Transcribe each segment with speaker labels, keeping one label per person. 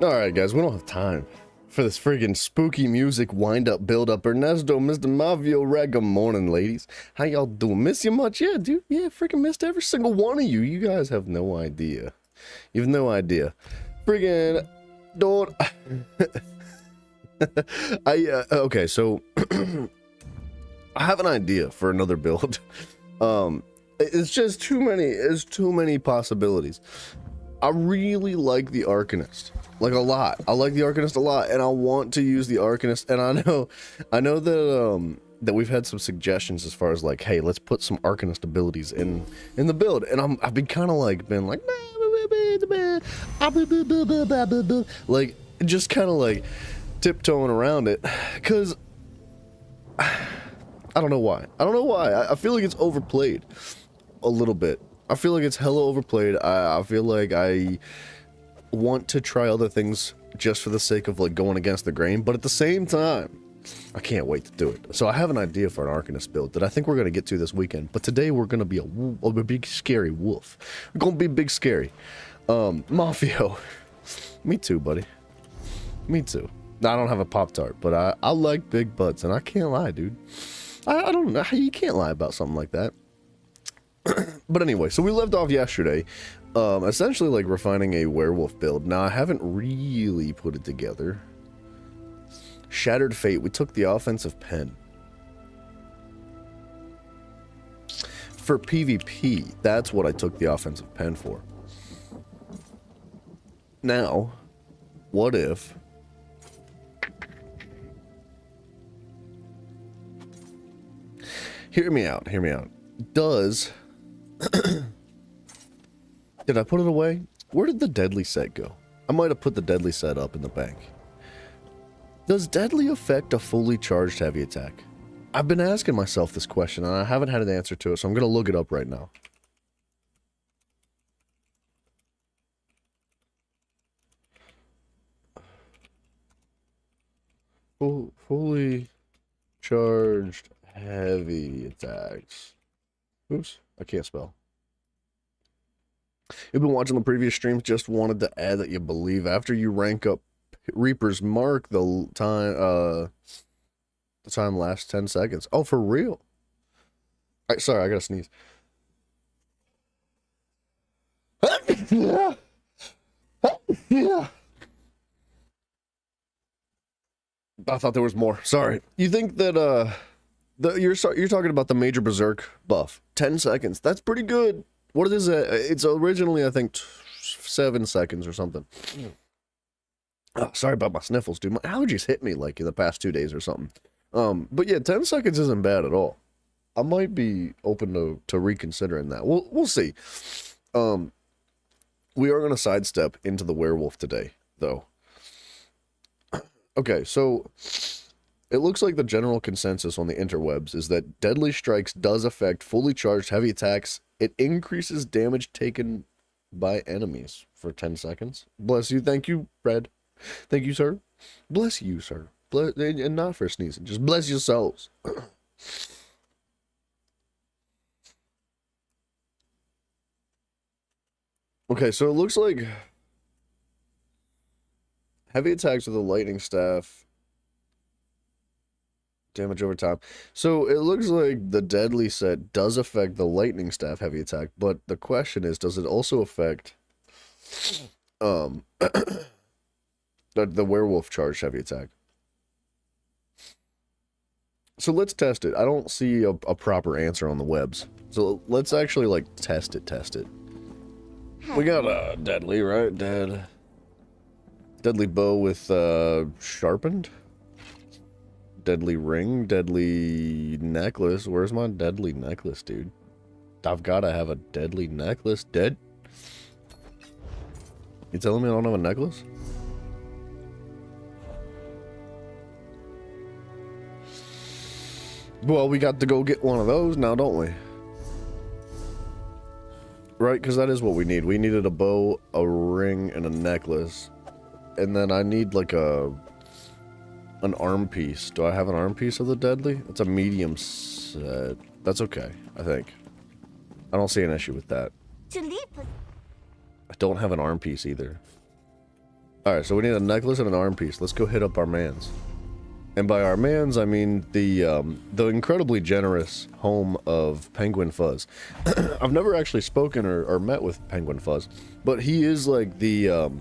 Speaker 1: Alright guys, we don't have time for this friggin' spooky music wind-up, build-up. Ernesto, Mr. Mavio, Rag, good morning, ladies. How y'all doing? Miss you much? Yeah, dude, yeah, freaking missed every single one of you. You guys have no idea. You have no idea. Friggin' don't... okay, so... I have an idea for another build. It's just too many possibilities. I really like the Arcanist, like a lot. I like the Arcanist a lot, and I want to use the Arcanist. And I know that that we've had some suggestions as far as like, hey, let's put some Arcanist abilities in the build. And I've been kind of like like just kind of like tiptoeing around it, because I don't know why. I feel like it's overplayed a little bit. I feel like it's hella overplayed. I feel like I want to try other things just for the sake of like going against the grain, but at the same time, I can't wait to do it. So I have an idea for an Arcanist build that I think we're going to get to this weekend, but today we're going to be a big scary wolf. We're going to be big scary. Mafio. Me too, buddy. Me too. I don't have a Pop-Tart, but I like big butts, and I can't lie, dude. I don't know how you can't lie about something like that. But anyway, so we left off yesterday, essentially like refining a werewolf build. Now, I haven't really put it together. Shattered Fate, we took the offensive pen. For PvP, that's what I took the offensive pen for. Now, what if... Hear me out, hear me out. Does... Did I put it away? Where did the deadly set go? I might have put the deadly set up in the bank. Does deadly affect a fully charged heavy attack? I've been asking myself this question and I haven't had an answer to it, so I'm going to look it up right now. Fully charged heavy attacks. Oops, I can't spell. You've been watching the previous streams, just wanted to add that you believe after you rank up Reaper's Mark, the time lasts 10 seconds. Oh, for real? Alright, sorry, I gotta sneeze. Yeah. I thought there was more. Sorry. You think that you're talking about the Major Berserk buff? 10 seconds. That's pretty good. What is it? It's originally, I think, 7 seconds or something. Oh, sorry about my sniffles, dude. My allergies hit me like in the past 2 days or something. But yeah, 10 seconds isn't bad at all. I might be open to reconsidering that. We'll see. We are going to sidestep into the werewolf today, though. Okay, so it looks like the general consensus on the interwebs is that Deadly Strikes does affect fully charged heavy attacks. It increases damage taken by enemies for 10 seconds. Bless you. Thank you, Red. Thank you, sir. Bless you, sir. And not for sneezing. Just bless yourselves. Okay, so it looks like heavy attacks with a lightning staff. Damage over time. So it looks like the deadly set does affect the lightning staff heavy attack, but the question is, does it also affect the werewolf charged heavy attack? So let's test it. I don't see a proper answer on the webs. So let's actually like test it. We got a deadly, right? Deadly bow with sharpened. Deadly ring, deadly necklace. Where's my deadly necklace, dude? I've got to have a deadly necklace. Dead? You telling me I don't have a necklace? Well, we got to go get one of those now, don't we? Right, because that is what we need. We needed a bow, a ring, and a necklace. And then I need like an arm piece. Do I have an arm piece of the deadly? It's a medium set. That's okay, I think. I don't see an issue with that. I don't have an arm piece either. Alright, so we need a necklace and an arm piece. Let's go hit up our mans. And by our mans, I mean the incredibly generous home of Penguin Fuzz. I've never actually spoken or met with Penguin Fuzz, but he is like the,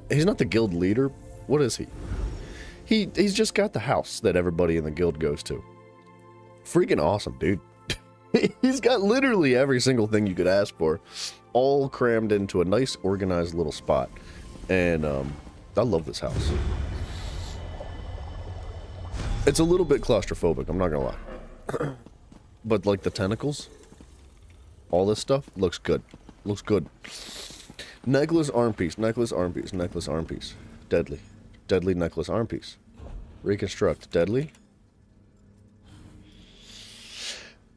Speaker 1: he's not the guild leader. What is he? He's just got the house that everybody in the guild goes to. Freaking awesome, dude. He's got literally every single thing you could ask for, all crammed into a nice, organized little spot. And, I love this house. It's a little bit claustrophobic, I'm not gonna lie. But, like, the tentacles, all this stuff, looks good. Looks good. Necklace, arm piece, necklace, arm piece, necklace, arm piece. Deadly. Deadly necklace, arm piece. Reconstruct. Deadly.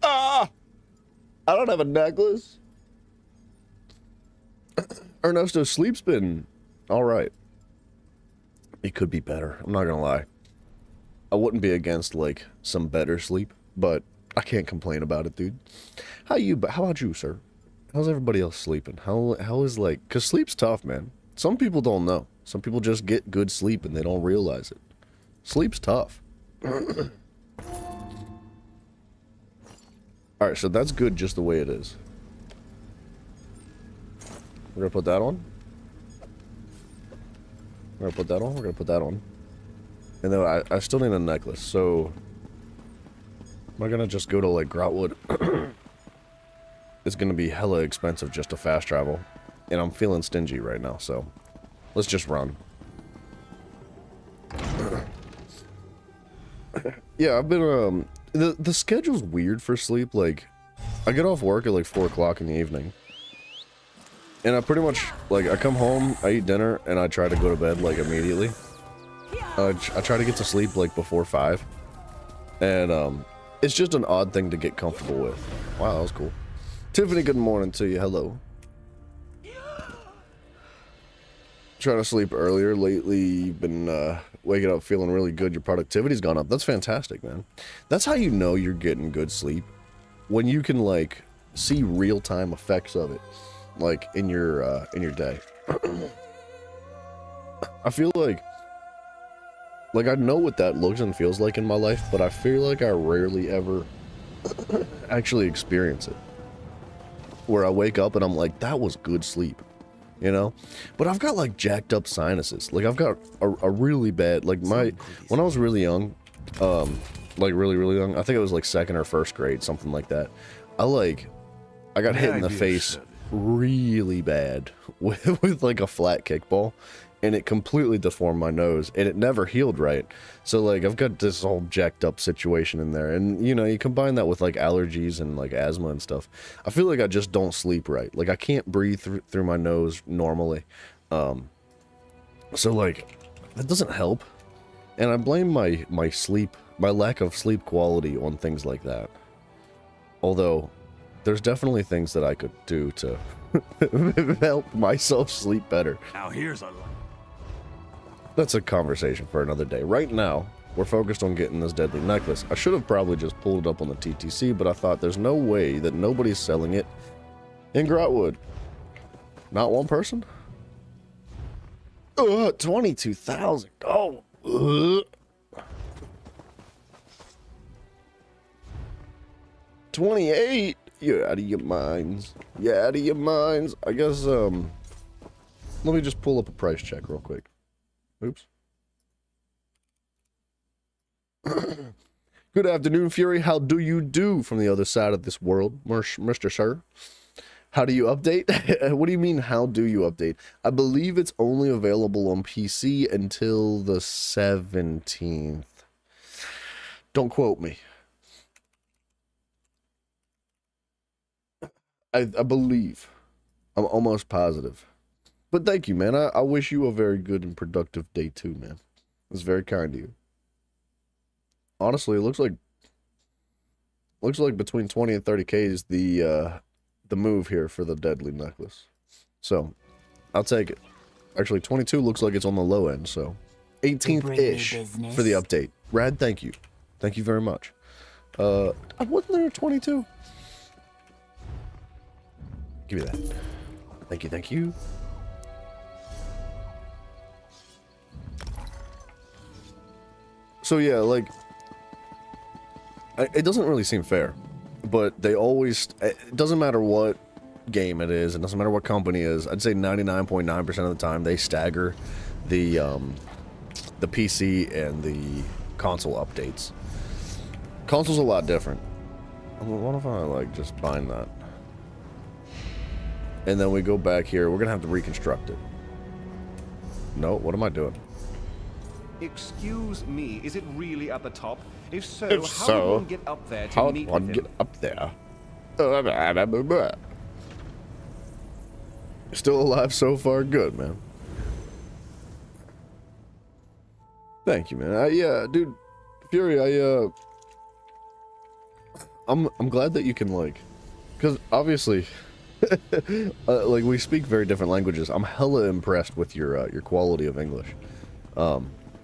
Speaker 1: Ah! I don't have a necklace. Ernesto's sleep's been alright. It could be better, I'm not gonna lie. I wouldn't be against, like, some better sleep, but I can't complain about it, dude. How about you, sir? How's everybody else sleeping? How is, like, cause sleep's tough, man. Some people don't know. Some people just get good sleep and they don't realize it. Sleep's tough. Alright, so that's good just the way it is. We're gonna put that on. We're gonna put that on. We're gonna put that on. And then I still need a necklace, so... Am I gonna just go to, like, Grotwood? It's gonna be hella expensive just to fast travel. And I'm feeling stingy right now, so... Let's just run. Yeah, I've been, the schedule's weird for sleep, like... I get off work at, like, 4 o'clock in the evening. And I pretty much, like, I come home, I eat dinner, and I try to go to bed, like, immediately. I try to get to sleep, like, before 5. And, it's just an odd thing to get comfortable with. Wow, that was cool. Tiffany, good morning to you. Hello. Trying to sleep earlier. Lately, you've been, waking up feeling really good. Your productivity's gone up. That's fantastic, man. That's how you know you're getting good sleep. When you can, like, see real-time effects of it. Like, in your day. I feel like I know what that looks and feels like in my life, but I feel like I rarely ever actually experience it. Where I wake up and I'm like, that was good sleep, you know? But I've got, like, jacked up sinuses. Like, I've got a really bad, like, when I was really young, like, really, really young, I think it was, like, 2nd or 1st grade, something like that. I got hit in the face really bad with like, a flat kickball. And it completely deformed my nose, and it never healed right. So, like, I've got this whole jacked up situation in there. And, you know, you combine that with, like, allergies and, like, asthma and stuff. I feel like I just don't sleep right. Like, I can't breathe through my nose normally. So, like, that doesn't help. And I blame my lack of sleep quality on things like that. Although, there's definitely things that I could do to help myself sleep better.
Speaker 2: Now here's a...
Speaker 1: That's a conversation for another day. Right now, we're focused on getting this deadly necklace. I should have probably just pulled it up on the TTC, but I thought there's no way that nobody's selling it in Grotwood. Not one person? 22,000. Oh. 28. You're out of your minds. You're out of your minds. I guess, let me just pull up a price check real quick. Oops. Good afternoon, Fury. How do you do from the other side of this world, Mr. Sir? How do you update? What do you mean, how do you update? I believe it's only available on PC until the 17th. Don't quote me. I believe. I'm almost positive. But thank you, man. I wish you a very good and productive day too, man. It's very kind of you. Honestly, it looks like between 20 and 30K is the move here for the deadly necklace. So, I'll take it. Actually, 22 looks like it's on the low end, so 18th-ish for the update. Rad, thank you. Thank you very much. Wasn't there a 22? Give me that. Thank you, thank you. So yeah, like, it doesn't really seem fair, but they always, it doesn't matter what game it is, it doesn't matter what company it is, I'd say 99.9% of the time they stagger the PC and the console updates. Console's a lot different. What if I, like, just bind that? And then we go back here, we're gonna have to reconstruct it. No, what am I doing?
Speaker 2: Excuse me, is it really at the top? If so, how
Speaker 1: so,
Speaker 2: would one get up there to meet with him?
Speaker 1: Get up there? Still alive so far, good, man. Thank you, man. Yeah, dude, Fury, I'm glad that you can, like, because obviously, like, we speak very different languages. I'm hella impressed with your quality of English.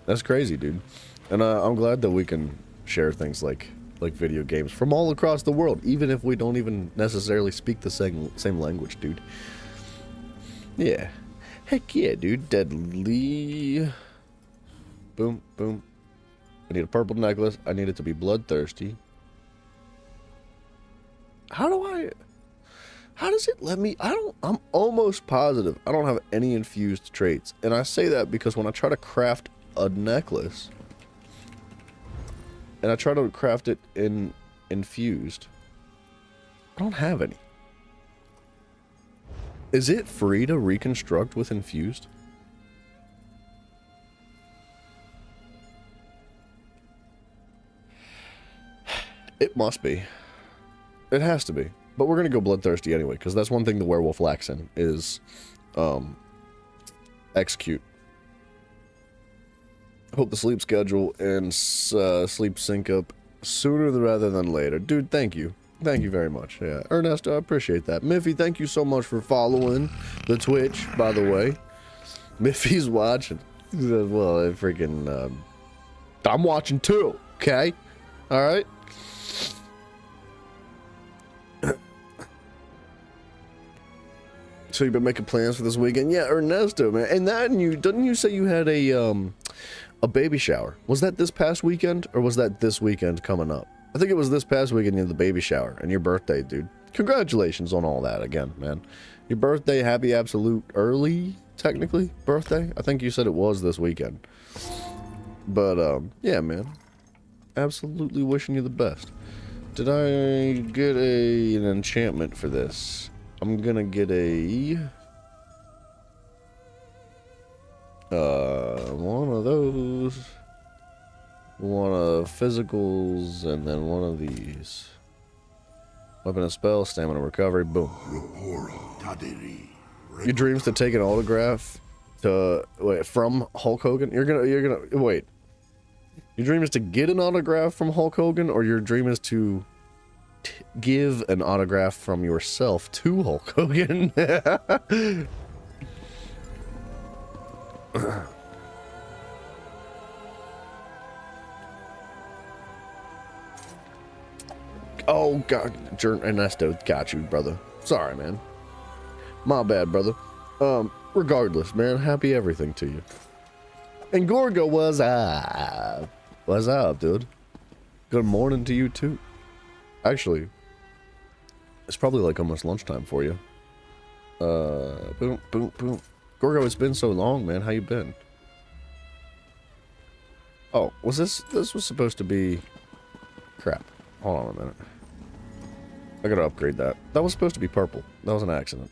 Speaker 1: That's crazy, dude. And I'm glad that we can share things like video games from all across the world, even if we don't even necessarily speak the same language, dude. Yeah. Heck yeah, dude. Deadly. Boom, boom. I need a purple necklace. I need it to be bloodthirsty. How does it let me? I'm almost positive I don't have any infused traits. And I say that because when I try to craft a necklace, and I try to craft it in infused, I don't have any. Is it free to reconstruct with infused? It must be. It has to be. But we're going to go bloodthirsty anyway, because that's one thing the werewolf lacks in, is execute. Hope the sleep schedule and sleep sync up sooner rather than later. Dude, thank you. Thank you very much. Yeah, Ernesto, I appreciate that. Miffy, thank you so much for following the Twitch, by the way. Miffy's watching. Well, freaking, I'm watching too, okay? Alright? So you've been making plans for this weekend? Yeah, Ernesto, man. And that, didn't you say you had a baby shower? Was that this past weekend, or was that this weekend coming up? I think it was this past weekend you had the baby shower, and your birthday, dude. Congratulations on all that again, man. Your birthday, happy absolute early, technically, birthday? I think you said it was this weekend. But, yeah, man. Absolutely wishing you the best. Did I get an enchantment for this? I'm gonna get one of those, one of physicals, and then one of these. Weapon and spell, stamina recovery, boom. Your dreams to take an autograph from Hulk Hogan? You're gonna wait. Your dream is to get an autograph from Hulk Hogan, or your dream is to give an autograph from yourself to Hulk Hogan? Oh god, Ernesto, got you, brother. Sorry, man. My bad, brother. Regardless, man, happy everything to you. And Gorgo, what's up? What's up, dude? Good morning to you too. Actually, it's probably like almost lunchtime for you. Boom, boom, boom. Gorgo, it's been so long, man. How you been? Oh, was this was supposed to be... Crap. Hold on a minute. I gotta upgrade that. That was supposed to be purple. That was an accident.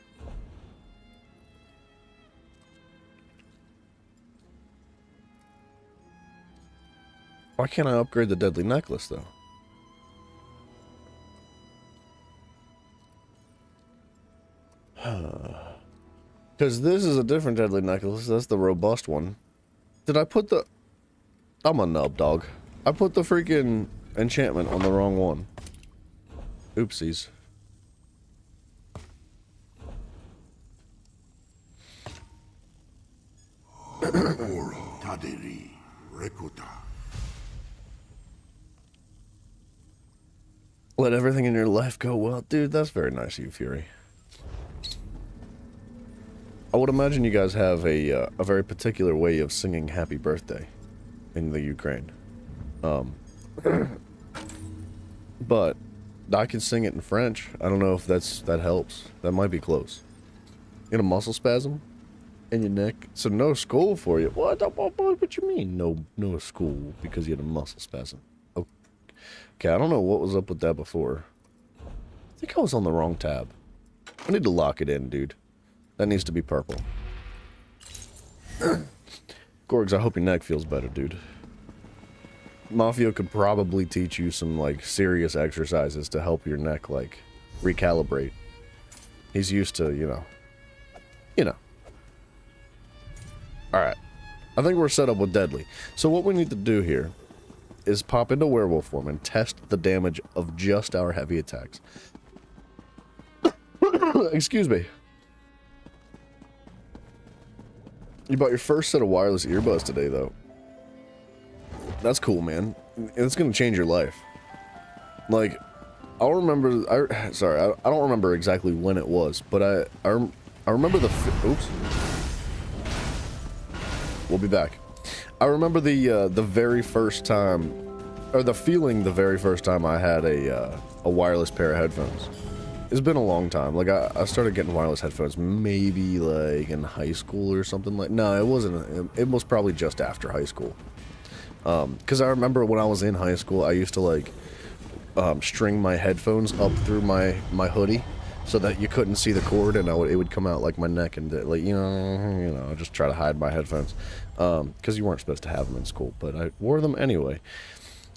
Speaker 1: Why can't I upgrade the deadly necklace, though? Because this is a different deadly necklace. That's the robust one. Did I put the... I'm a nub, dog. I put the freaking enchantment on the wrong one. Oopsies. Let everything in your life go well. Dude, that's very nice of you, Fury. I would imagine you guys have a very particular way of singing happy birthday in the Ukraine. But I can sing it in French. I don't know if that helps. That might be close. You get a muscle spasm in your neck. So no school for you. What you mean? No school because you had a muscle spasm. Okay, I don't know what was up with that before. I think I was on the wrong tab. I need to lock it in, dude. That needs to be purple. Gorgs, I hope your neck feels better, dude. Mafia could probably teach you some, like, serious exercises to help your neck, like, recalibrate. He's used to, you know. Alright. I think we're set up with Deadly. So what we need to do here is pop into werewolf form and test the damage of just our heavy attacks. Excuse me. You bought your first set of wireless earbuds today, though. That's cool, man. It's gonna change your life. Like, I'll remember. I don't remember exactly when it was, but I remember the. Oops. We'll be back. I remember the very first time, or the feeling the very first time I had a wireless pair of headphones. It's been a long time. Like, I started getting wireless headphones maybe, like, in high school or something like... No, it wasn't. It was probably just after high school. Because I remember when I was in high school, I used to, like, string my headphones up through my hoodie so that you couldn't see the cord, and it would come out, like, my neck, and, like, you know, just try to hide my headphones. Because you weren't supposed to have them in school, but I wore them anyway.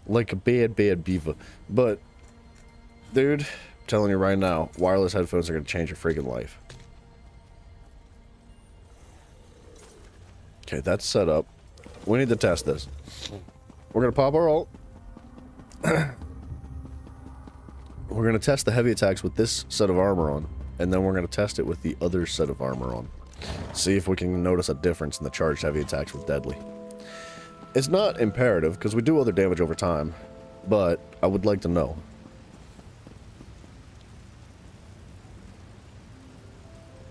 Speaker 1: Like a bad beaver. But, dude... telling you right now, wireless headphones are going to change your freaking life. Okay, that's set up. We need to test this. We're going to pop our ult. We're going to test the heavy attacks with this set of armor on, and then we're going to test it with the other set of armor on. See if we can notice a difference in the charged heavy attacks with Deadly. It's not imperative, because we do other damage over time, but I would like to know.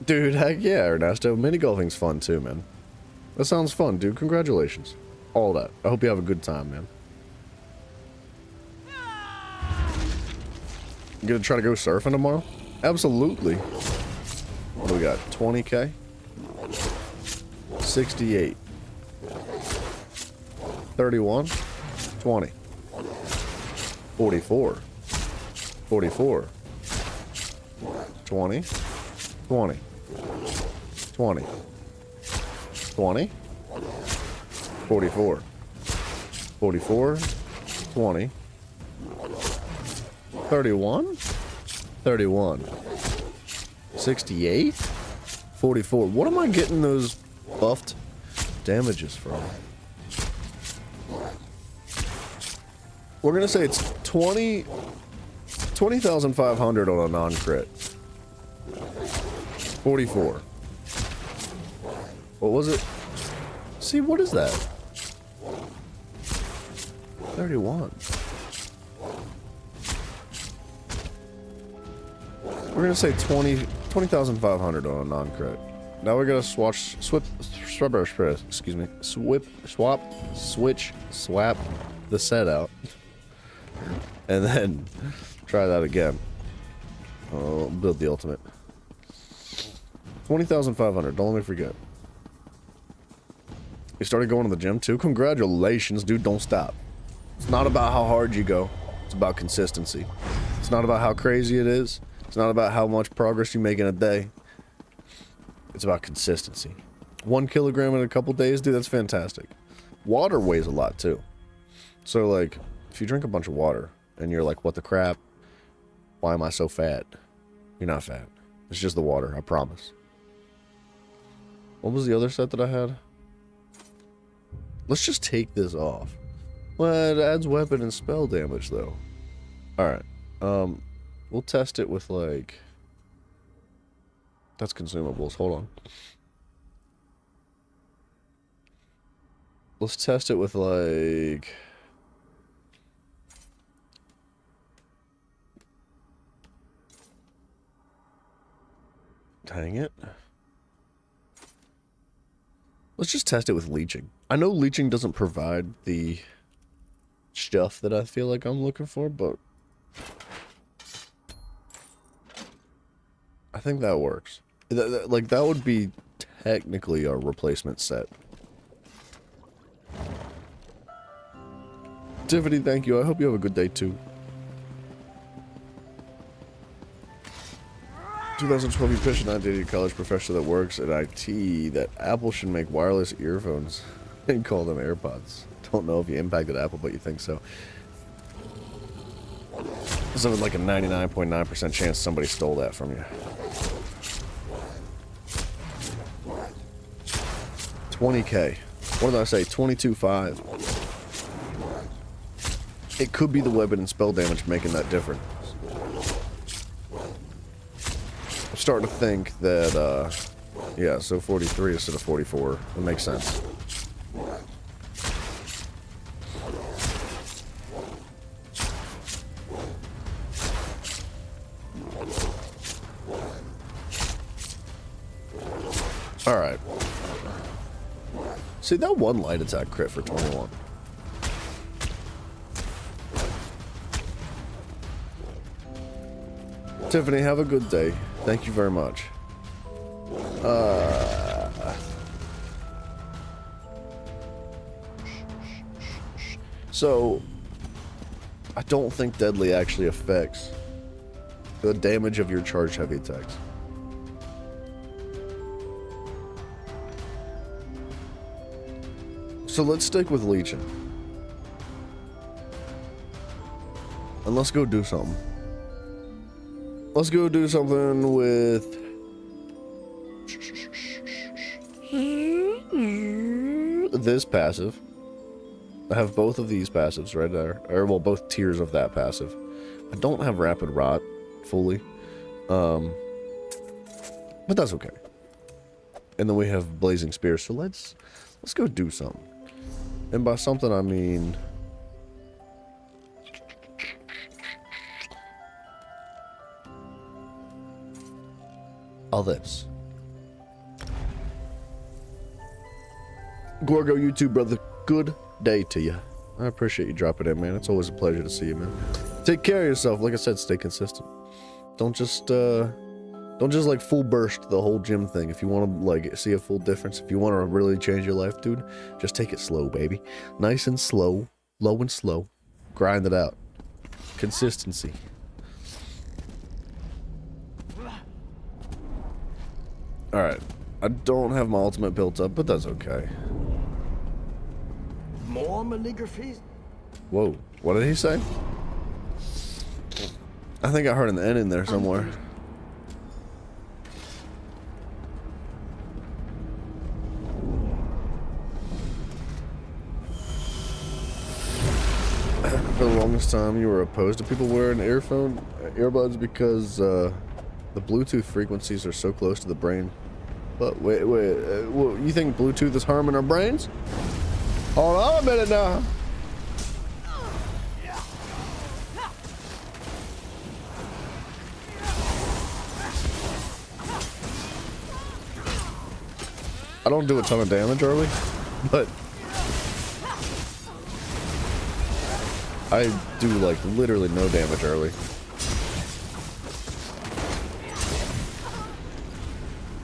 Speaker 1: Dude, heck yeah, Ernesto. Mini golfing's fun too, man. That sounds fun, dude. Congratulations. All that. I hope you have a good time, man. You gonna try to go surfing tomorrow? Absolutely. What do we got? 20k? 68. 31. 20. 44. 44. 20. 20. 20. 20. 44. 44. 20. 31. 31. 68. 44. What am I getting those buffed damages from? We're gonna say it's 20,500 on a non-crit. 44. What was it? See, what is that? 31. We're gonna say 20,500 on a non-crit. Now we're gonna swap the set out. And then try that again. Build the ultimate. 20,500. Don't let me forget. You started going to the gym too? Congratulations, dude. Don't stop. It's not about how hard you go. It's about consistency. It's not about how crazy it is. It's not about how much progress you make in a day. It's about consistency. 1 kilogram in a couple days, dude, that's fantastic. Water weighs a lot too. So, like, if you drink a bunch of water and you're like, what the crap? Why am I so fat? You're not fat. It's just the water, I promise. What was the other set that I had? Let's just take this off. Well, it adds weapon and spell damage, though. Alright. We'll test it with, like... That's consumables. Hold on. Let's test it with, like... Dang it. Let's just test it with leeching. I know leeching doesn't provide the stuff that I feel like I'm looking for, but I think that works. Like, that would be technically a replacement set. Tiffany, thank you. I hope you have a good day, too. 2012, you pitched an idea to your college professor that works at IT that Apple should make wireless earphones and call them AirPods. Don't know if you impacted Apple, but you think so. There's like a 99.9% chance somebody stole that from you. 20K. What did I say? 22.5. It could be the weapon and spell damage making that difference. I'm starting to think that, yeah, so 43 instead of 44. It makes sense. Alright. See, that one light attack crit for 21. Tiffany, have a good day. Thank you very much. So, I don't think deadly actually affects the damage of your charged heavy attacks. So let's stick with Legion. And let's go do something. Let's go do something with... this passive. I have both of these passives right there. Or, well, both tiers of that passive. I don't have Rapid Rot fully. But that's okay. And then we have Blazing Spear. So let's go do something. And by something, I mean... all this. Gorgo, YouTube brother, good day to you. I appreciate you dropping in, man. It's always a pleasure to see you, man. Take care of yourself. Like I said, stay consistent. Don't just like full burst the whole gym thing. If you want to like see a full difference, if you want to really change your life, dude, just take it slow, baby. Nice and slow, low and slow. Grind it out. Consistency. Alright, I don't have my ultimate built up, but that's okay.
Speaker 3: More malligraphies?
Speaker 1: Whoa, what did he say? I think I heard an N in there somewhere. For the longest time, you were opposed to people wearing earbuds because the Bluetooth frequencies are so close to the brain. But wait, you think Bluetooth is harming our brains? Hold on a minute now. I don't do a ton of damage early, but I do like literally no damage early.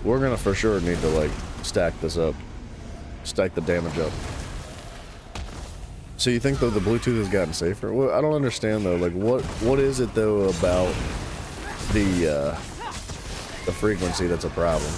Speaker 1: We're gonna for sure need to like stack this up, stack the damage up. So you think though the Bluetooth has gotten safer? Well, I don't understand though. Like what is it though about the frequency that's a problem?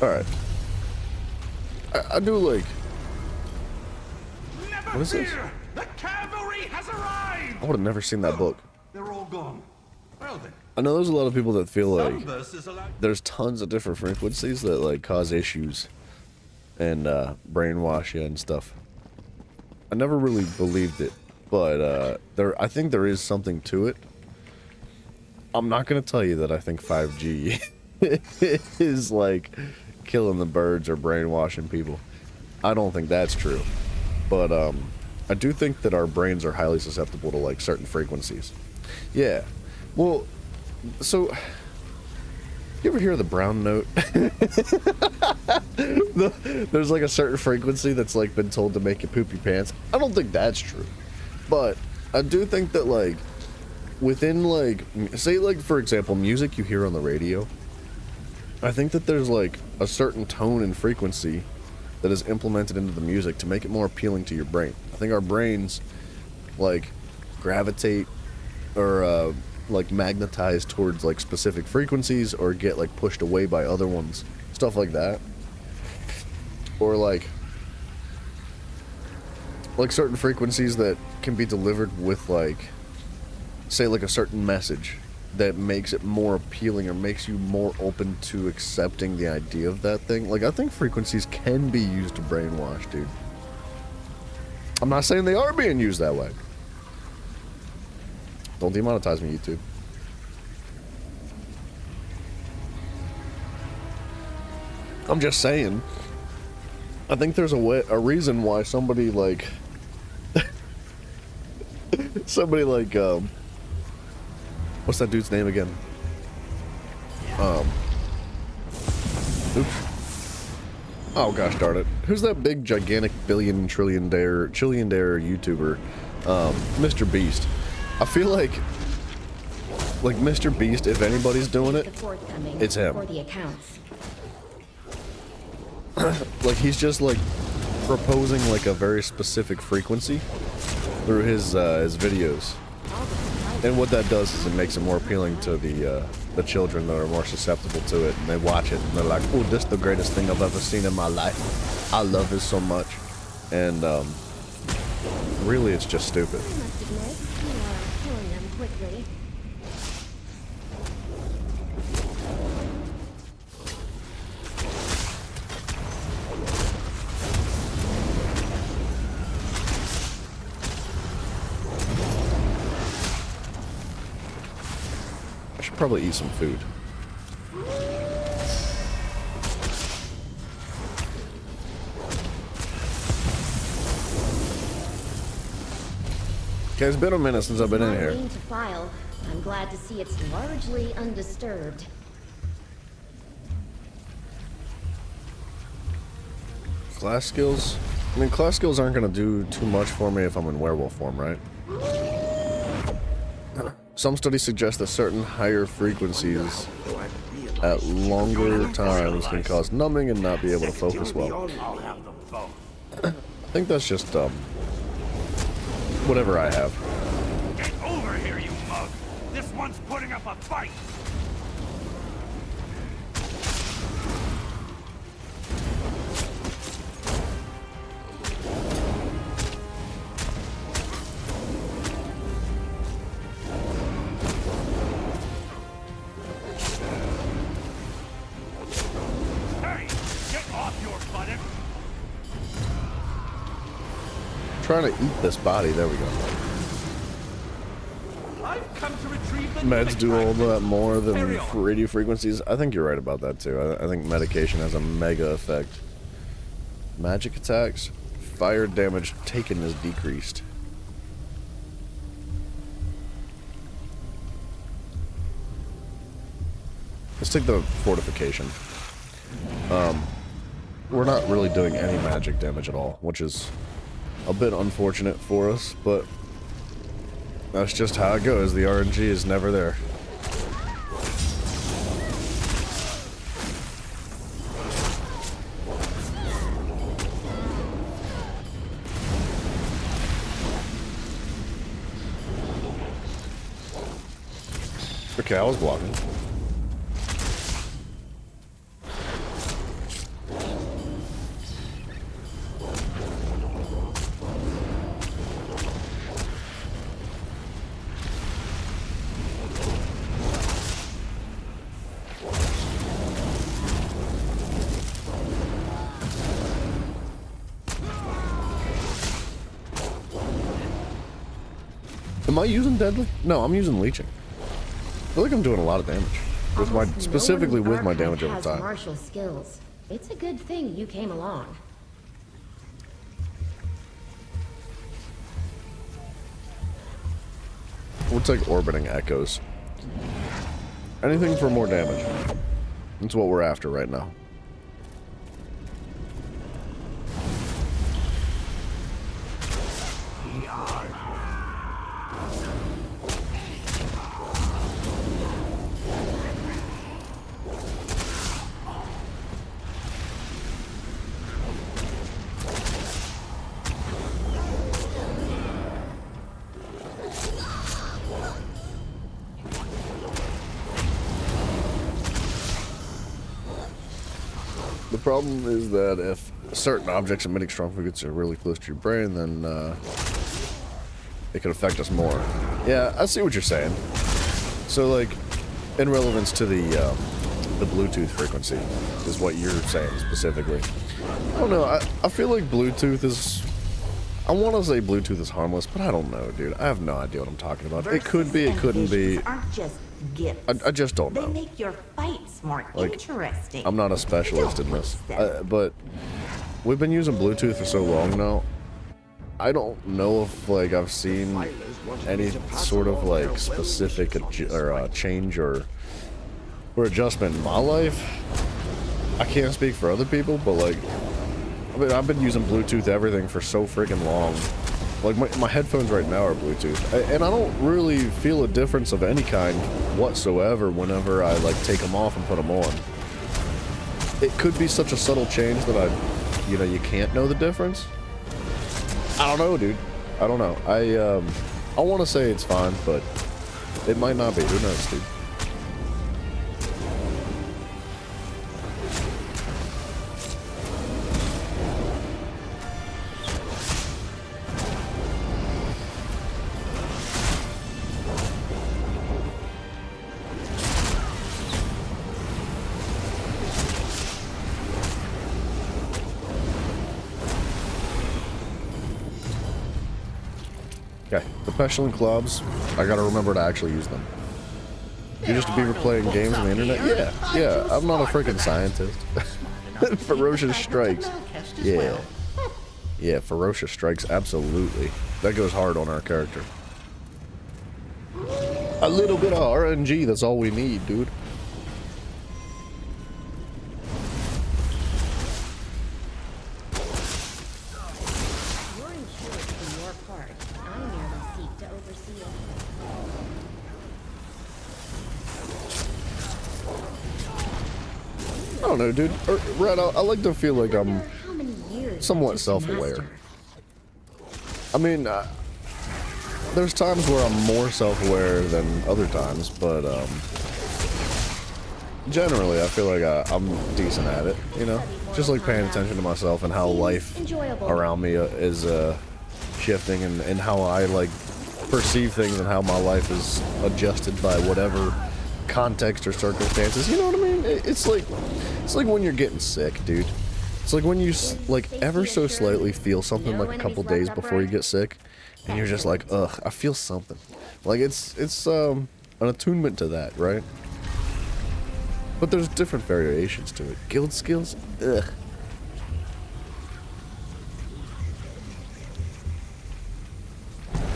Speaker 1: Alright. I do like... what is this?
Speaker 3: The cavalry has arrived!
Speaker 1: I would have never seen that book.
Speaker 3: They're all gone. Well then,
Speaker 1: I know there's a lot of people that feel like there's tons of different frequencies that like cause issues and brainwash you and stuff. I never really believed it, but I think there is something to it. I'm not gonna tell you that I think 5G is like killing the birds or brainwashing people. I don't think that's true, but I do think that our brains are highly susceptible to like certain frequencies. Yeah, well. So, you ever hear the brown note? There's like a certain frequency that's like been told to make you poop your pants. I don't think that's true. But I do think that like, within like, say like for example, music you hear on the radio, I think that there's like a certain tone and frequency that is implemented into the music to make it more appealing to your brain. I think our brains like gravitate or like magnetized towards like specific frequencies or get like pushed away by other ones, stuff like that, or like certain frequencies that can be delivered with like, say like a certain message that makes it more appealing or makes you more open to accepting the idea of that thing. Like I think frequencies can be used to brainwash, dude. I'm not saying they are being used that way. Don't demonetize me, YouTube. I'm just saying. I think there's a reason why somebody like what's that dude's name again? Oops. Oh gosh darn it. Who's that big gigantic trillionaire YouTuber? Mr. Beast. I feel like Mr. Beast, if anybody's doing it, it's him. Like he's just like proposing like a very specific frequency through his videos, and what that does is it makes it more appealing to the children that are more susceptible to it, and they watch it and they're like, "Oh, this is the greatest thing I've ever seen in my life. I love this so much," and really, it's just stupid. I should probably eat some food. Okay, it's been a minute since I've been in here.
Speaker 3: I'm glad to see it's largely undisturbed.
Speaker 1: Class skills? I mean, class skills aren't going to do too much for me if I'm in werewolf form, right? Some studies suggest that certain higher frequencies at longer times can cause numbing and not be able to focus well. I think that's just, whatever I have.
Speaker 4: Get over here, you mug! This one's putting up a fight!
Speaker 1: Trying to eat this body. There we go.
Speaker 4: I've come to retrieve the
Speaker 1: Meds do all that more than radio frequencies. I think you're right about that too. I think medication has a mega effect. Magic attacks, fire damage taken is decreased. Let's take the fortification. We're not really doing any magic damage at all, which is a bit unfortunate for us, but that's just how it goes. The RNG is never there. Okay, I was blocking. Am I using deadly? No, I'm using leeching. I feel like I'm doing a lot of damage. With my, specifically with my damage over time.
Speaker 3: Martial skills. It's a good thing you came along.
Speaker 1: What's like orbiting echoes? Anything for more damage. That's what we're after right now. The problem is that if certain objects emitting strong frequencies are really close to your brain, then it could affect us more. Yeah, I see what you're saying. So, like, in relevance to the Bluetooth frequency is what you're saying specifically. I don't know. I feel like Bluetooth is. I want to say Bluetooth is harmless, but I don't know, dude. I have no idea what I'm talking about. It could be. It couldn't be.
Speaker 5: Aren't just gifts.
Speaker 1: I just don't know.
Speaker 5: They make your fights more interesting.
Speaker 1: I'm not a specialist in this, but we've been using Bluetooth for so long now. I don't know if like I've seen any sort of like specific change or adjustment in my life. I can't speak for other people, but like, I mean, I've been using Bluetooth everything for so freaking long. Like my headphones right now are Bluetooth, and I don't really feel a difference of any kind whatsoever whenever I like take them off and put them on. It could be such a subtle change that you can't know the difference. I don't know, dude. I don't know. I want to say it's fine, but it might not be. Who knows, dude? Okay, the pestilent clubs, I gotta remember to actually use them. You just to be replaying games on the internet? Yeah, I'm not a freaking scientist. Ferocious strikes. Yeah. Yeah, ferocious strikes, absolutely. That goes hard on our character. A little bit of RNG, that's all we need, dude. I don't know, dude. Red, I like to feel like I'm somewhat self-aware. I mean, there's times where I'm more self-aware than other times, but generally I feel like I'm decent at it, you know? Just like paying attention to myself and how life around me is shifting and how I like perceive things and how my life is adjusted by whatever context or circumstances. You know what I mean? It's like when you're getting sick, dude. It's like when you like ever so slightly feel something like a couple days before you get sick, and you're just like, ugh, I feel something. Like it's an attunement to that, right? But there's different variations to it. Guild skills, ugh.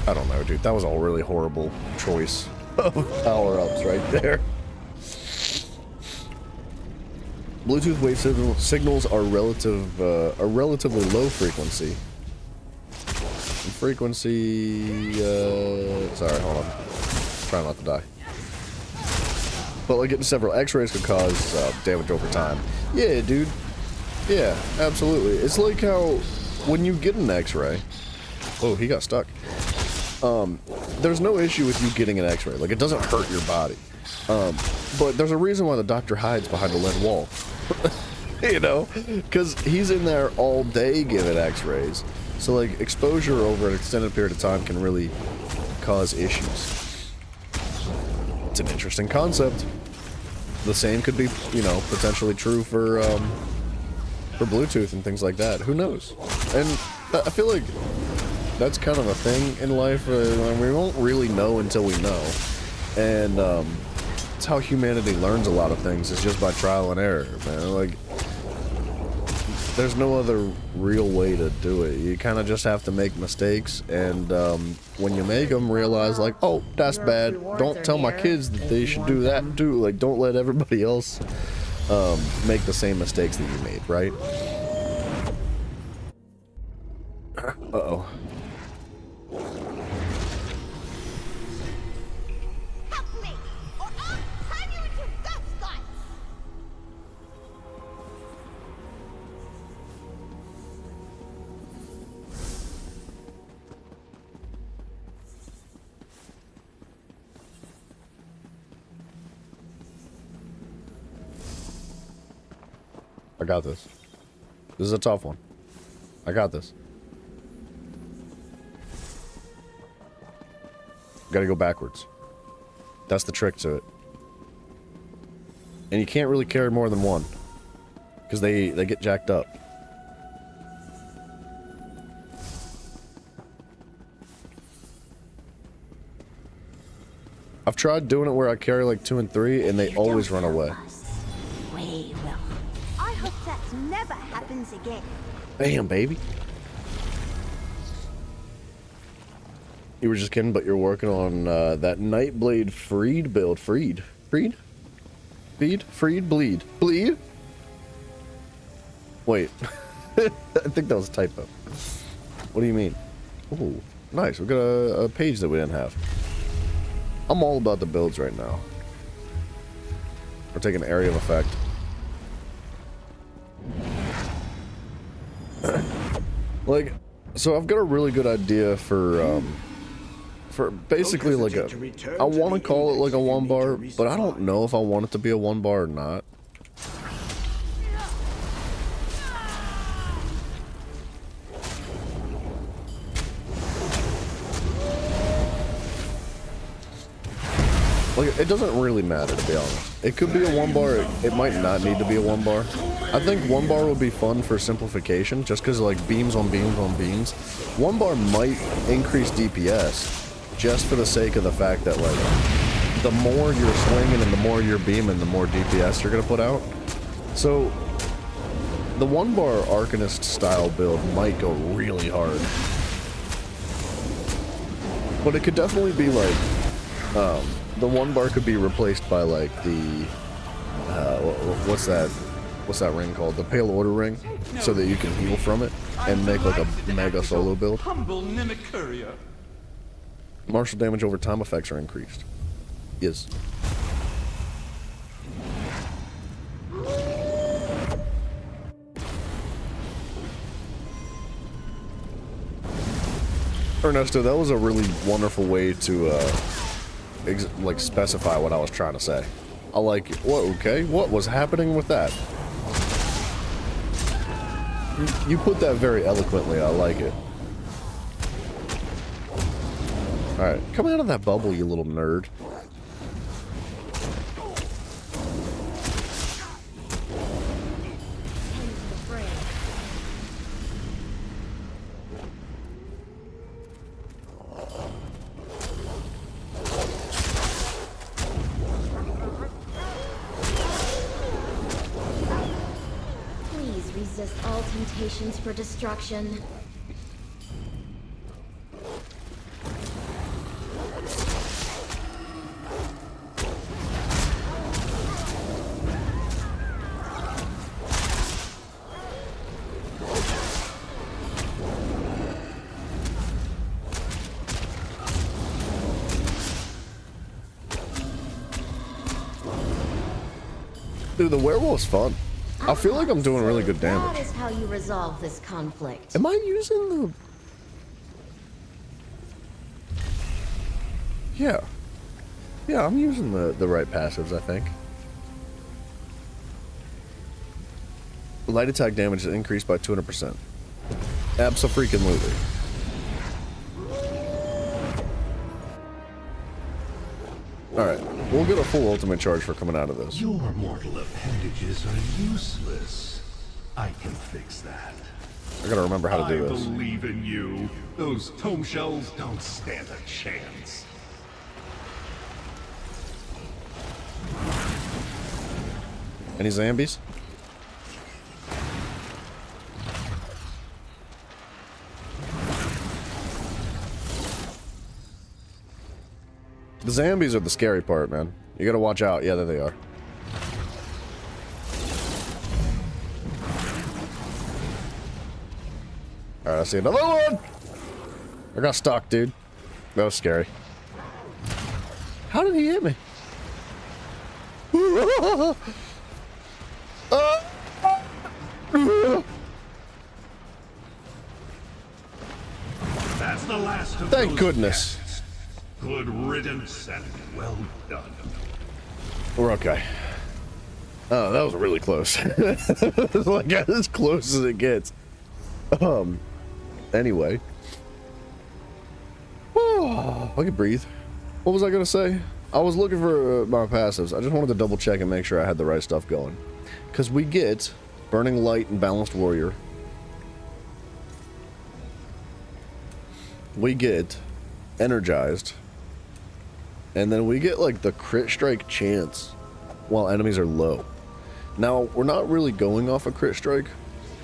Speaker 1: I don't know, dude. That was a really horrible choice of power-ups right there. Bluetooth wave signals are relatively low frequency. And frequency, sorry, hold on. Try not to die. But like getting several X-rays could cause damage over time. Yeah, dude. Yeah, absolutely. It's like how when you get an X-ray. Oh, he got stuck. There's no issue with you getting an X-ray. Like, it doesn't hurt your body. But there's a reason why the doctor hides behind a lead wall. You know? Because he's in there all day giving X-rays. So, like, exposure over an extended period of time can really cause issues. It's an interesting concept. The same could be, you know, potentially true for Bluetooth and things like that. Who knows? And I feel like that's kind of a thing in life. We won't really know until we know. And it's how humanity learns a lot of things. It's just by trial and error, man. Like, there's no other real way to do it. You kind of just have to make mistakes, and when you make them, realize like, oh, that's bad. Don't tell my kids that they should do that too. Like, don't let everybody else make the same mistakes that you made, right? Uh-oh.
Speaker 6: Help me, or I'll turn you into ghost guts!
Speaker 1: I got this. This is a tough one. I got this. Gotta go backwards. That's the trick to it. And you can't really carry more than one, because they get jacked up. I've tried doing it where I carry like 2 and 3, and they always run away.
Speaker 6: We will. I hope that never happens again.
Speaker 1: Damn, baby. You were just kidding, but you're working on that Nightblade Freed build. Freed? Freed? Bleed? Wait. I think that was a typo. What do you mean? Ooh, nice. We got a page that we didn't have. I'm all about the builds right now. We're taking area of effect. Like, so I've got a really good idea for basically like I want to call it like a 1-bar, but I don't know if I want it to be a 1-bar or not. Like, it doesn't really matter, to be honest. It could be a 1-bar, it might not need to be a 1-bar. I think 1-bar would be fun for simplification, just because like beams on beams on beams. 1-bar might increase DPS, just for the sake of the fact that like, the more you're swinging and the more you're beaming, the more DPS you're going to put out. So, the 1-bar Arcanist style build might go really hard. But it could definitely be like, the 1-bar could be replaced by like the what's that ring called? The Pale Order ring, so that you can heal from it and make like a mega solo build.
Speaker 4: Humble Nimicuria.
Speaker 1: Martial damage over time effects are increased. Yes. Ernesto, that was a really wonderful way to like specify what I was trying to say. I like it. What? Okay, what was happening with that? You put that very eloquently. I like it. All right, come out of that bubble, you little nerd.
Speaker 3: Resist all temptations for destruction.
Speaker 1: Dude, the werewolf's fun. I feel like I'm doing really good damage.
Speaker 3: That is how you resolve this conflict.
Speaker 1: Am I using the... Yeah. Yeah, I'm using the right passives, I think. Light attack damage is increased by 200%. Abso-freaking-lutely. Alright, we'll get a full ultimate charge for coming out of this.
Speaker 7: Your mortal appendages are useless. I can fix that.
Speaker 1: I gotta remember how to do this.
Speaker 4: I believe in you. Those tome shells don't stand a chance.
Speaker 1: Any zombies? The zombies are the scary part, man. You gotta watch out. Yeah, there they are. Alright, I see another one! I got stuck, dude. That was scary. How did he hit me?
Speaker 4: That's the last of
Speaker 1: Thank
Speaker 4: those
Speaker 1: goodness.
Speaker 4: guests. Good riddance and well done.
Speaker 1: We're okay. Oh, that was really close. Like as close as it gets. Anyway. I can breathe. What was I gonna say? I was looking for my passives. I just wanted to double check and make sure I had the right stuff going. Because we get Burning Light and Balanced Warrior. We get Energized. And then we get like the crit strike chance while enemies are low. Now, we're not really going off a crit strike,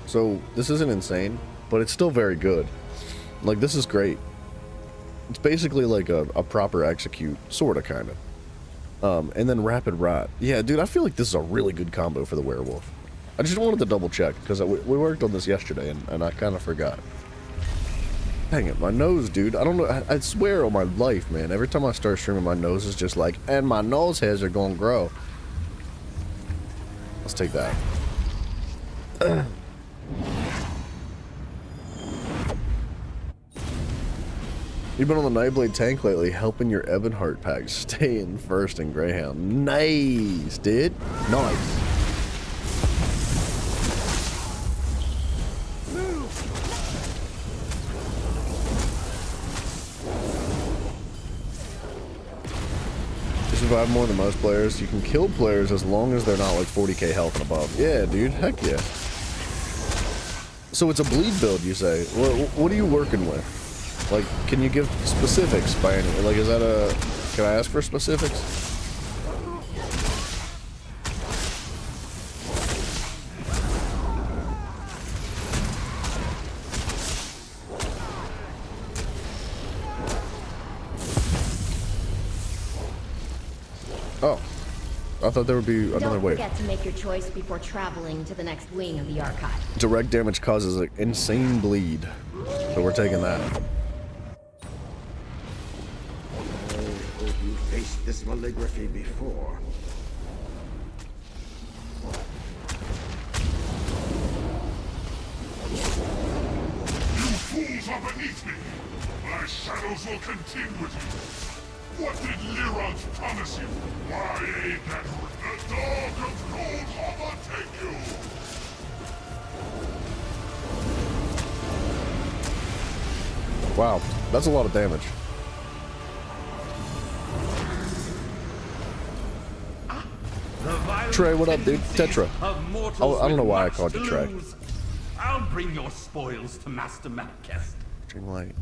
Speaker 1: so this isn't insane, but it's still very good. Like, this is great. It's basically like a proper execute, sorta, kinda. And then Rapid Rot. Yeah, dude, I feel like this is a really good combo for the werewolf. I just wanted to double check, because we worked on this yesterday, and I kind of forgot. Dang it, my nose, dude. I don't know. I swear on my life, man. Every time I start streaming, my nose is just like, and my nose hairs are gonna grow. Let's take that. You've been on the Nightblade tank lately, helping your Ebonheart pack stay in first in Greyhound. Nice, dude. Nice. Survive more than most players. You can kill players as long as they're not like 40k health and above. Yeah, dude. Heck yeah. So it's a bleed build, you say? What are you working with? Like, can you give specifics by any? Like, is that a? Can I ask for specifics? Oh, I thought there would be another way.
Speaker 3: Don't forget to make your choice before traveling to the next wing of the archive.
Speaker 1: Direct damage causes an insane bleed, so we're taking that.
Speaker 7: You faced this calligraphy before.
Speaker 4: You fools are beneath me! My shadows will contend with you! What did Liraj promise you? Why aid that the dog of cold harbor take you?
Speaker 1: Wow, that's a lot of damage. Trey, what up, dude? Tetra. Oh, I don't know why I called you Trey.
Speaker 4: I'll bring your spoils to Master Malkest.
Speaker 1: Scorching Light.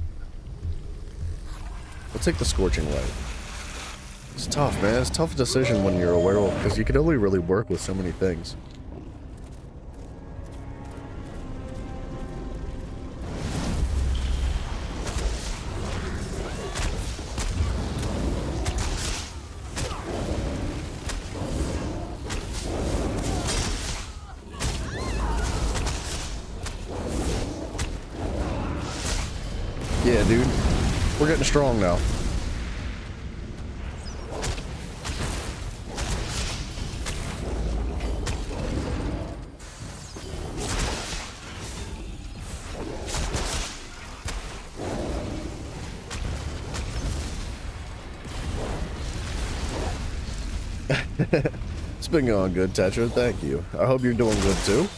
Speaker 1: We'll take the Scorching Light. It's tough, man. It's a tough decision when you're a werewolf, because you can only really work with so many things. Yeah, dude. We're getting strong now. It's been going good, Tetra. Thank you. I hope you're doing good, too.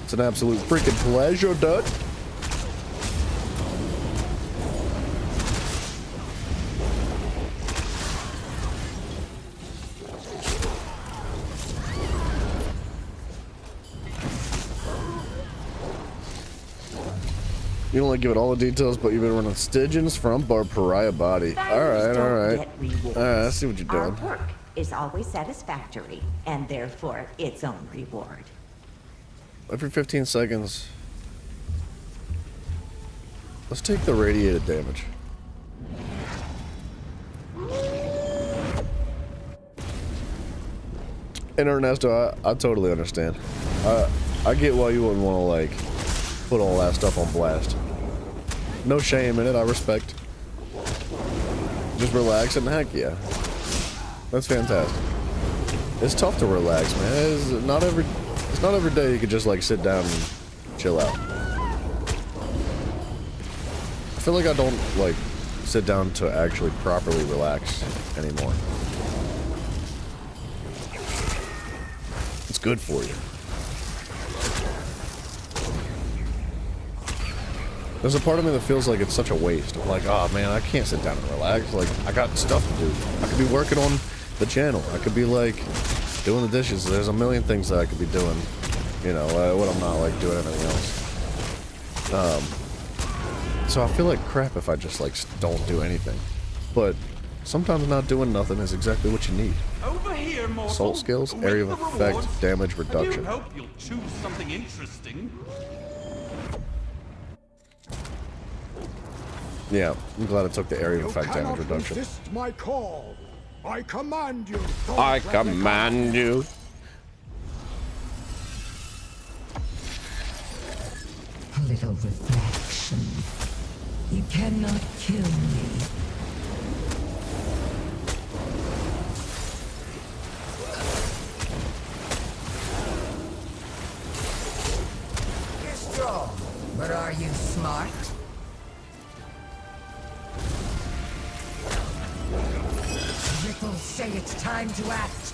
Speaker 1: It's an absolute freaking pleasure, dude. You don't like give it all the details, but you've been running Stygians from Bar Pariah Body. Alright, alright. Alright, I see what you're
Speaker 5: Our
Speaker 1: doing.
Speaker 5: work is always satisfactory, and therefore its own reward.
Speaker 1: Every 15 seconds. Let's take the radiated damage. And Ernesto, I totally understand. I get why you wouldn't want to, like, put all that stuff on blast. No shame in it, I respect. Just relax and heck yeah. That's fantastic. It's tough to relax, man. It's not every day you could just, like, sit down and chill out. I feel like I don't, like, sit down to actually properly relax anymore. It's good for you. There's a part of me that feels like it's such a waste. I'm like, oh man, I can't sit down and relax. Like, I got stuff to do. I could be working on the channel. I could be like doing the dishes. There's a million things that I could be doing, you know, when I'm not like doing anything else. So I feel like crap if I just like don't do anything. But sometimes not doing nothing is exactly what you need.
Speaker 8: Over here, mortal.
Speaker 1: Assault skills,
Speaker 8: With
Speaker 1: area of
Speaker 8: the
Speaker 1: effect,
Speaker 8: rewards.
Speaker 1: damage
Speaker 8: I
Speaker 1: reduction.
Speaker 8: do hope you'll choose something interesting.
Speaker 1: Yeah, I'm glad I took the area of
Speaker 9: You
Speaker 1: effect damage
Speaker 9: cannot
Speaker 1: reduction.
Speaker 9: resist my call. I command you.
Speaker 1: I command you.
Speaker 10: A little reflection. You cannot kill me. You're strong, but are you smart? Ripples say it's time to act.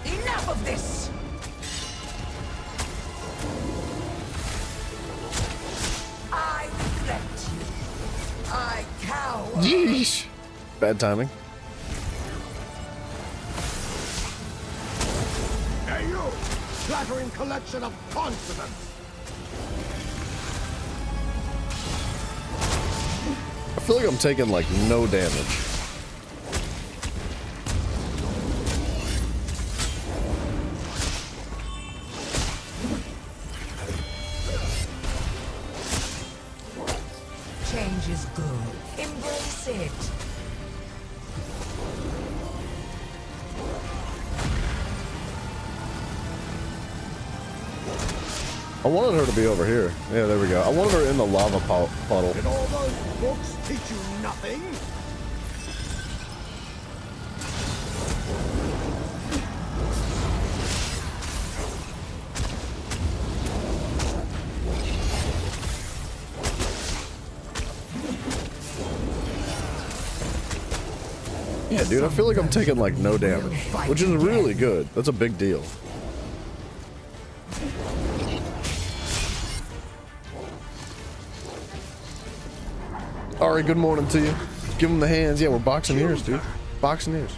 Speaker 10: Enough of this! I regret you. I cower.
Speaker 1: Yeesh. Bad timing.
Speaker 9: Hey you! Flattering collection of consonants!
Speaker 1: I feel like I'm taking like no damage.
Speaker 10: Change is good. Embrace it.
Speaker 1: I wanted her to be over here. Yeah, there we go. I wanted her in the lava puddle.
Speaker 9: Did all those books teach you nothing?
Speaker 1: Yeah, dude, I feel like I'm taking like no damage, which is really good. That's a big deal. Ari, good morning to you. Give him the hands. Yeah, we're boxing ears, dude. Boxing ears.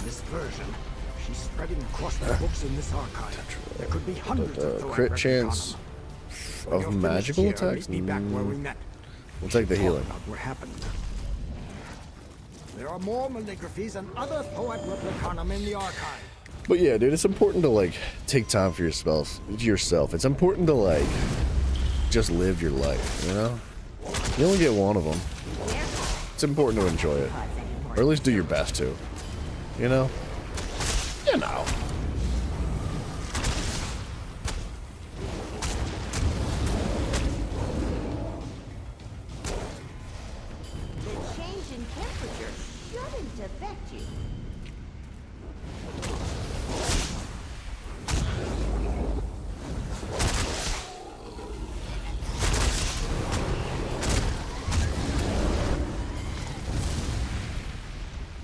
Speaker 9: This version, she's spreading across the books in this archive. There could be hundreds of
Speaker 1: Crit
Speaker 9: Thoat
Speaker 1: chance
Speaker 9: replicons. When
Speaker 1: of
Speaker 9: you're
Speaker 1: magical
Speaker 9: finished here,
Speaker 1: attacks?
Speaker 9: meet me back where we met.
Speaker 1: We'll take the
Speaker 9: Talk
Speaker 1: healing.
Speaker 9: about what happened. There are more malligraphies and other Thoat replicanum in the archive.
Speaker 1: But yeah, dude, it's important to like take time for yourself. It's important to like just live your life, you know? You only get one of them. It's important to enjoy it. Or at least do your best to. You know? You know.
Speaker 6: The change in temperature shouldn't affect you.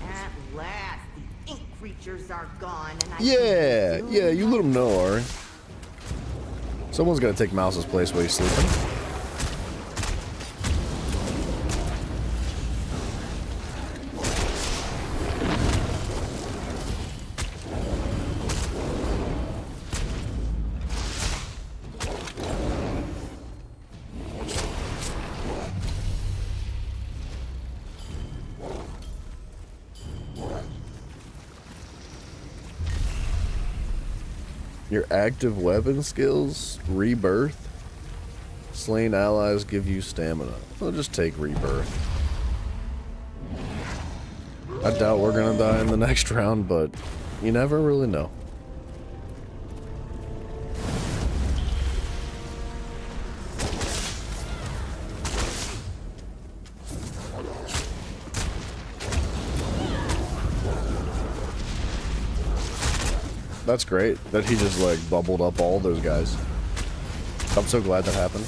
Speaker 5: At last, the ink creatures are gone, and I
Speaker 1: Yeah,
Speaker 5: can
Speaker 1: yeah, you let them know, Ari. Someone's gonna take Mouse's place while he's sleeping. Your active weapon skills, rebirth. Slain allies give you stamina. I'll just take rebirth. I doubt we're gonna die in the next round, but you never really know. That's great that he just like bubbled up all those guys. I'm so glad that happened.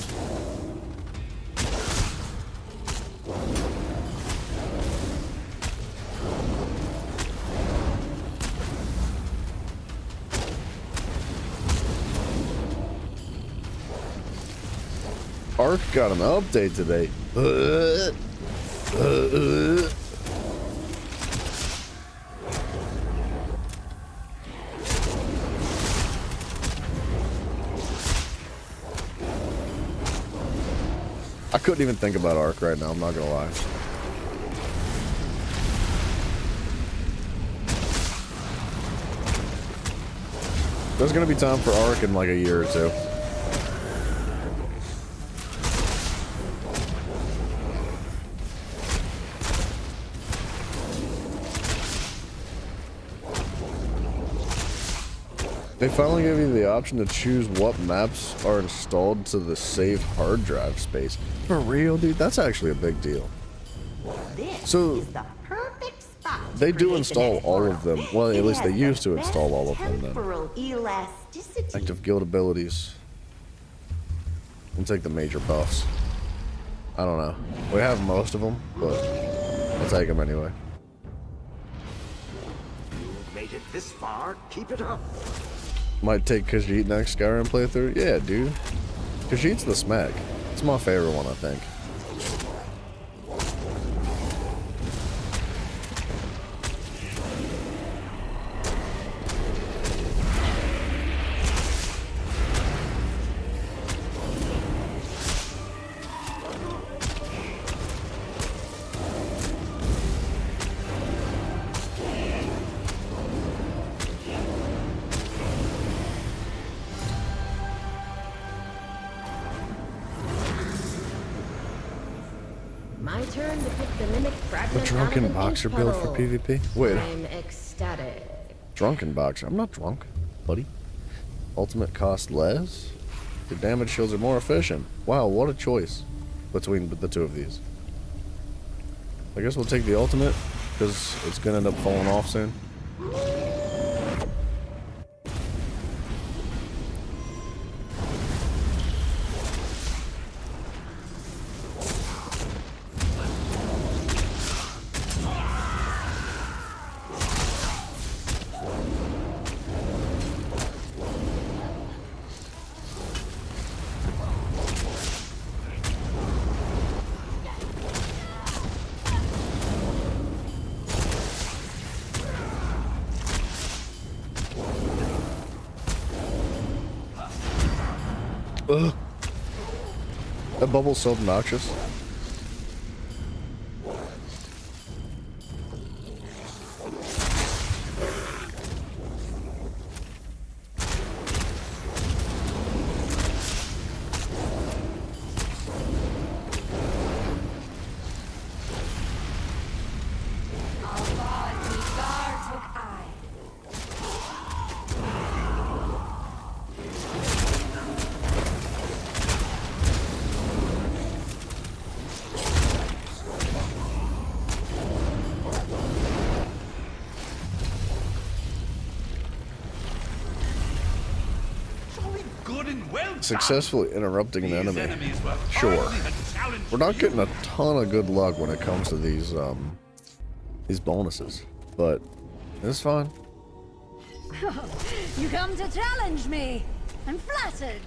Speaker 1: Ark got an update today. I couldn't even think about Ark right now, I'm not gonna lie. There's gonna be time for Ark in like a year or two. They finally gave you the option to choose what maps are installed to the saved hard drive space. For real, dude? That's actually a big deal.
Speaker 5: This
Speaker 1: So,
Speaker 5: is the perfect spot to
Speaker 1: they do
Speaker 5: create
Speaker 1: install
Speaker 5: an
Speaker 1: all of them. Well, at
Speaker 5: It
Speaker 1: least they
Speaker 5: has
Speaker 1: used
Speaker 5: the
Speaker 1: to install
Speaker 5: best
Speaker 1: all of them then.
Speaker 5: temporal elasticity.
Speaker 1: Active guild abilities. We'll take the major buffs. I don't know. We have most of them, but I'll take them anyway.
Speaker 7: You've made it this far. Keep it up.
Speaker 1: Might take Khajiit next Skyrim playthrough. Yeah, dude. Khajiit's the smack. It's my favorite one, I think.
Speaker 3: My turn to pick the mimic fragment
Speaker 1: The drunken
Speaker 3: out of an
Speaker 1: boxer
Speaker 3: ink
Speaker 1: build for
Speaker 3: puddle.
Speaker 1: PvP? Wait.
Speaker 3: I'm ecstatic.
Speaker 1: Drunken boxer. I'm not drunk, buddy. Ultimate cost less. Your damage shields are more efficient. Wow, what a choice between the two of these. I guess we'll take the ultimate because it's gonna end up falling off soon. Ugh. That bubble's so obnoxious. Successfully interrupting an enemy. Sure. We're not getting a ton of good luck when it comes to these bonuses, but it's fine.
Speaker 6: You come to challenge me. I'm flattered.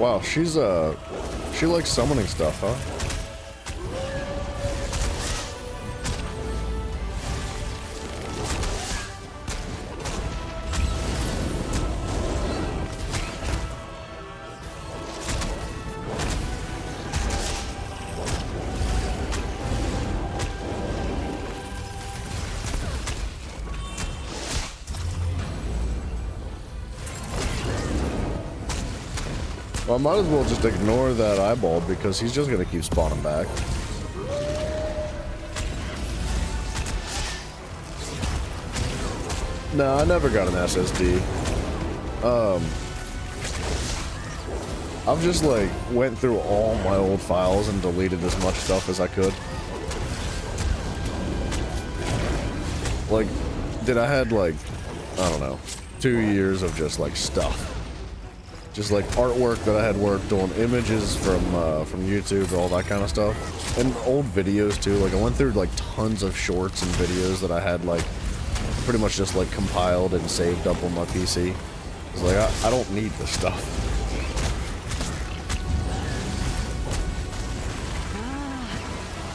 Speaker 1: Wow, she's she likes summoning stuff, huh? Well, I might as well just ignore that eyeball because he's just gonna keep spawning back. No, I never got an SSD. I've just like went through all my old files and deleted as much stuff as I could. Like, I had like, I don't know, 2 years of just like stuff. Just like artwork that I had worked on, images from YouTube, all that kind of stuff, and old videos too. Like I went through like tons of shorts and videos that I had like pretty much just like compiled and saved up on my PC. It's like I don't need this stuff.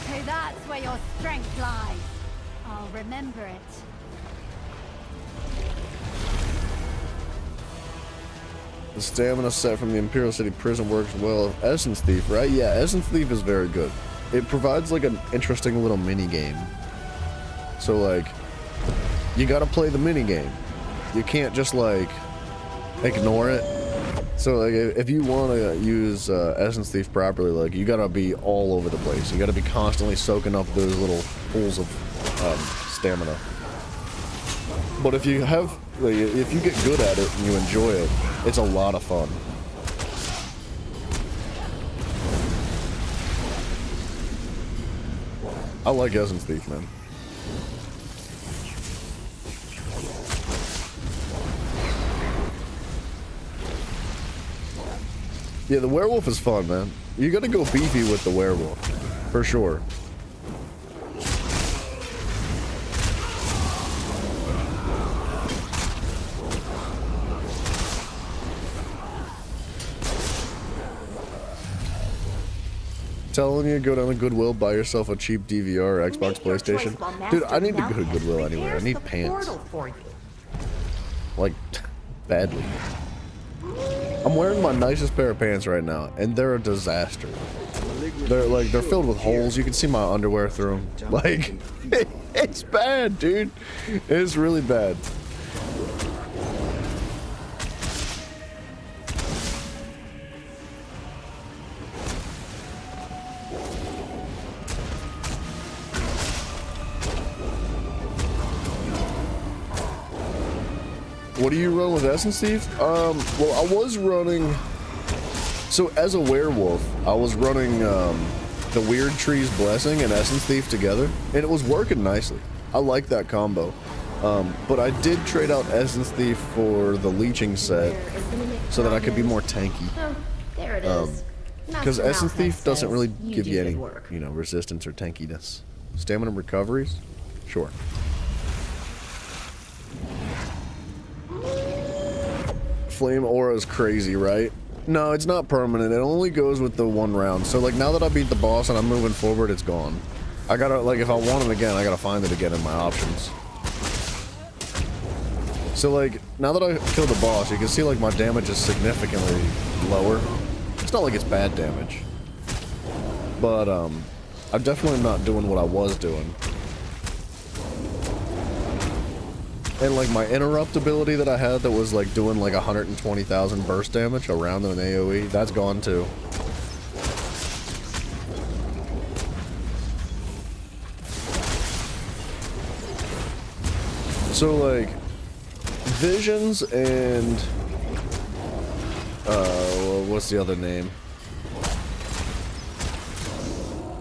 Speaker 6: So that's where your strength lies. I'll remember it.
Speaker 1: The stamina set from the Imperial City prison works well. Essence Thief, right? Yeah, Essence Thief is very good. It provides like an interesting little mini game. So like, you gotta play the mini game. You can't just like ignore it. So like, if you want to use Essence Thief properly, like you gotta be all over the place. You gotta be constantly soaking up those little pools of stamina. But if you have, like, if you get good at it and you enjoy it, it's a lot of fun. I like Essence Thief, man. Yeah, the werewolf is fun, man. You gotta go beefy with the werewolf, for sure. Telling you, go down to Goodwill, buy yourself a cheap DVR or Xbox, PlayStation. Dude, I need to go to Goodwill anyway. I need pants. Like, badly. I'm wearing my nicest pair of pants right now, and they're a disaster. They're filled with holes. You can see my underwear through them. Like, it's bad, dude. It's really bad. What do you run with Essence Thief? Well, I was running... So, as a werewolf, I was running the Weird Tree's Blessing and Essence Thief together, and it was working nicely. I like that combo. But I did trade out Essence Thief for the Leeching set so that I could be more tanky.
Speaker 3: Oh, there it is.
Speaker 1: Because Essence Thief doesn't really give you any, you know, resistance or tankiness. Stamina recoveries? Sure. Flame aura is crazy, right? No, it's not permanent. It only goes with the one round. So, like, now that I beat the boss and I'm moving forward, it's gone. I gotta, like, if I want it again, I gotta find it again in my options. So, like, now that I killed the boss, you can see, like, my damage is significantly lower. It's not like it's bad damage. But, I'm definitely not doing what I was doing. And like my interrupt ability that I had that was like doing like 120,000 burst damage around an AoE, that's gone too. So like Visions and what's the other name?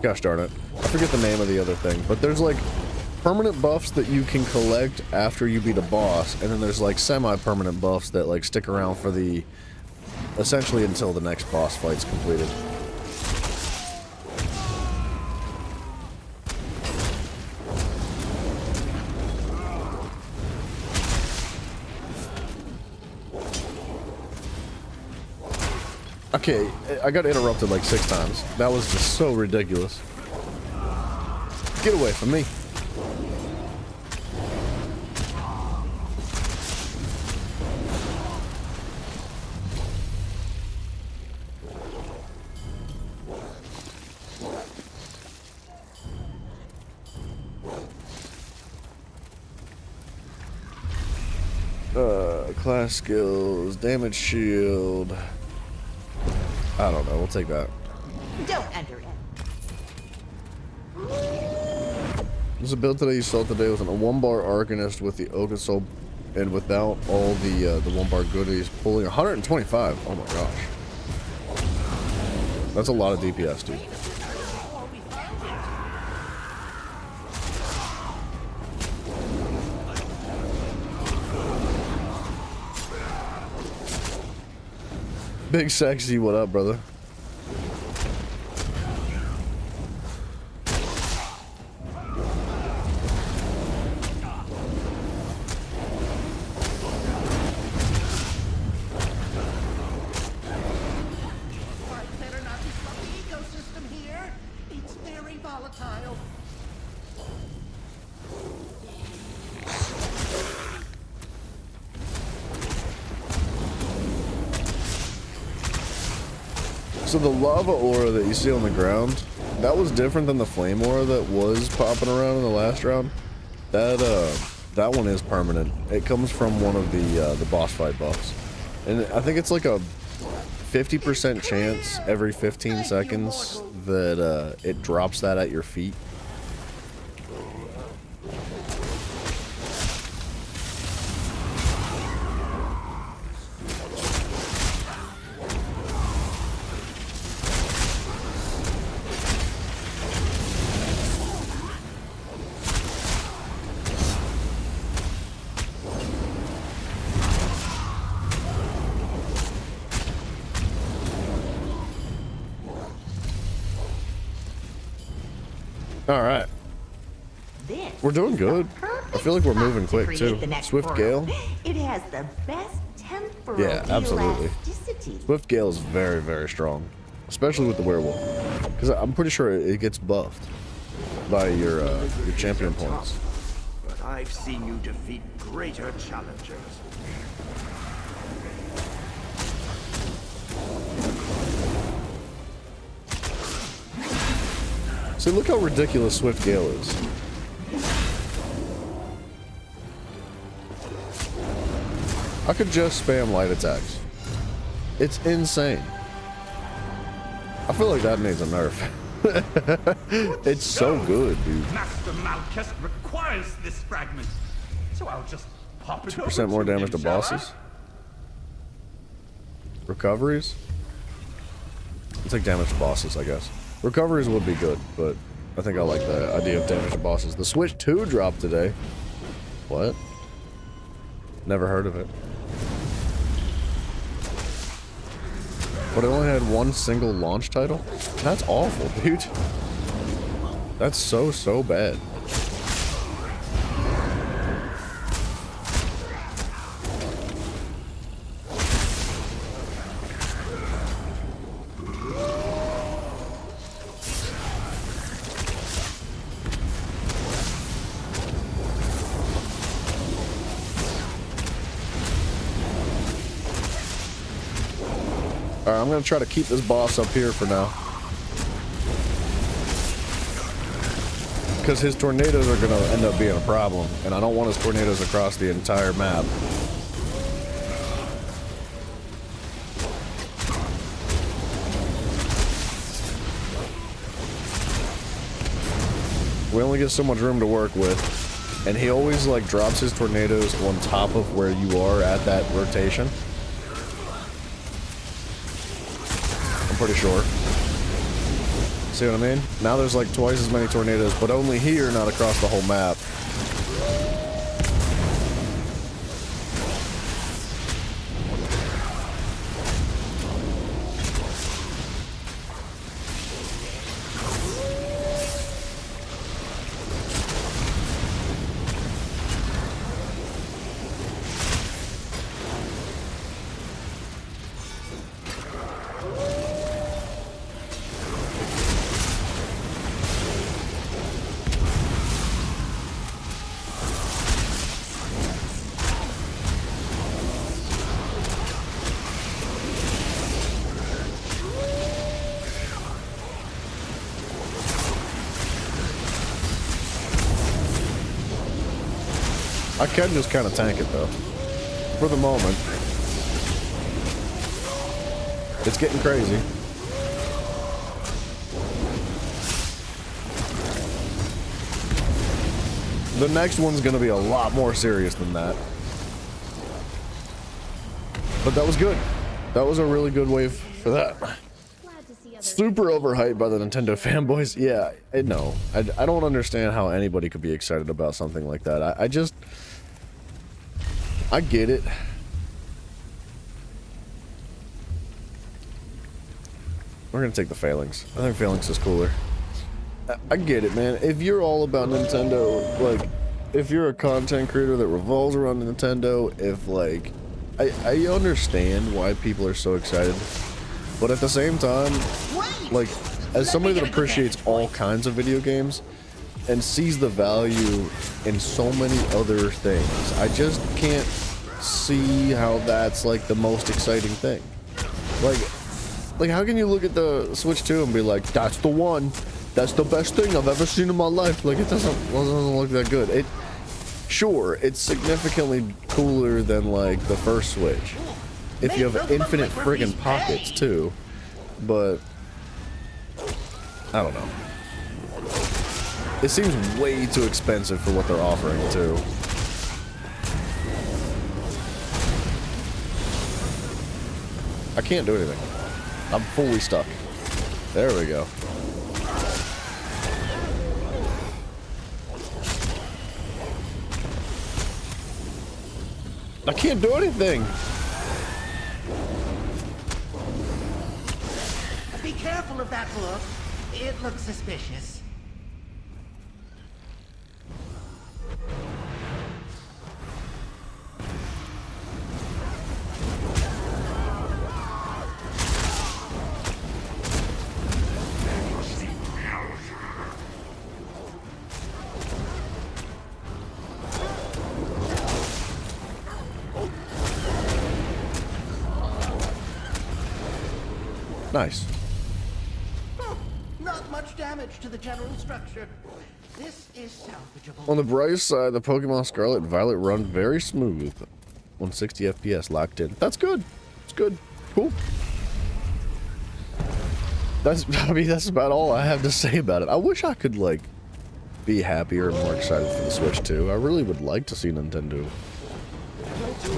Speaker 1: Gosh darn it. I forget the name of the other thing, but there's like permanent buffs that you can collect after you beat a boss, and then there's like semi-permanent buffs that like stick around for the essentially until the next boss fight's completed. I Okay, I got interrupted like 6 times. That was just so ridiculous. Get away from me. Class skills, damage shield. I don't know, we'll take that.
Speaker 5: Don't underestimate.
Speaker 1: There's a build today you saw today with a 1-bar Arcanist with the Ogasol and without all the 1-bar goodies, pulling 125. Oh my gosh. That's a lot of DPS, dude. Big Sexy, what up, brother? So the lava aura that you see on the ground, that was different than the flame aura that was popping around in the last round. That one is permanent. It comes from one of the boss fight buffs, and I think it's like a 50% chance every 15 seconds that it drops that at your feet. All right. We're doing good. I feel like we're moving quick too. Swift Gale.
Speaker 5: It has the best temporal
Speaker 1: absolutely.
Speaker 5: elasticity.
Speaker 1: Swift Gale is very, very strong, especially with the werewolf, because I'm pretty sure it gets buffed by your champion points.
Speaker 7: But I've seen you defeat greater challengers.
Speaker 1: See, look how ridiculous Swift Gale is. I could just spam light attacks. It's insane. I feel like that needs a nerf. It's so good, dude.
Speaker 8: Master Malchus requires this fragment, so I'll just pop it
Speaker 1: 2% more damage to bosses. Recoveries? I'll take damage to bosses, I guess. Recoveries would be good, but I think I like the idea of damage to bosses. The Switch 2 dropped today. What? Never heard of it. But it only had one single launch title? That's awful, dude. That's so bad. Alright, I'm gonna try to keep this boss up here for now. Because his tornadoes are gonna end up being a problem, and I don't want his tornadoes across the entire map. We only get so much room to work with, and he always like drops his tornadoes on top of where you are at that rotation. Pretty sure. See what I mean? Now there's like twice as many tornadoes, but only here, not across the whole map. I can just kind of tank it though. For the moment. It's getting crazy. The next one's gonna be a lot more serious than that. But that was good. That was a really good wave for that. Super overhyped by the Nintendo fanboys. Yeah, I know. I don't understand how anybody could be excited about something like that. I get it. We're gonna take the Phalanx. I think Phalanx is cooler. I get it, man. If you're all about Nintendo, like, if you're a content creator that revolves around Nintendo, if, like, I understand why people are so excited. But at the same time, like, as somebody that appreciates all kinds of video games and sees the value in so many other things, I just can't see how that's, like, the most exciting thing. Like, how can you look at the Switch 2 and be like, that's the one. That's the best thing I've ever seen in my life. Like, it doesn't look that good. Sure, it's significantly cooler than, like, the first Switch. If you have infinite friggin' pockets, too. But, I don't know. It seems way too expensive for what they're offering, too. I can't do anything. I'm fully stuck. There we go. I can't do anything.
Speaker 11: Be careful of that look. It looks suspicious.
Speaker 1: Nice.
Speaker 11: Not much damage to the general structure. This is salvageable.
Speaker 1: On the bright side, the Pokemon Scarlet and Violet run very smooth. 160 FPS locked in. That's good. It's good. Cool. I mean, that's about all I have to say about it. I wish I could, like, be happier and more excited for the Switch 2. I really would like to see Nintendo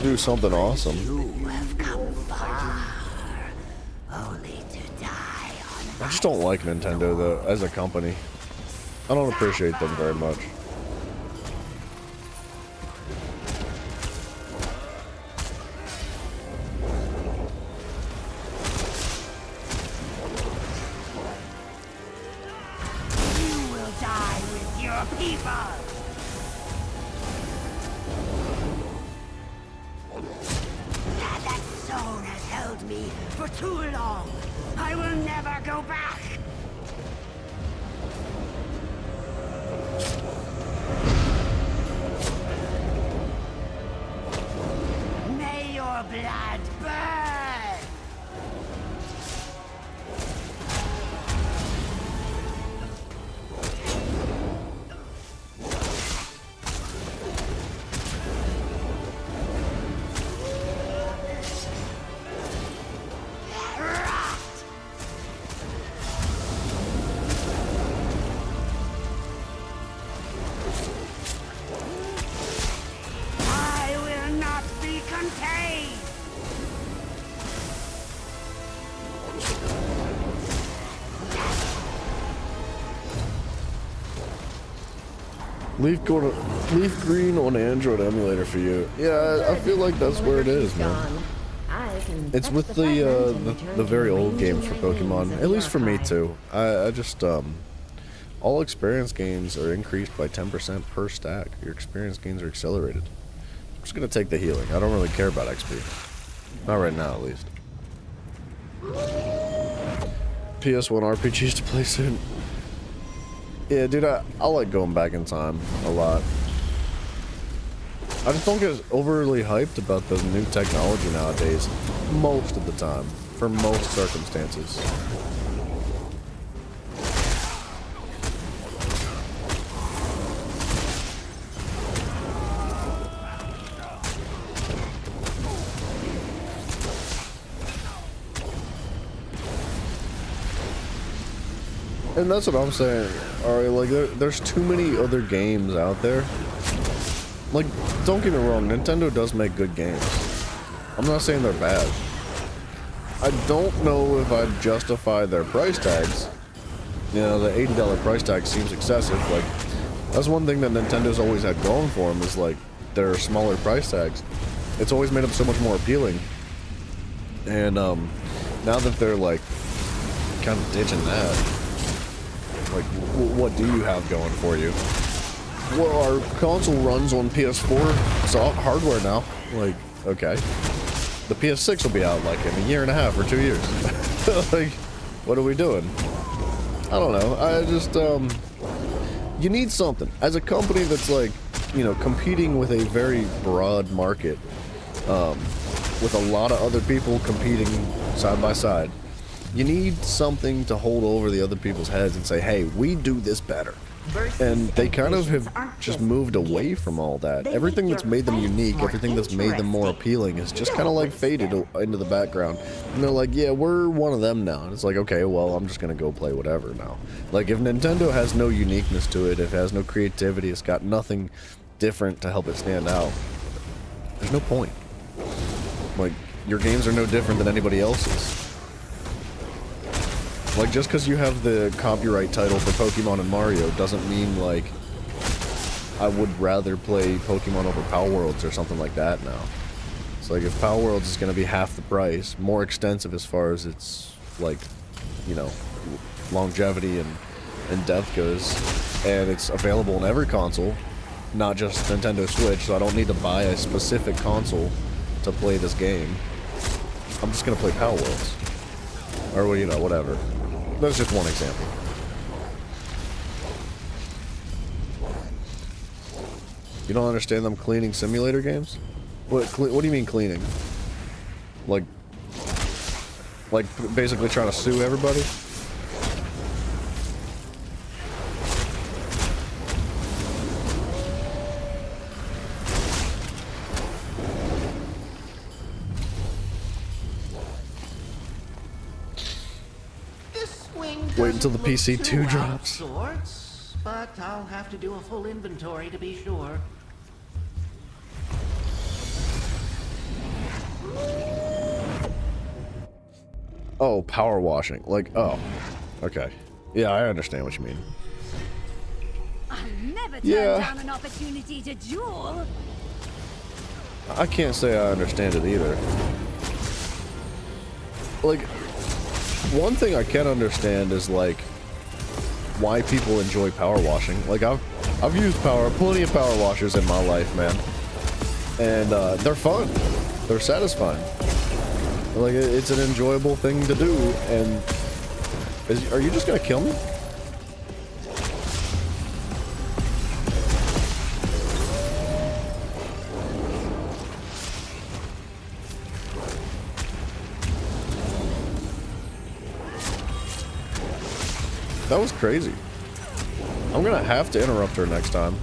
Speaker 1: do something awesome.
Speaker 5: You have come far, only to die on
Speaker 1: I just don't like Nintendo, though, as a company. I don't appreciate them very much.
Speaker 11: You will die with your people.
Speaker 5: That zone has held me for too long. I will never go back. May your blood burn. I will not be contained.
Speaker 1: Leaf Green on Android emulator for you. Yeah, I feel like that's where it is, man. It's with the very old games for Pokemon, at least for me too. I just all experience gains are increased by 10% per stack. Your experience gains are accelerated. I'm just gonna take the healing. I don't really care about XP. Not right now, at least. PS1 RPGs to play soon. Yeah, dude, I like going back in time a lot. I just don't get overly hyped about the new technology nowadays, most of the time, for most circumstances. And that's what I'm saying. Alright, like there's too many other games out there. Like, don't get me wrong, Nintendo does make good games. I'm not saying they're bad. I don't know if I'd justify their price tags. You know, the $80 price tag seems excessive. Like, that's one thing that Nintendo's always had going for them is like their smaller price tags. It's always made them so much more appealing. And now that they're like kind of ditching that, like, what do you have going for you? Well, our console runs on PS4 soft hardware now. Like, okay. The PS6 will be out like in a year and a half or 2 years. Like, what are we doing? I don't know. I just, you need something. As a company that's like, you know, competing with a very broad market, with a lot of other people competing side by side, you need something to hold over the other people's heads and say, hey, we do this better. And they kind of have just moved away from all that. Everything that's made them unique, everything that's made them more appealing is just kind of like faded into the background. And they're like, yeah, we're one of them now. And it's like, okay, well, I'm just going to go play whatever now. Like, if Nintendo has no uniqueness to it, if it has no creativity, it's got nothing different to help it stand out, there's no point. Like, your games are no different than anybody else's. Like, just because you have the copyright title for Pokemon and Mario doesn't mean, like, I would rather play Pokemon over Power Worlds or something like that now. It's like, if Power Worlds is going to be half the price, more extensive as far as its, like, you know, longevity and depth goes, and it's available on every console, not just Nintendo Switch, so I don't need to buy a specific console to play this game. I'm just going to play Power Worlds. Or, you know, whatever. That's just one example. You don't understand them cleaning simulator games? What do you mean cleaning? Like basically trying to sue everybody? Wait until the PC 2 drops.
Speaker 11: Sorts, but I'll have to do a full inventory to be sure.
Speaker 1: Oh, power washing. Like, oh. Okay. Yeah, I understand what you mean.
Speaker 6: I'll never turn down an opportunity to duel.
Speaker 1: I can't say I understand it either. Like, one thing I can understand is like why people enjoy power washing. Like I've used plenty of power washers in my life, man, and they're fun. They're satisfying. Like it's an enjoyable thing to do. And are you just gonna kill me? That was crazy. I'm gonna have to interrupt her next time.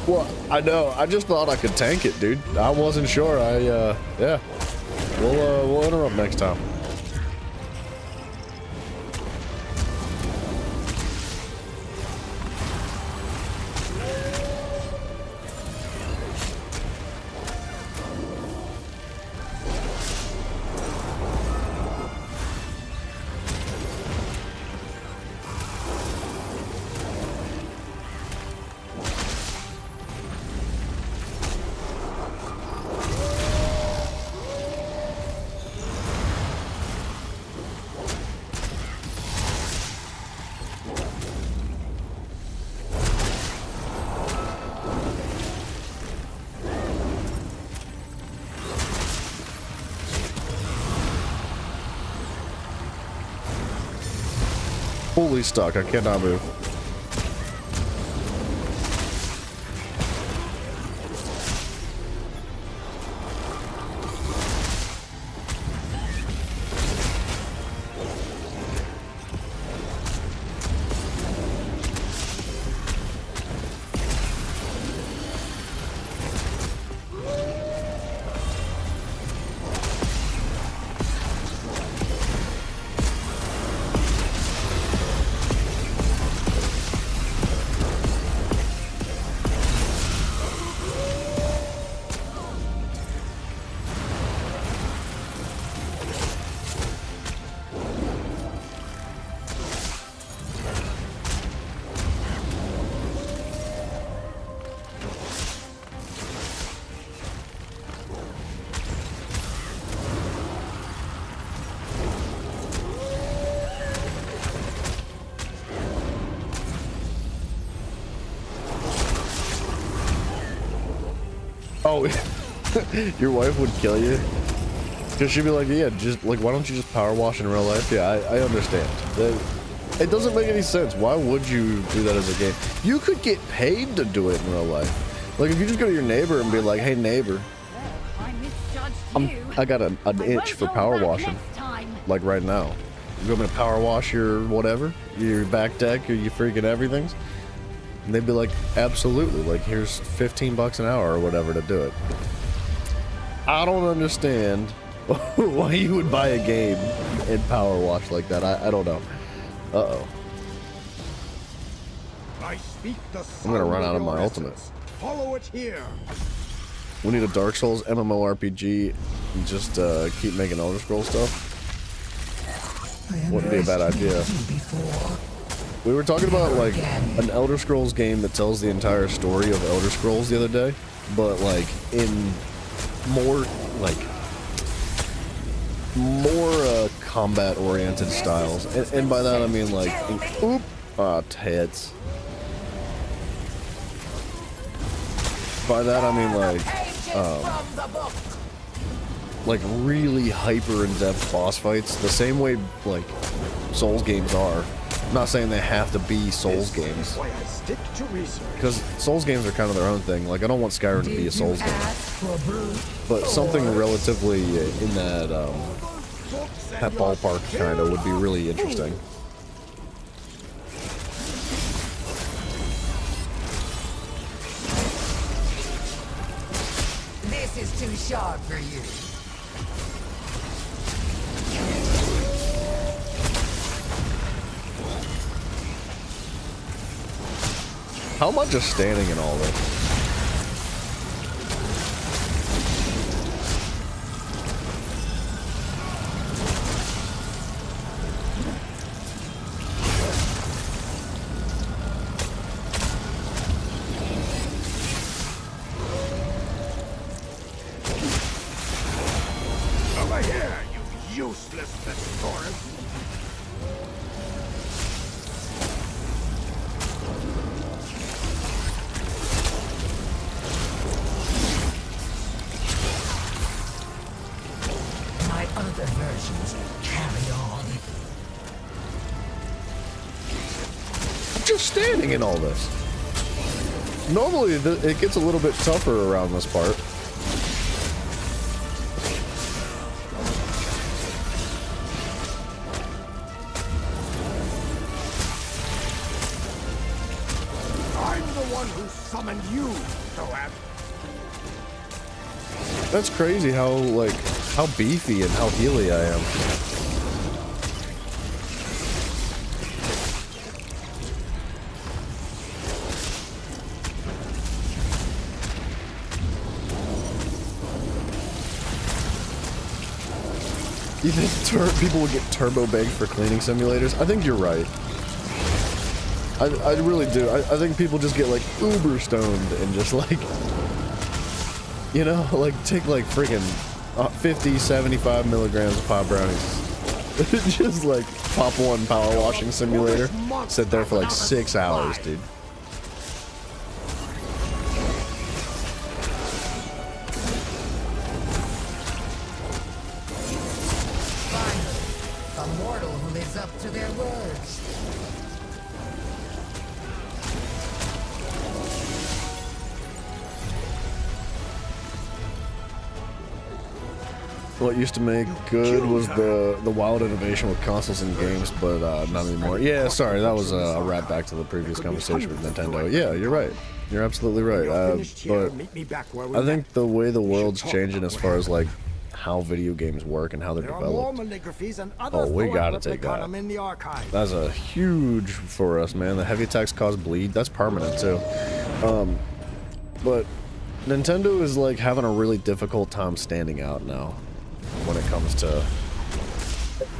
Speaker 1: Well, I know. I just thought I could tank it, dude. I wasn't sure. Yeah. We'll interrupt next time. Fully stuck. I cannot move. Oh, your wife would kill you? Because she'd be like, yeah, just like, why don't you just power wash in real life? Yeah, I understand. It doesn't make any sense. Why would you do that as a game? You could get paid to do it in real life. Like, if you just go to your neighbor and be like, hey, neighbor, I got an itch for power washing. Like, right now. You want me to power wash your whatever? Your back deck or your freaking everything's? And they'd be like, absolutely. Like, here's 15 bucks an hour or whatever to do it. I don't understand why you would buy a game and power wash like that. I don't know. Uh-oh. I'm gonna run out of my ultimate.
Speaker 9: Follow it here.
Speaker 1: We need a Dark Souls MMORPG and just keep making Elder Scrolls stuff. Wouldn't be a bad idea. We were talking about like an Elder Scrolls game that tells the entire story of Elder Scrolls the other day, but like in more combat oriented styles, and by that I mean like tits. By that I mean like really hyper in-depth boss fights, the same way like Souls games are. I'm not saying they have to be Souls games, because Souls games are kind of their own thing. Like, I don't want Skyrim to be a Souls game, but something relatively in that that ballpark kind of would be really interesting.
Speaker 10: This is too sharp for you.
Speaker 1: How am I just standing in all this?
Speaker 9: Over here, you useless Thesaurus.
Speaker 10: Other versions carry on.
Speaker 1: I'm just standing in all this. Normally, it gets a little bit tougher around this part.
Speaker 9: I'm the one who summoned you, Thoab.
Speaker 1: That's crazy how beefy and how healy I am. You think people would get turbo baked for cleaning simulators? I think you're right. I really do. I think people just get like uber stoned and just like, you know, like take like freaking 50, 75 milligrams of pop brownies. Just like pop one power washing simulator. Sit there for like 6 hours, dude.
Speaker 10: Finally, a mortal who lives up to their words.
Speaker 1: What used to make good was the wild innovation with consoles and games, but not anymore. Yeah, sorry, that was a wrap back to the previous conversation with Nintendo. Yeah, you're right. You're absolutely right. But I think the way the world's changing as far as like how video games work and how they're developed. Oh, we gotta take that. That's a huge for us, man. The heavy attacks cause bleed. That's permanent too. But Nintendo is like having a really difficult time standing out now when it comes to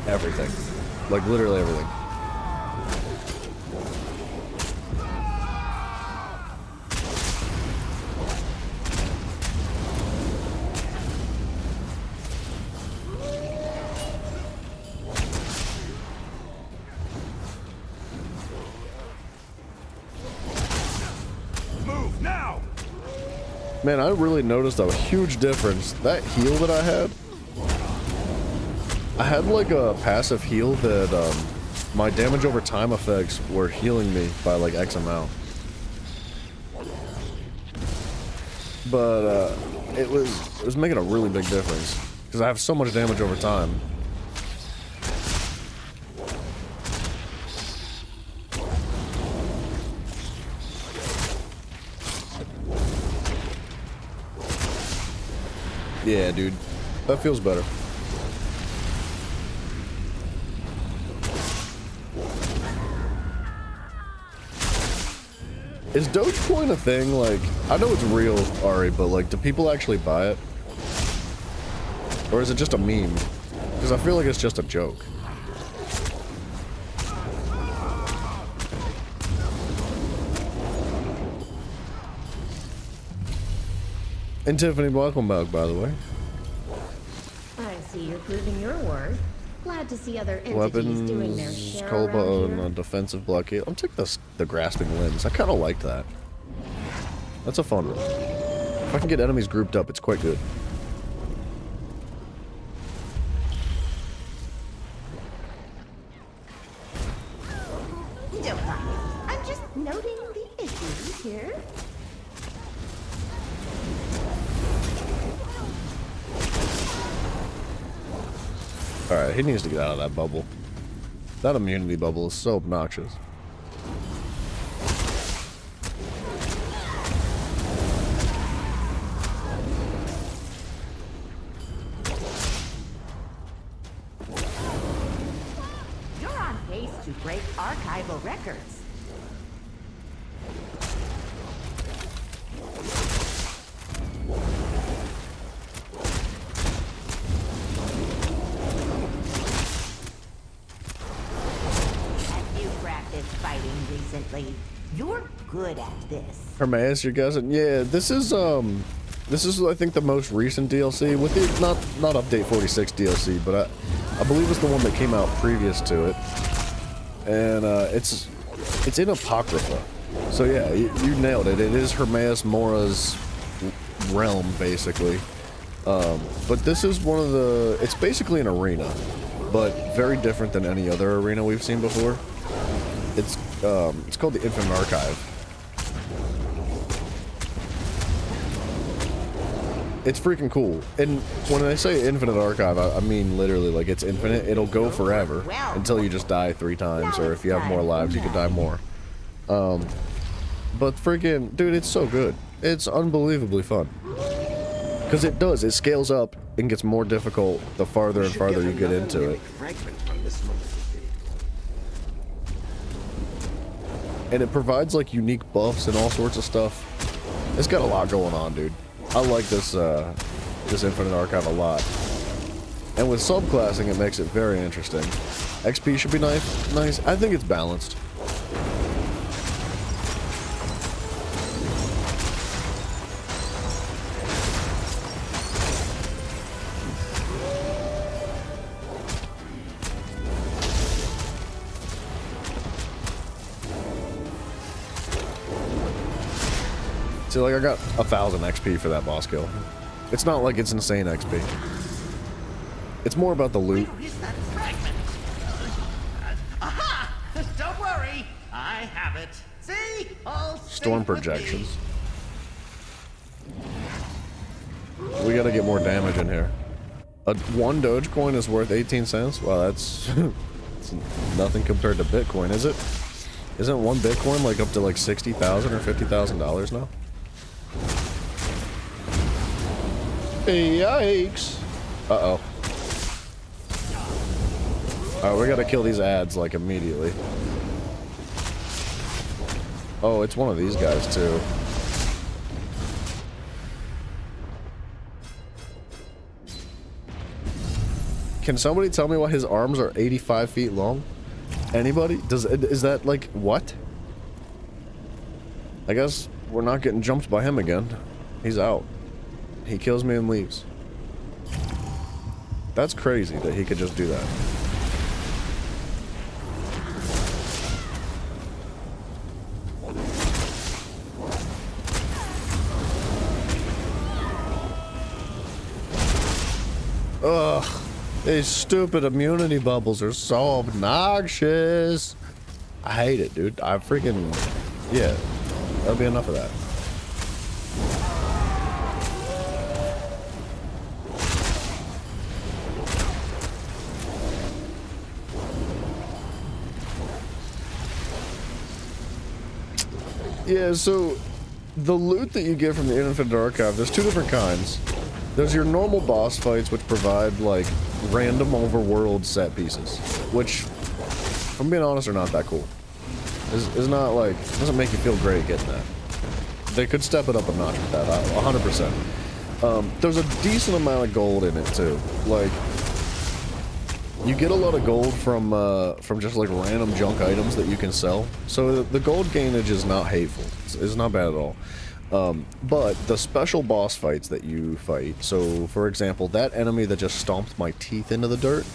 Speaker 1: everything. Like literally everything. Man, I really noticed a huge difference. That heal that I had like a passive heal that my damage over time effects were healing me by like X amount. But it was making a really big difference because I have so much damage over time. Yeah, dude. That feels better. Is Dogecoin a thing? Like, I know it's real, Ari, but like, do people actually buy it? Or is it just a meme? Because I feel like it's just a joke. And Tiffany, welcome back, by the way.
Speaker 3: I see you're proving your worth. Glad to see other entities
Speaker 1: Weapons,
Speaker 3: doing their share
Speaker 1: Kolba
Speaker 3: around
Speaker 1: on
Speaker 3: here.
Speaker 1: a defensive blockade. I'll take the grasping lens. I kind of like that. That's a fun one. If I can get enemies grouped up, it's quite good.
Speaker 3: Don't mind. I'm just noting the issues here.
Speaker 1: Alright, he needs to get out of that bubble. That immunity bubble is so obnoxious.
Speaker 5: You're on pace to break archival records. Fighting recently. You're good at this.
Speaker 1: Hermes, your cousin. Yeah, this is I think the most recent DLC with the not update 46 DLC, but I believe it's the one that came out previous to it. And it's in Apocrypha. So yeah, you nailed it. It is Hermes Mora's realm basically. But this is one of the it's basically an arena, but very different than any other arena we've seen before. It's called the Infinite Archive. It's freaking cool. And when I say Infinite Archive, I mean literally like it's infinite. It'll go forever until you just die 3 times, or if you have more lives, you can die more. But freaking, dude, it's so good. It's unbelievably fun. Because it scales up and gets more difficult the farther and farther you get into it. And it provides like unique buffs and all sorts of stuff. It's got a lot going on, dude. I like this this Infinite Archive a lot. And with subclassing, it makes it very interesting. XP should be nice. I think it's balanced. See, like, I got 1,000 XP for that boss kill. It's not like it's insane XP. It's more about the loot.
Speaker 11: Where is that fragment? Aha! Don't worry, I have it. See? All
Speaker 1: Storm
Speaker 11: safe with me.
Speaker 1: projections. We gotta get more damage in here. One Dogecoin is worth 18 cents? Wow, that's it's nothing compared to Bitcoin, is it? Isn't one Bitcoin like up to like $60,000 or $50,000 now? Yikes. Uh-oh. Alright, we gotta kill these ads, like, immediately. Oh, it's one of these guys, too. Can somebody tell me why his arms are 85 feet long? Anybody? Is that, like, what? I guess we're not getting jumped by him again. He's out. He kills me and leaves. That's crazy that he could just do that. Ugh. These stupid immunity bubbles are so obnoxious. I hate it, dude. I freaking... Yeah. That'll be enough of that. Yeah, so the loot that you get from the Infinite Archive, there's two different kinds. There's your normal boss fights, which provide, like, random overworld set pieces, which, if I'm being honest, are not that cool. It's not, like, doesn't make you feel great getting that. They could step it up a notch with that, 100%. There's a decent amount of gold in it, too. Like, you get a lot of gold from just, like, random junk items that you can sell. So the gold gainage is not hateful. It's not bad at all. But the special boss fights that you fight, so for example, that enemy that just stomped my teeth into the dirt,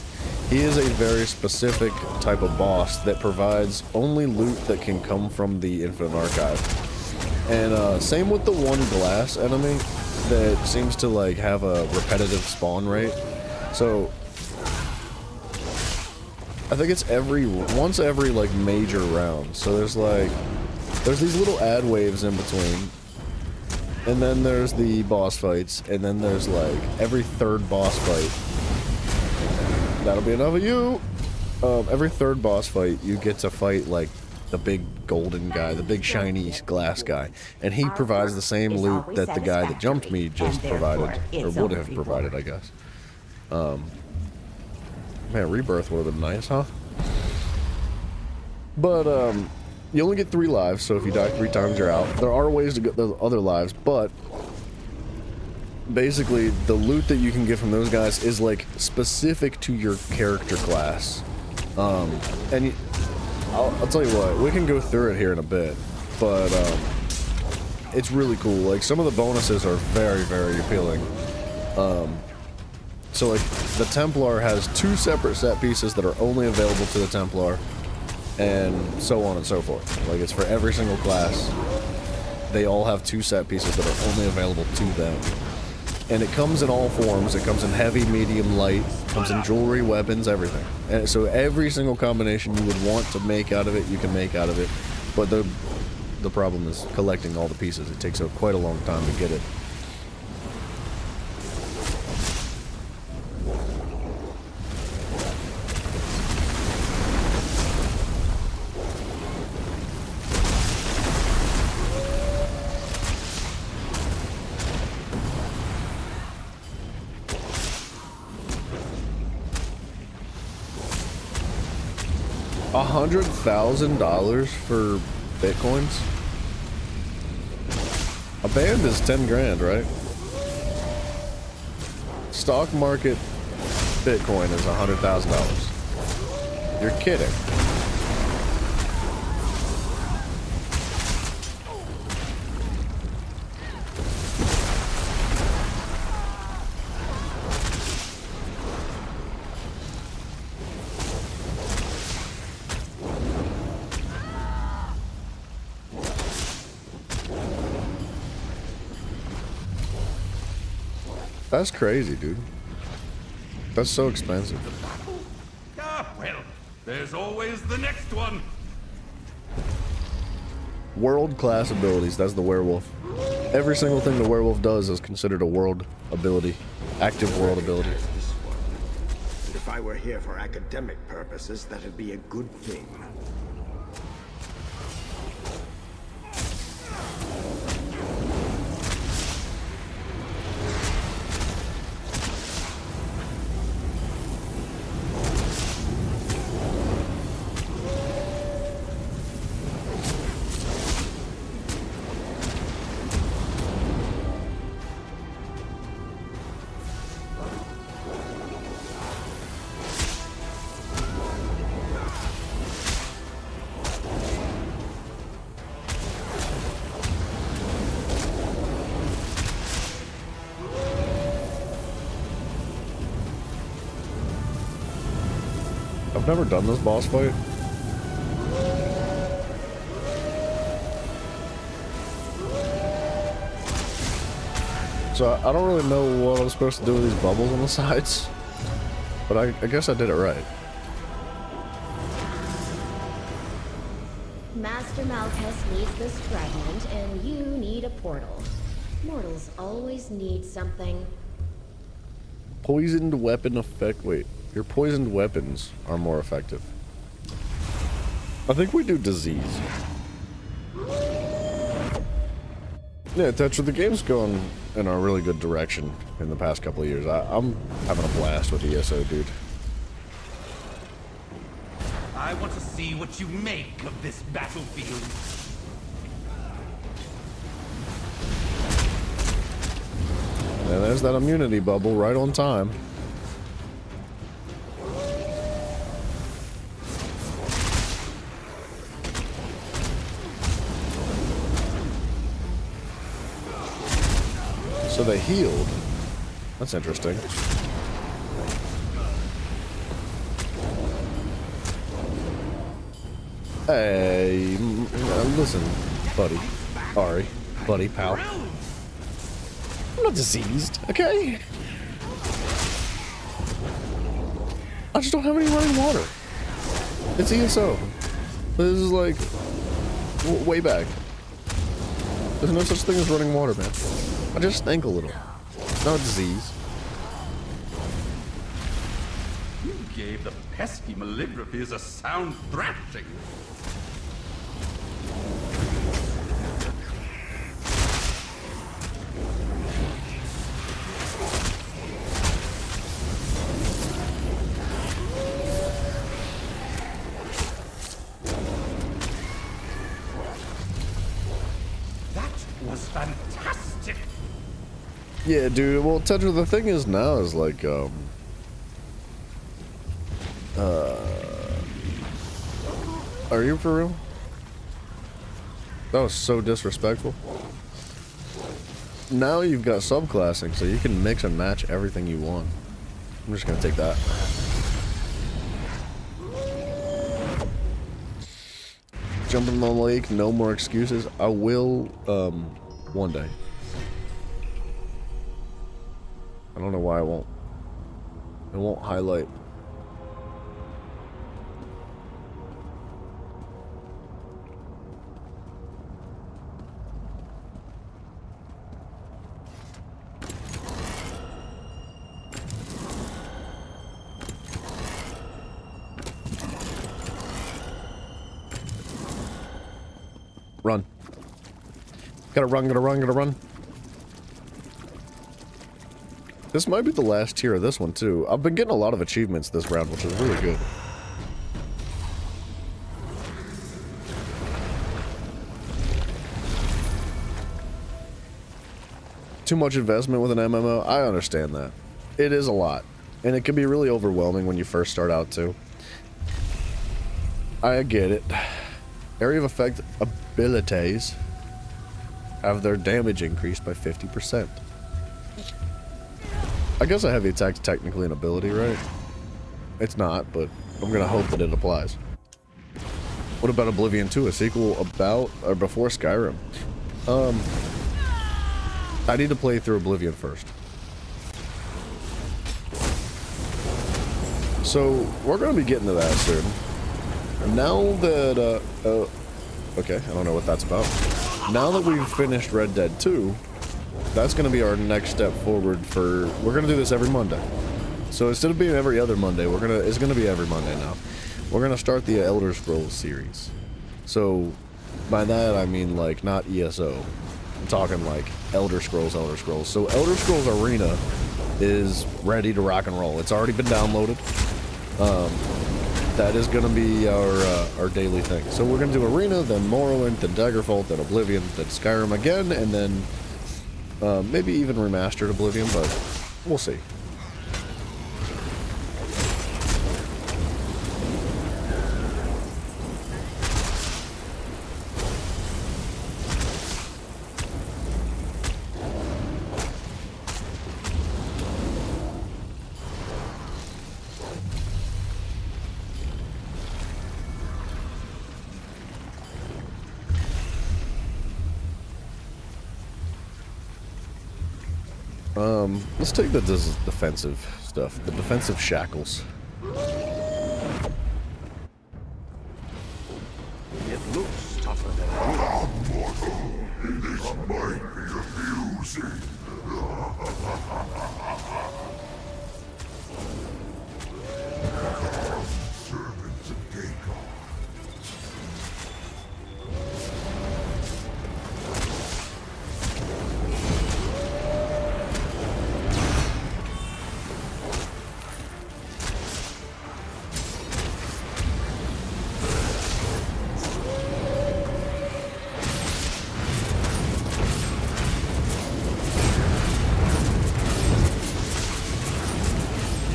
Speaker 1: he is a very specific type of boss that provides only loot that can come from the Infinite Archive. And same with the one glass enemy that seems to like have a repetitive spawn rate. So I think it's once every like major round. So there's these little ad waves in between. And then there's the boss fights, and then there's like every third boss fight. That'll be enough of you. Every third boss fight, you get to fight like the big golden guy, the big shiny glass guy, and he provides the same loot that the guy that jumped me just provided, or would have provided, I guess. Man, Rebirth would have been nice, huh? But you only get 3 lives, so if you die 3 times, you're out. There are ways to get the other lives, but basically, the loot that you can get from those guys is, like, specific to your character class. And I'll tell you what, we can go through it here in a bit, but it's really cool. Like, some of the bonuses are very, very appealing. So, like, the Templar has 2 separate set pieces that are only available to the Templar, and so on and so forth. Like, it's for every single class. They all have 2 set pieces that are only available to them. And it comes in all forms. It comes in heavy, medium, light. It comes in jewelry, weapons, everything. And so every single combination you would want to make out of it, you can make out of it. But the problem is collecting all the pieces. It takes quite a long time to get it. $100,000 for Bitcoins? A band is 10 grand, right? Stock market Bitcoin is $100,000. You're kidding. That's crazy, dude. That's so expensive.
Speaker 8: Ah, well, there's always the next one.
Speaker 1: World-class abilities, that's the werewolf. Every single thing the werewolf does is considered a world ability. Active world ability.
Speaker 7: This one. And if I were here for academic purposes, that'd be a good thing.
Speaker 1: I've never done this boss fight. So I don't really know what I'm supposed to do with these bubbles on the sides. But I guess I did it right.
Speaker 3: Master Malchus needs this fragment, and you need a portal. Mortals always need something.
Speaker 1: Poisoned weapon effect. Wait, your poisoned weapons are more effective. I think we do disease. Yeah, Tetra, the game's going in a really good direction in the past couple of years. I'm having a blast with ESO, dude.
Speaker 8: I want to see what you make of this battlefield.
Speaker 1: And there's that immunity bubble right on time. So they healed. That's interesting. Hey, listen, buddy. Ari, buddy, pal. I'm not diseased, okay? I just don't have any running water. It's ESO. This is like way back. There's no such thing as running water, man. I just stink a little. Not a disease.
Speaker 8: You gave the pesky Maligraphies a sound thrashing. Fantastic.
Speaker 1: Yeah, dude. Well, Tetra, the thing is now is like, are you for real? That was so disrespectful. Now you've got subclassing, so you can mix and match everything you want. I'm just gonna take that. Jumping in the lake, no more excuses. I will, one day. I don't know why I won't. It won't highlight. Run. Gotta run, gotta run, gotta run. This might be the last tier of this one, too. I've been getting a lot of achievements this round, which is really good. Too much investment with an MMO? I understand that. It is a lot. And it can be really overwhelming when you first start out, too. I get it. Area of effect abilities have their damage increased by 50%. I guess a heavy attack's technically an ability, right? It's not, but I'm gonna hope that it applies. What about Oblivion 2, a sequel about or before Skyrim? I need to play through Oblivion first. So we're gonna be getting to that soon. Now that, okay, I don't know what that's about. Now that we've finished Red Dead 2, that's going to be our next step forward for, we're going to do this every Monday. So instead of being every other Monday, it's going to be every Monday now. We're going to start the Elder Scrolls series. So by that, I mean like not ESO. I'm talking like Elder Scrolls. So Elder Scrolls Arena is ready to rock and roll. It's already been downloaded. That is going to be our daily thing. So we're going to do Arena, then Morrowind, then Daggerfall, then Oblivion, then Skyrim again, and then maybe even remastered Oblivion, but we'll see. Let's take the defensive stuff. The defensive shackles.
Speaker 7: It looks tougher than
Speaker 4: This might be amusing. Servants of Dagon.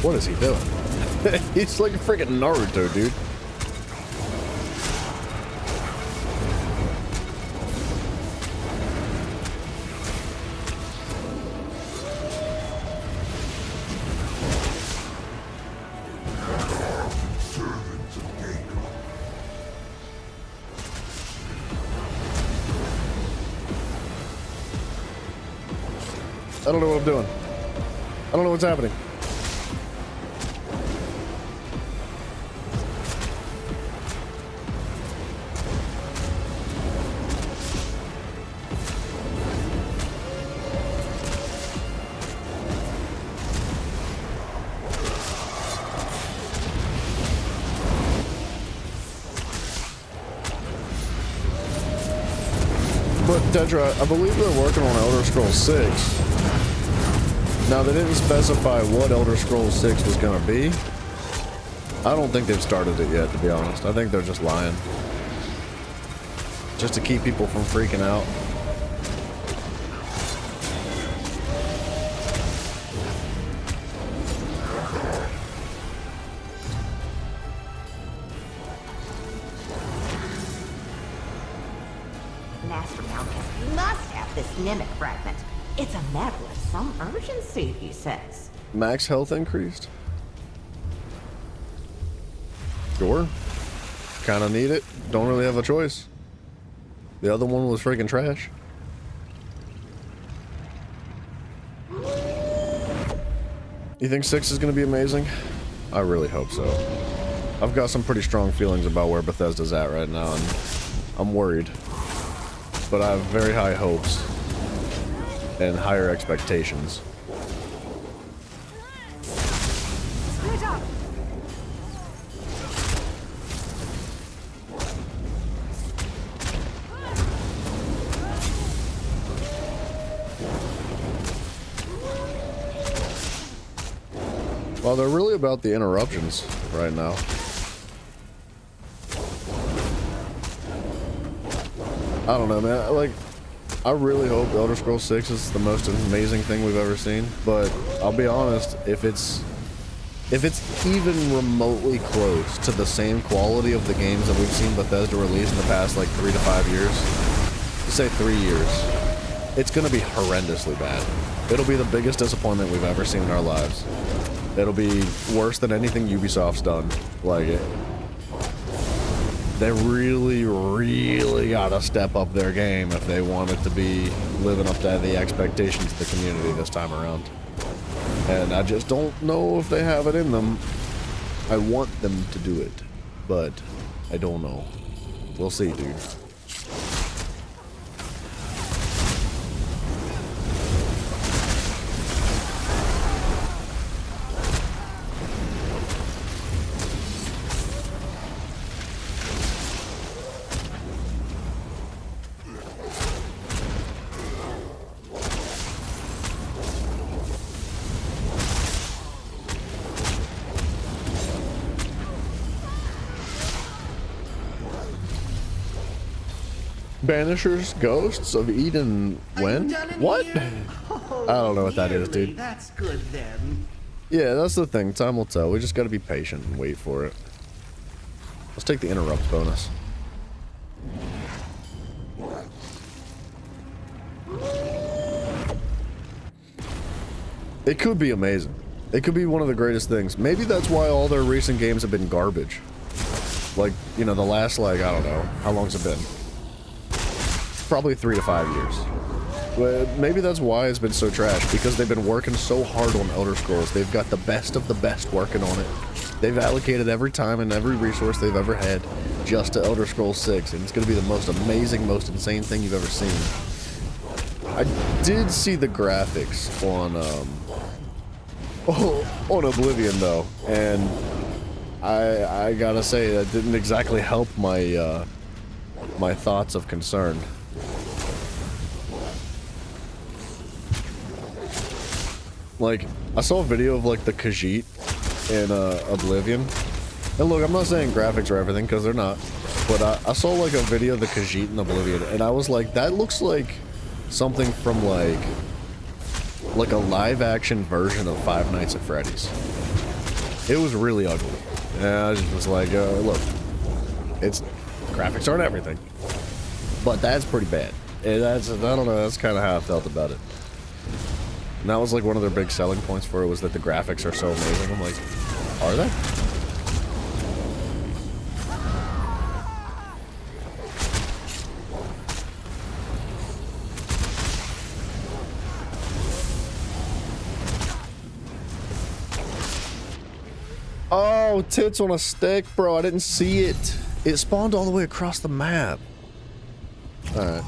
Speaker 1: What is he doing? He's like a freaking Naruto, dude. I don't know what I'm doing. I don't know what's happening. But Tetra, I believe they're working on Elder Scrolls 6. Now, they didn't specify what Elder Scrolls 6 was going to be. I don't think they've started it yet, to be honest. I think they're just lying. Just to keep people from freaking out.
Speaker 12: Master Malchus, you must have this mimic fragment. It's a matter of some urgency, he says.
Speaker 1: Max health increased? Sure. Kinda need it. Don't really have a choice. The other one was freaking trash. You think 6 is gonna be amazing? I really hope so. I've got some pretty strong feelings about where Bethesda's at right now, and I'm worried. But I have very high hopes and higher expectations.
Speaker 6: Split up.
Speaker 1: Well, they're really about the interruptions right now. I don't know, man. Like, I really hope Elder Scrolls 6 is the most amazing thing we've ever seen. But I'll be honest, if it's even remotely close to the same quality of the games that we've seen Bethesda release in the past like 3 to 5 years, let's say 3 years, it's gonna be horrendously bad. It'll be the biggest disappointment we've ever seen in our lives. It'll be worse than anything Ubisoft's done. Like, they really, really gotta step up their game if they want it to be living up to the expectations of the community this time around. And I just don't know if they have it in them. I want them to do it, but I don't know. We'll see, dude. Banishers, Ghosts of Eden, when? What? I don't know what that is, dude.
Speaker 11: That's good then.
Speaker 1: Yeah, that's the thing. Time will tell. We just gotta be patient and wait for it. Let's take the interrupt bonus. It could be amazing. It could be one of the greatest things. Maybe that's why all their recent games have been garbage. Like, you know, the last, like, I don't know. How long's it been? Probably 3 to 5 years. Well, maybe that's why it's been so trash, because they've been working so hard on Elder Scrolls. They've got the best of the best working on it. They've allocated every time and every resource they've ever had just to Elder Scrolls 6, and it's going to be the most amazing, most insane thing you've ever seen. I did see the graphics on Oblivion though, and I gotta say that didn't exactly help my my thoughts of concern. Like, I saw a video of like the Khajiit in Oblivion, and look, I'm not saying graphics are everything because they're not, but I saw like a video of the Khajiit in Oblivion, and I was like, that looks like something from like a live action version of Five Nights at Freddy's. It was really ugly. And I just was like, look, graphics aren't everything, but that's pretty bad. And I don't know, that's kind of how I felt about it. And that was like one of their big selling points for it, was that the graphics are so amazing. I'm like, are they? Oh, tits on a stick, bro. I didn't see it. It spawned all the way across the map. Alright.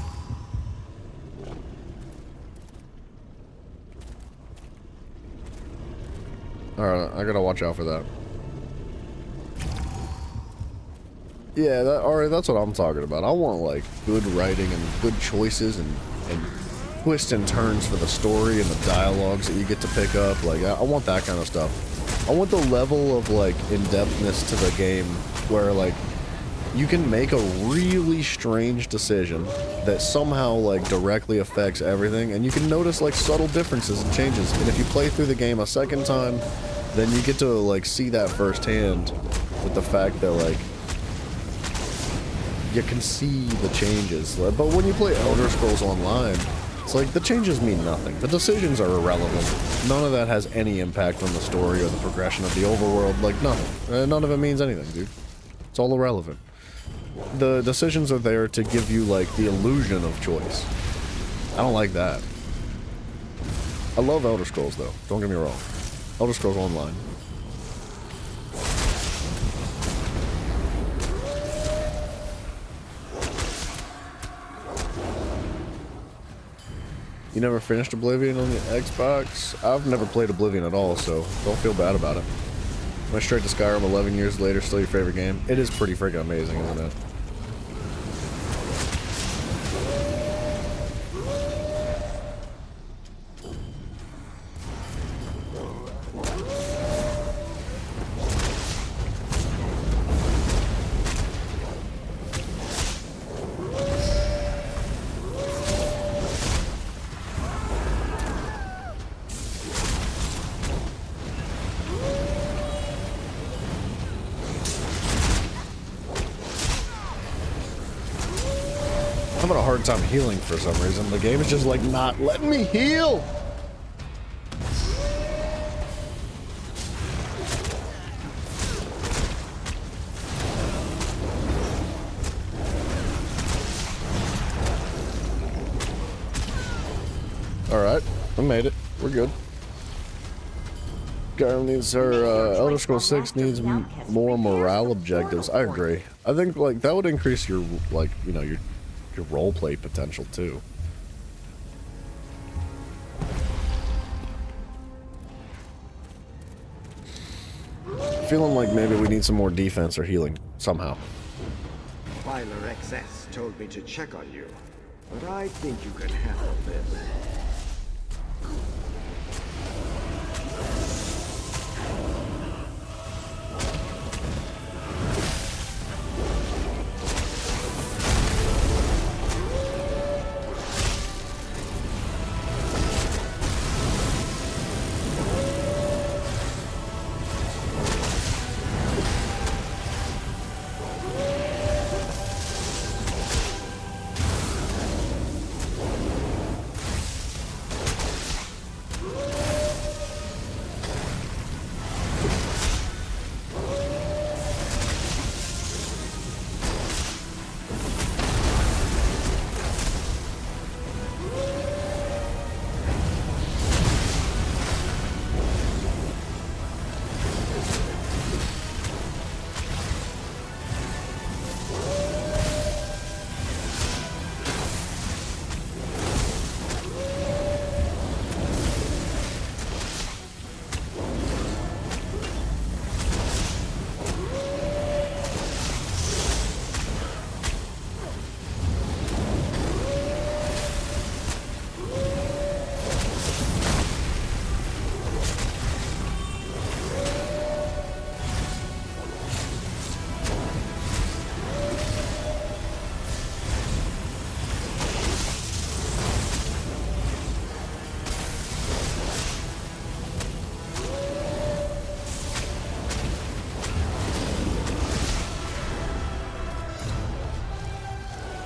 Speaker 1: Alright, I gotta watch out for that. Yeah, alright, that's what I'm talking about. I want, like, good writing and good choices and twists and turns for the story and the dialogues that you get to pick up. Like, I want that kind of stuff. I want the level of, like, in-depthness to the game where, like, you can make a really strange decision that somehow, like, directly affects everything, and you can notice, like, subtle differences and changes. And if you play through the game a second time, then you get to, like, see that firsthand with the fact that, like, you can see the changes. But when you play Elder Scrolls Online, it's like, the changes mean nothing. The decisions are irrelevant. None of that has any impact on the story or the progression of the overworld. Like, nothing. None of it means anything, dude. It's all irrelevant. The decisions are there to give you, like, the illusion of choice. I don't like that. I love Elder Scrolls, though. Don't get me wrong. Elder Scrolls Online. You never finished Oblivion on the Xbox? I've never played Oblivion at all, so don't feel bad about it. Went straight to Skyrim 11 years later, still your favorite game? It is pretty freaking amazing, isn't it? I'm having a hard time healing for some reason. The game is just like not letting me heal. Alright, I made it. We're good. Skyrim needs her, Elder Scrolls 6 needs more morale objectives. I agree. I think, like, that would increase your, like, you know, your roleplay potential, too. Feeling like maybe we need some more defense or healing, somehow.
Speaker 7: Filer XS told me to check on you, but I think you can handle this.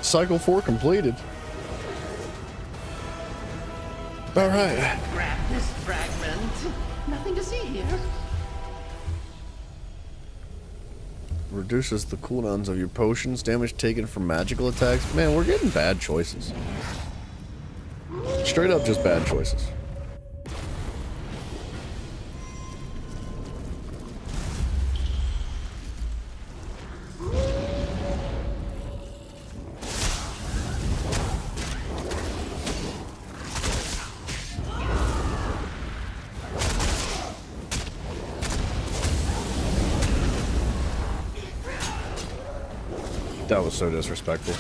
Speaker 1: Cycle 4 completed. All right.
Speaker 11: Grab this fragment. Nothing to see here.
Speaker 1: Reduces the cooldowns of your potions. Damage taken from magical attacks. Man, we're getting bad choices. Straight up just bad choices. That was so disrespectful.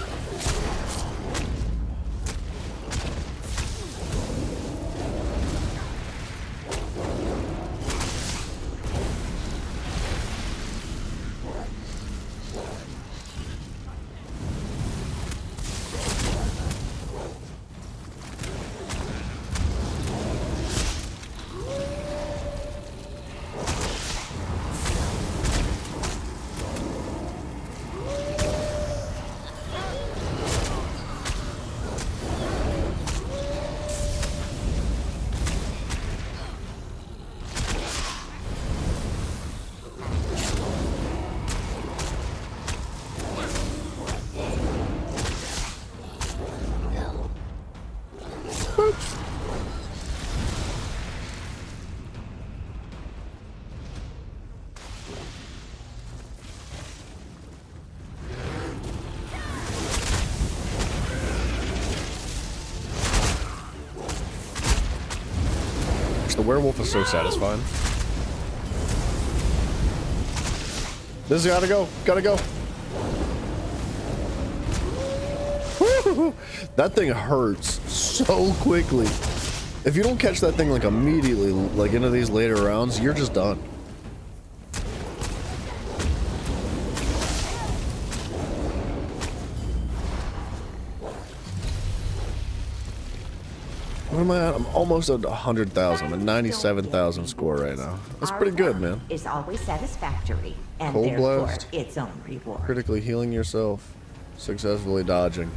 Speaker 1: The werewolf is so satisfying. This gotta go. Gotta go. Woo-hoo-hoo. That thing hurts so quickly. If you don't catch that thing like immediately, like into these later rounds, you're just done. What am I at? I'm almost at 100,000. I'm at 97,000 score right now. That's pretty good, man.
Speaker 12: Is always satisfactory, and
Speaker 1: Cold
Speaker 12: therefore
Speaker 1: blast.
Speaker 12: its own reward.
Speaker 1: Critically healing yourself. Successfully dodging.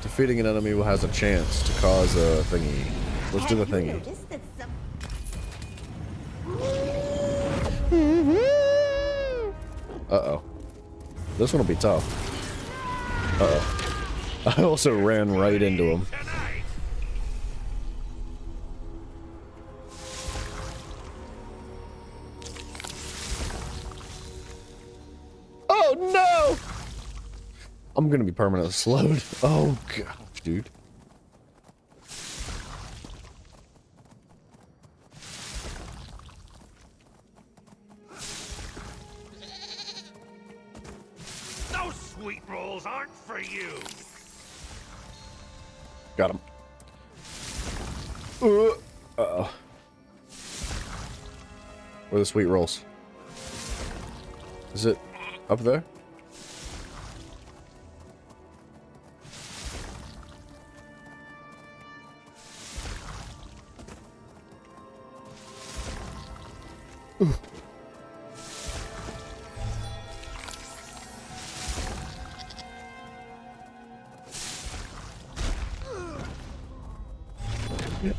Speaker 1: Defeating an enemy who has a chance to cause a thingy. Let's do the thingy. Uh-oh. This one will be tough. Uh-oh. I also ran right into him. Oh no! I'm gonna be permanently slowed. Oh gosh, dude.
Speaker 8: Those sweet rolls aren't for you.
Speaker 1: Got him. Uh-oh. Where are the sweet rolls? Is it up there? Ooh.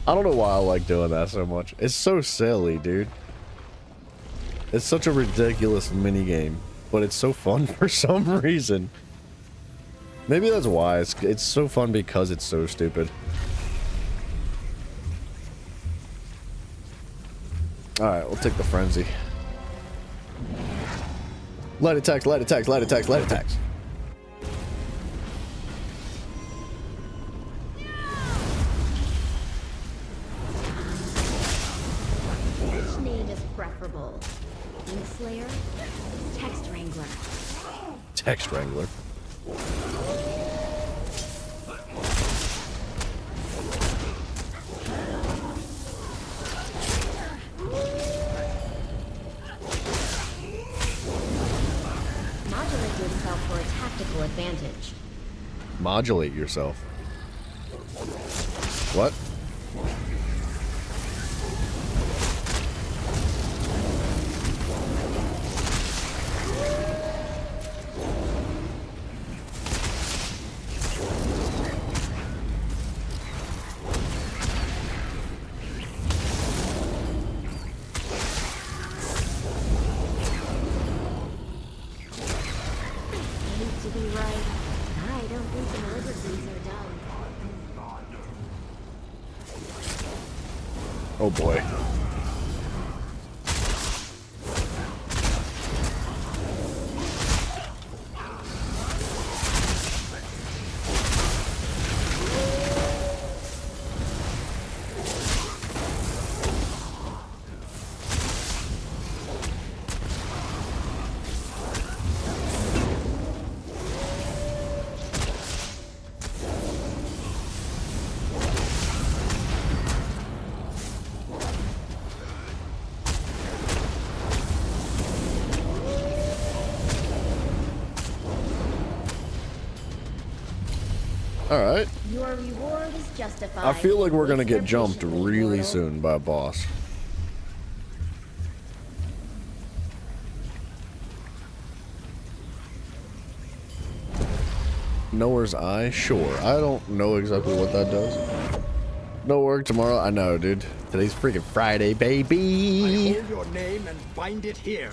Speaker 1: I don't know why I like doing that so much. It's so silly, dude. It's such a ridiculous minigame, but it's so fun for some reason. Maybe that's why. It's so fun because it's so stupid. Alright, we'll take the frenzy. Light attacks, light attacks, light attacks, light attacks.
Speaker 3: Which name is preferable? Slayer? Text Wrangler.
Speaker 1: Text Wrangler.
Speaker 3: Modulate yourself for a tactical advantage.
Speaker 1: Modulate yourself. What?
Speaker 3: don't think the Murderers are dumb.
Speaker 1: Oh boy. Alright.
Speaker 3: Your reward is justified.
Speaker 1: I feel like we're gonna get jumped really soon by a boss. Nowhere's Eye? Sure. I don't know exactly what that does. No work tomorrow? I know, dude. Today's freaking Friday, baby!
Speaker 9: I hold your name and bind it here.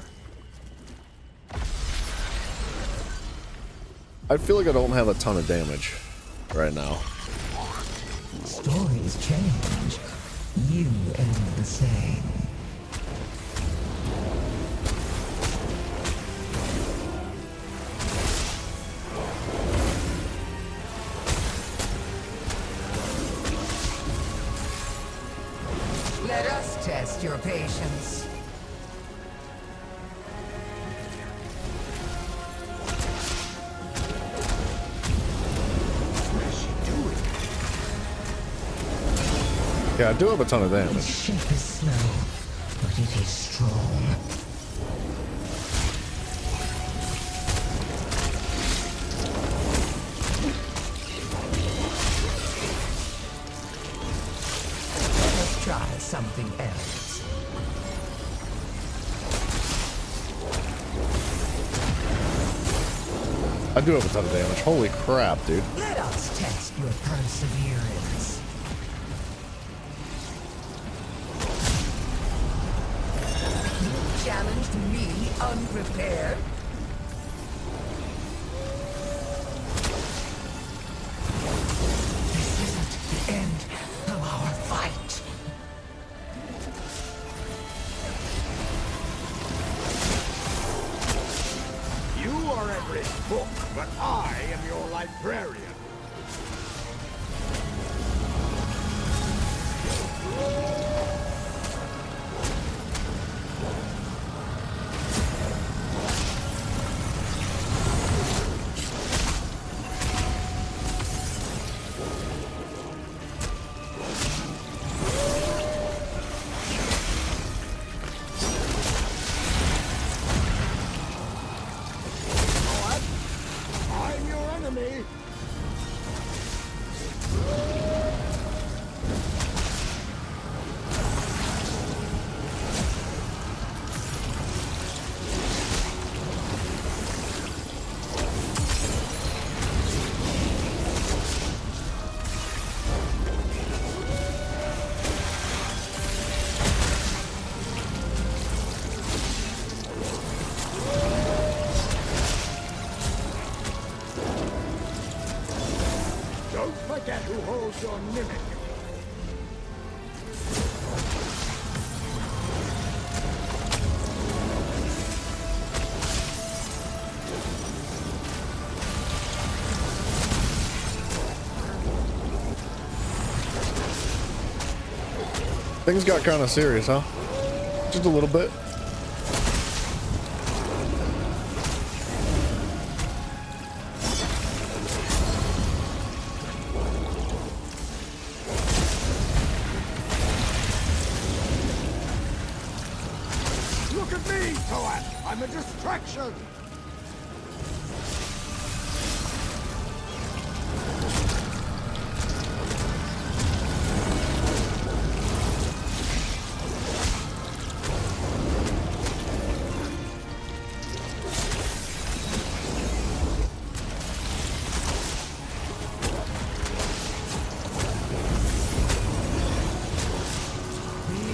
Speaker 1: I feel like I don't have a ton of damage right now.
Speaker 10: Stories change. You end the same. Let us test your patience.
Speaker 1: Yeah, I do have a ton of damage.
Speaker 10: Its shape is slow, but it is strong. Let's try something else.
Speaker 1: I do have a ton of damage. Holy crap, dude.
Speaker 10: Let us test your perseverance. You challenged me unprepared? This isn't the end of our fight.
Speaker 9: You are every book, but I am your librarian. I'm your enemy. Don't forget who holds your mimic.
Speaker 1: Things got kind of serious, huh? Just a little bit.
Speaker 9: Look at me, Toad! I'm a distraction!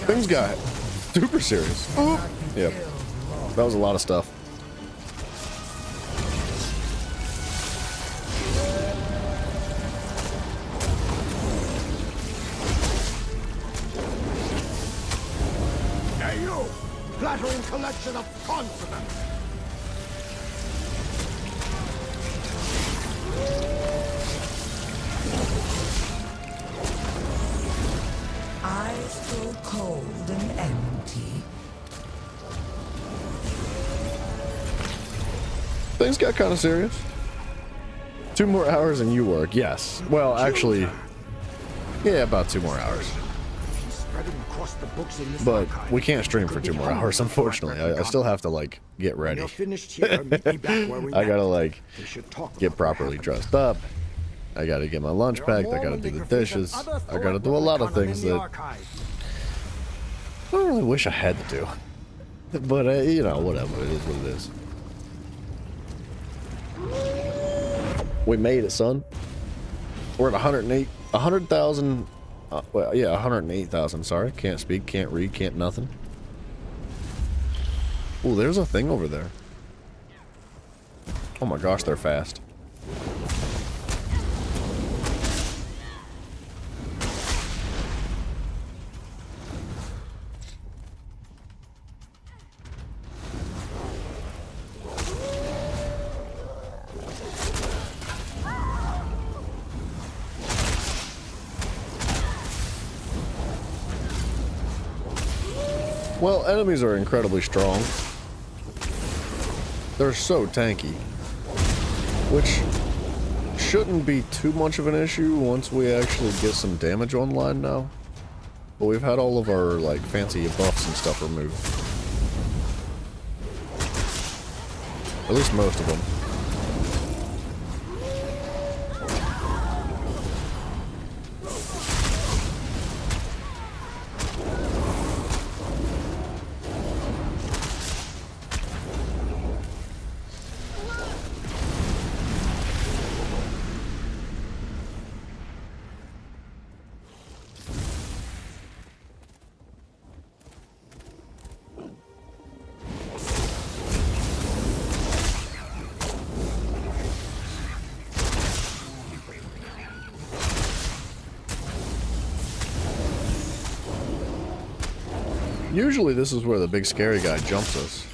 Speaker 1: Things got super serious. Yep. That was a lot of stuff.
Speaker 9: smattering collection of consonants.
Speaker 10: Eyes grow cold and empty.
Speaker 1: Things got kind of serious. 2 more hours and you work. Yes. Well, actually, yeah, about 2 more hours. But we can't stream for 2 more hours, unfortunately. I still have to, like, get ready. I gotta, like, get properly dressed up. I gotta get my lunch packed. I gotta do the dishes. I gotta do a lot of things that I don't really wish I had to do. But, you know, whatever. It is what it is. We made it, son. We're at 100,000. Well, yeah, 108,000. Sorry, can't speak, can't read, can't nothing. Oh, there's a thing over there. Oh my gosh, they're fast. Well, enemies are incredibly strong. They're so tanky, which shouldn't be too much of an issue once we actually get some damage online now. But we've had all of our, like, fancy buffs and stuff removed. At least most of them. Usually this is where the big scary guy jumps us.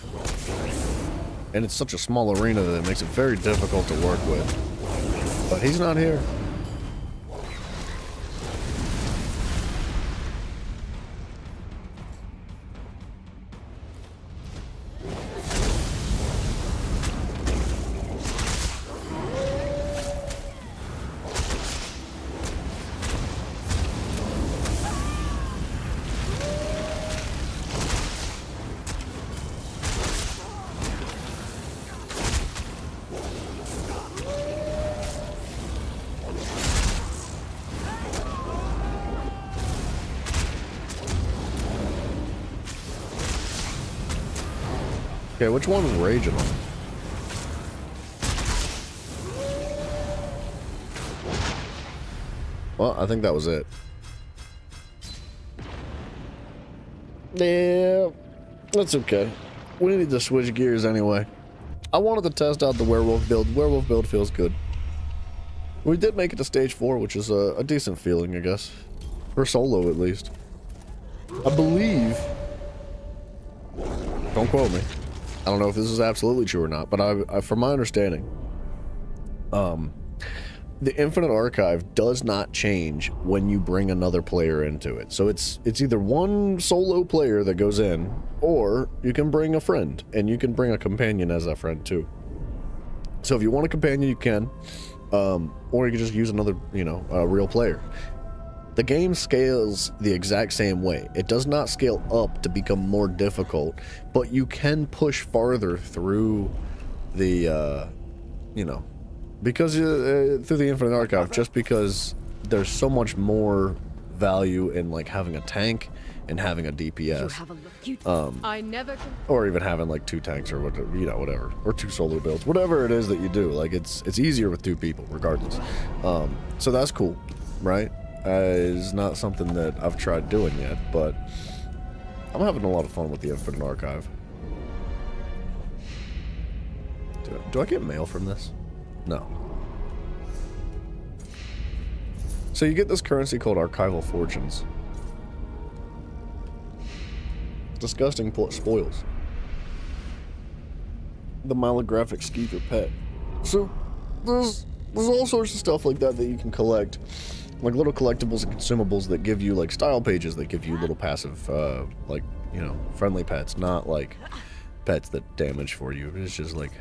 Speaker 1: And it's such a small arena that it makes it very difficult to work with. But he's not here. Okay, which one's raging on? Well, I think that was it. Yeah, that's okay. We need to switch gears anyway. I wanted to test out the werewolf build. Werewolf build feels good. We did make it to stage 4, which is a decent feeling, I guess. For solo, at least. I believe... Don't quote me. I don't know if this is absolutely true or not, but from my understanding, the Infinite Archive does not change when you bring another player into it. So it's either one solo player that goes in, or you can bring a friend, and you can bring a companion as that friend too. So if you want a companion, you can, or you can just use another, you know, real player. The game scales the exact same way. It does not scale up to become more difficult, but you can push farther through the, you know, because through the Infinite Archive, just because there's so much more value in like having a tank and having a DPS, or even having like 2 tanks or whatever, you know, whatever, or 2 solo builds, whatever it is that you do. Like it's easier with 2 people, regardless. So that's cool, right? Is not something that I've tried doing yet, but I'm having a lot of fun with the Infinite Archive. Do I get mail from this? No. So you get this currency called Archival Fortunes. Disgusting spoils. the holographic skeever pet. So there's all sorts of stuff like that that you can collect, like little collectibles and consumables that give you like style pages that give you little passive, like, you know, friendly pets, not like pets that damage for you. It's just like,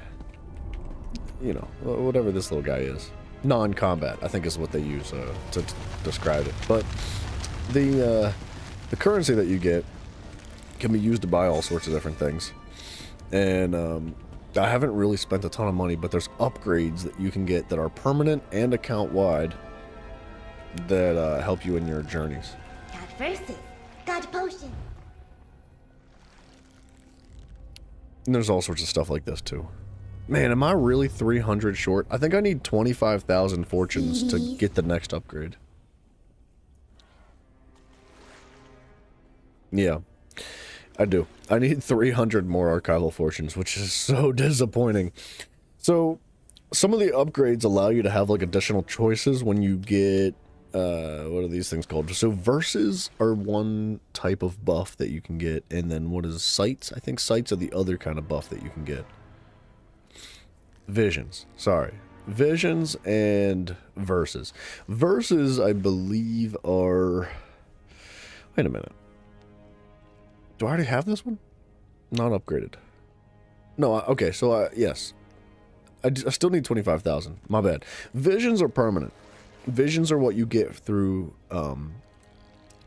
Speaker 1: you know, whatever this little guy is. Non-combat, I think, is what they use to describe it. But the currency that you get can be used to buy all sorts of different things. And I haven't really spent a ton of money, but there's upgrades that you can get that are permanent and account-wide that help you in your journeys.
Speaker 3: Got verses. Got potion.
Speaker 1: And there's all sorts of stuff like this, too. Man, am I really 300 short? I think I need 25,000 fortunes to get the next upgrade. Yeah, I do. I need 300 more archival fortunes, which is so disappointing. So, some of the upgrades allow you to have, like, additional choices when you get, what are these things called? So, verses are one type of buff that you can get, and then what is sights? I think sights are the other kind of buff that you can get. Visions, sorry. Visions and verses. Verses, I believe, are... Wait a minute. Do I already have this one? Not upgraded. No, okay, so, yes. I still need 25,000. My bad. Visions are permanent. Visions are what you get through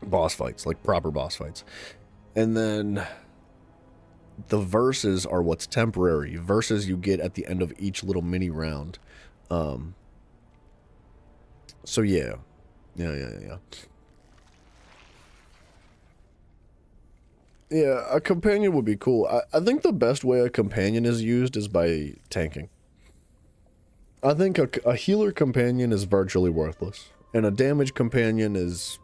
Speaker 1: boss fights, like proper boss fights. And then the verses are what's temporary. Verses you get at the end of each little mini round. So yeah. Yeah. Yeah, a companion would be cool. I think the best way a companion is used is by tanking. I think a healer companion is virtually worthless, and a damage companion is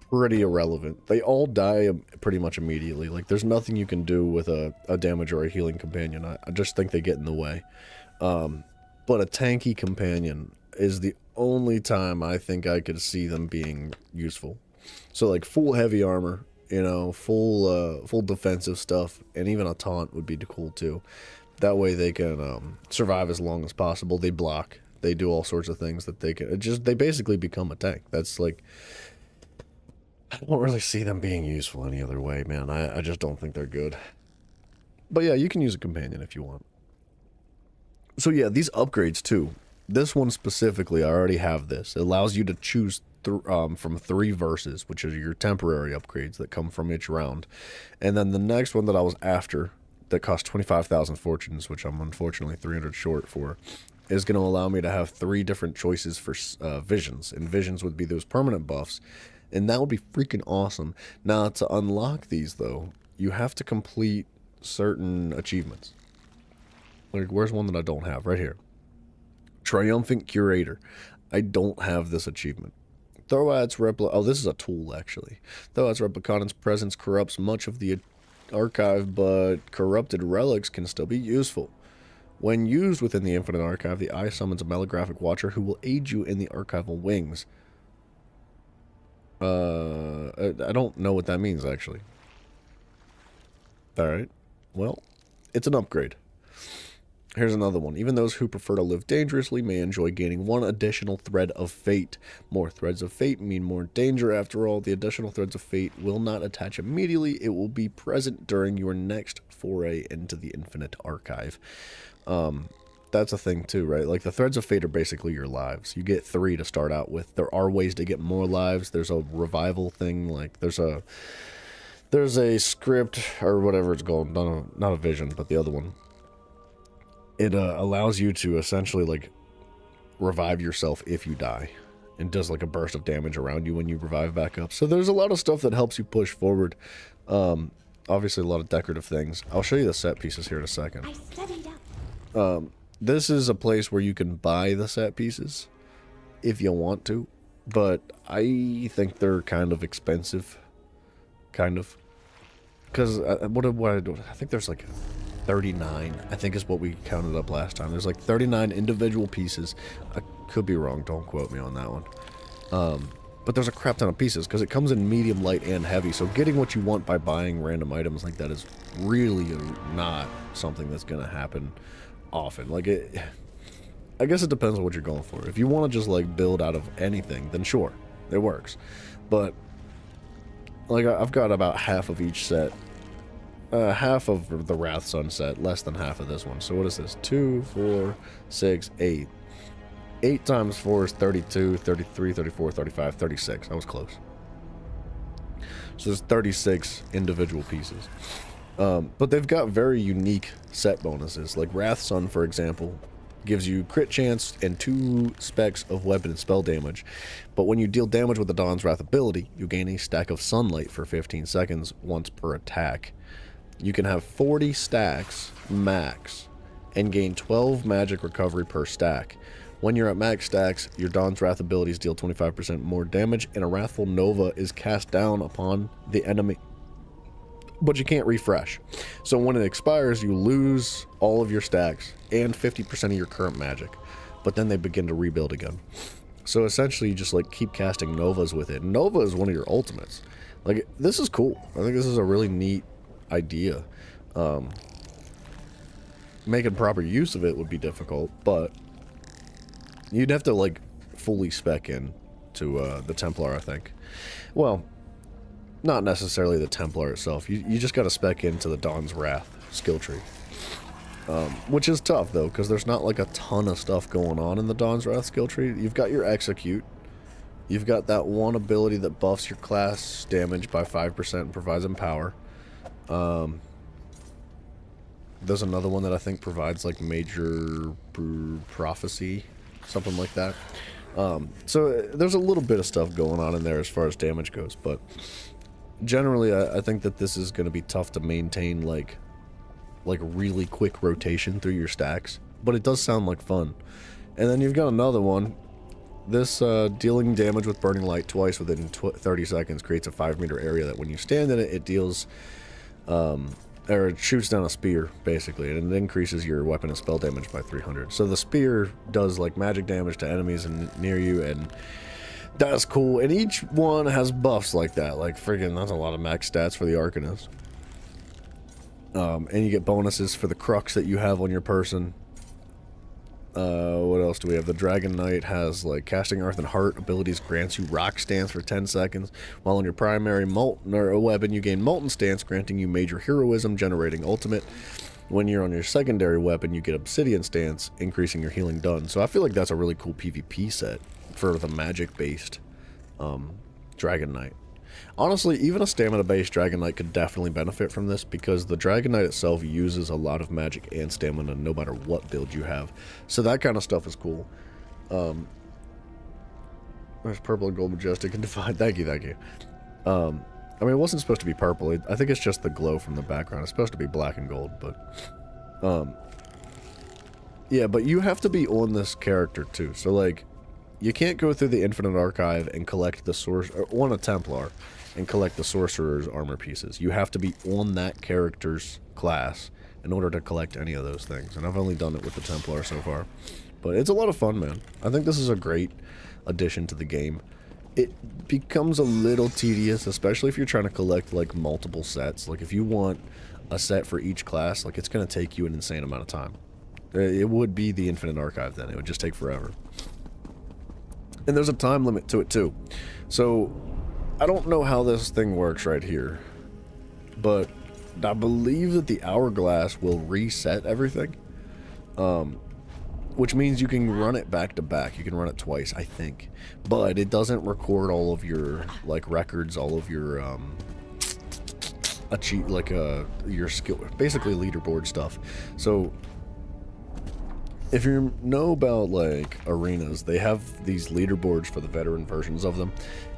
Speaker 1: pretty irrelevant. They all die pretty much immediately. Like, there's nothing you can do with a damage or a healing companion. I just think they get in the way. But a tanky companion is the only time I think I could see them being useful. So, like, full heavy armor, you know, full defensive stuff, and even a taunt would be cool too. That way they can survive as long as possible. They block. They do all sorts of things that they can. They basically become a tank. That's like, I don't really see them being useful any other way, man. I just don't think they're good. But yeah, you can use a companion if you want. So yeah, these upgrades too. This one specifically, I already have this. It allows you to choose from 3 verses, which are your temporary upgrades that come from each round. And then the next one that I was after, that cost 25,000 fortunes, which I'm unfortunately 300 short for, is going to allow me to have 3 different choices for visions. And visions would be those permanent buffs. And that would be freaking awesome. Now, to unlock these, though, you have to complete certain achievements. Like, where's one that I don't have? Right here. Triumphant Curator. I don't have this achievement. Thorad's oh, this is a tool, actually. Thorad's Replicant's presence corrupts much of the archive, but corrupted relics can still be useful. When used within the Infinite Archive, the Eye summons a holographic watcher who will aid you in the archival wings. I don't know what that means, actually. Alright. Well, it's an upgrade. Here's another one. Even those who prefer to live dangerously may enjoy gaining 1 additional thread of fate. More threads of fate mean more danger. After all, the additional threads of fate will not attach immediately. It will be present during your next foray into the Infinite Archive. That's a thing too, right? Like, the threads of fate are basically your lives. You get 3 to start out with. There are ways to get more lives. There's a revival thing. Like, there's a script, or whatever it's called. Not a vision, but the other one. It allows you to essentially, like, revive yourself if you die. And does, like, a burst of damage around you when you revive back up. So there's a lot of stuff that helps you push forward. Obviously, a lot of decorative things. I'll show you the set pieces here in a second.
Speaker 3: I studied up.
Speaker 1: This is a place where you can buy the set pieces if you want to. But I think they're kind of expensive. Kind of. Because, what I do? I think there's, like, 39, I think is what we counted up last time. There's like 39 individual pieces. I could be wrong, don't quote me on that one. But there's a crap ton of pieces because it comes in medium, light, and heavy. So getting what you want by buying random items like that is really not something that's going to happen often. Like, I guess it depends on what you're going for. If you want to just, like, build out of anything, then sure, it works. But, like, I've got about half of each set. Half of the Wrath Sunset, less than half of this one. So what is this? 2, 4, 6, 8. 8 times 4 is 32, 33, 34, 35, 36. I was close. So there's 36 individual pieces. But they've got very unique set bonuses. Like Wrath Sun, for example, gives you crit chance and 2 specs of weapon and spell damage. But when you deal damage with the Dawn's Wrath ability, you gain a stack of sunlight for 15 seconds once per attack. You can have 40 stacks max and gain 12 magic recovery per stack. When you're at max stacks, your Dawn's Wrath abilities deal 25% more damage, and a Wrathful Nova is cast down upon the enemy, but you can't refresh. So when it expires, you lose all of your stacks and 50% of your current magic, but then they begin to rebuild again. So essentially, you just like keep casting Novas with it. Nova is one of your ultimates. Like, this is cool. I think this is a really neat idea. Making proper use of it would be difficult, but you'd have to like fully spec in to the Templar, I think. Well, not necessarily the Templar itself. You just got to spec into the Dawn's Wrath skill tree, which is tough though, because there's not like a ton of stuff going on in the Dawn's Wrath skill tree. You've got your Execute. You've got that one ability that buffs your class damage by 5% and provides Empower. There's another one that I think provides like Major Prophecy, something like that. So there's a little bit of stuff going on in there as far as damage goes, but generally I think that this is going to be tough to maintain like really quick rotation through your stacks, but it does sound like fun. And then you've got another one. This dealing damage with Burning Light twice within 30 seconds creates a 5-meter area that when you stand in it, it deals or it shoots down a spear, basically, and it increases your weapon and spell damage by 300. So the spear does, like, magic damage to enemies and near you, and that's cool. And each one has buffs like that. Like, friggin', that's a lot of max stats for the Arcanist. And you get bonuses for the Crux that you have on your person. What else do we have? The Dragon Knight has, like, Casting Earth and Heart abilities grants you Rock Stance for 10 seconds, while on your primary Molten or weapon, you gain Molten Stance, granting you Major Heroism, generating Ultimate. When you're on your secondary weapon, you get Obsidian Stance, increasing your healing done. So I feel like that's a really cool PvP set for the magic-based Dragon Knight. Honestly, even a stamina-based Dragon Knight could definitely benefit from this, because the Dragon Knight itself uses a lot of magic and stamina no matter what build you have. So that kind of stuff is cool. There's Purple and Gold Majestic and Divine. Thank you, thank you. I mean, it wasn't supposed to be purple. I think it's just the glow from the background. It's supposed to be black and gold, but... yeah, but you have to be on this character, too. So, like, you can't go through the Infinite Archive and collect the source... or on a Templar and collect the Sorcerer's armor pieces. You have to be on that character's class in order to collect any of those things. And I've only done it with the Templar so far. But it's a lot of fun, man. I think this is a great addition to the game. It becomes a little tedious, especially if you're trying to collect, like, multiple sets. Like, if you want a set for each class, like, it's going to take you an insane amount of time. It would be the Infinite Archive then. It would just take forever. And there's a time limit to it, too. So, I don't know how this thing works right here, but I believe that the hourglass will reset everything, which means you can run it back to back. You can run it twice, I think, but it doesn't record all of your, like, records, all of your your skill, basically leaderboard stuff. So if you know about, like, arenas, they have these leaderboards for the veteran versions of them.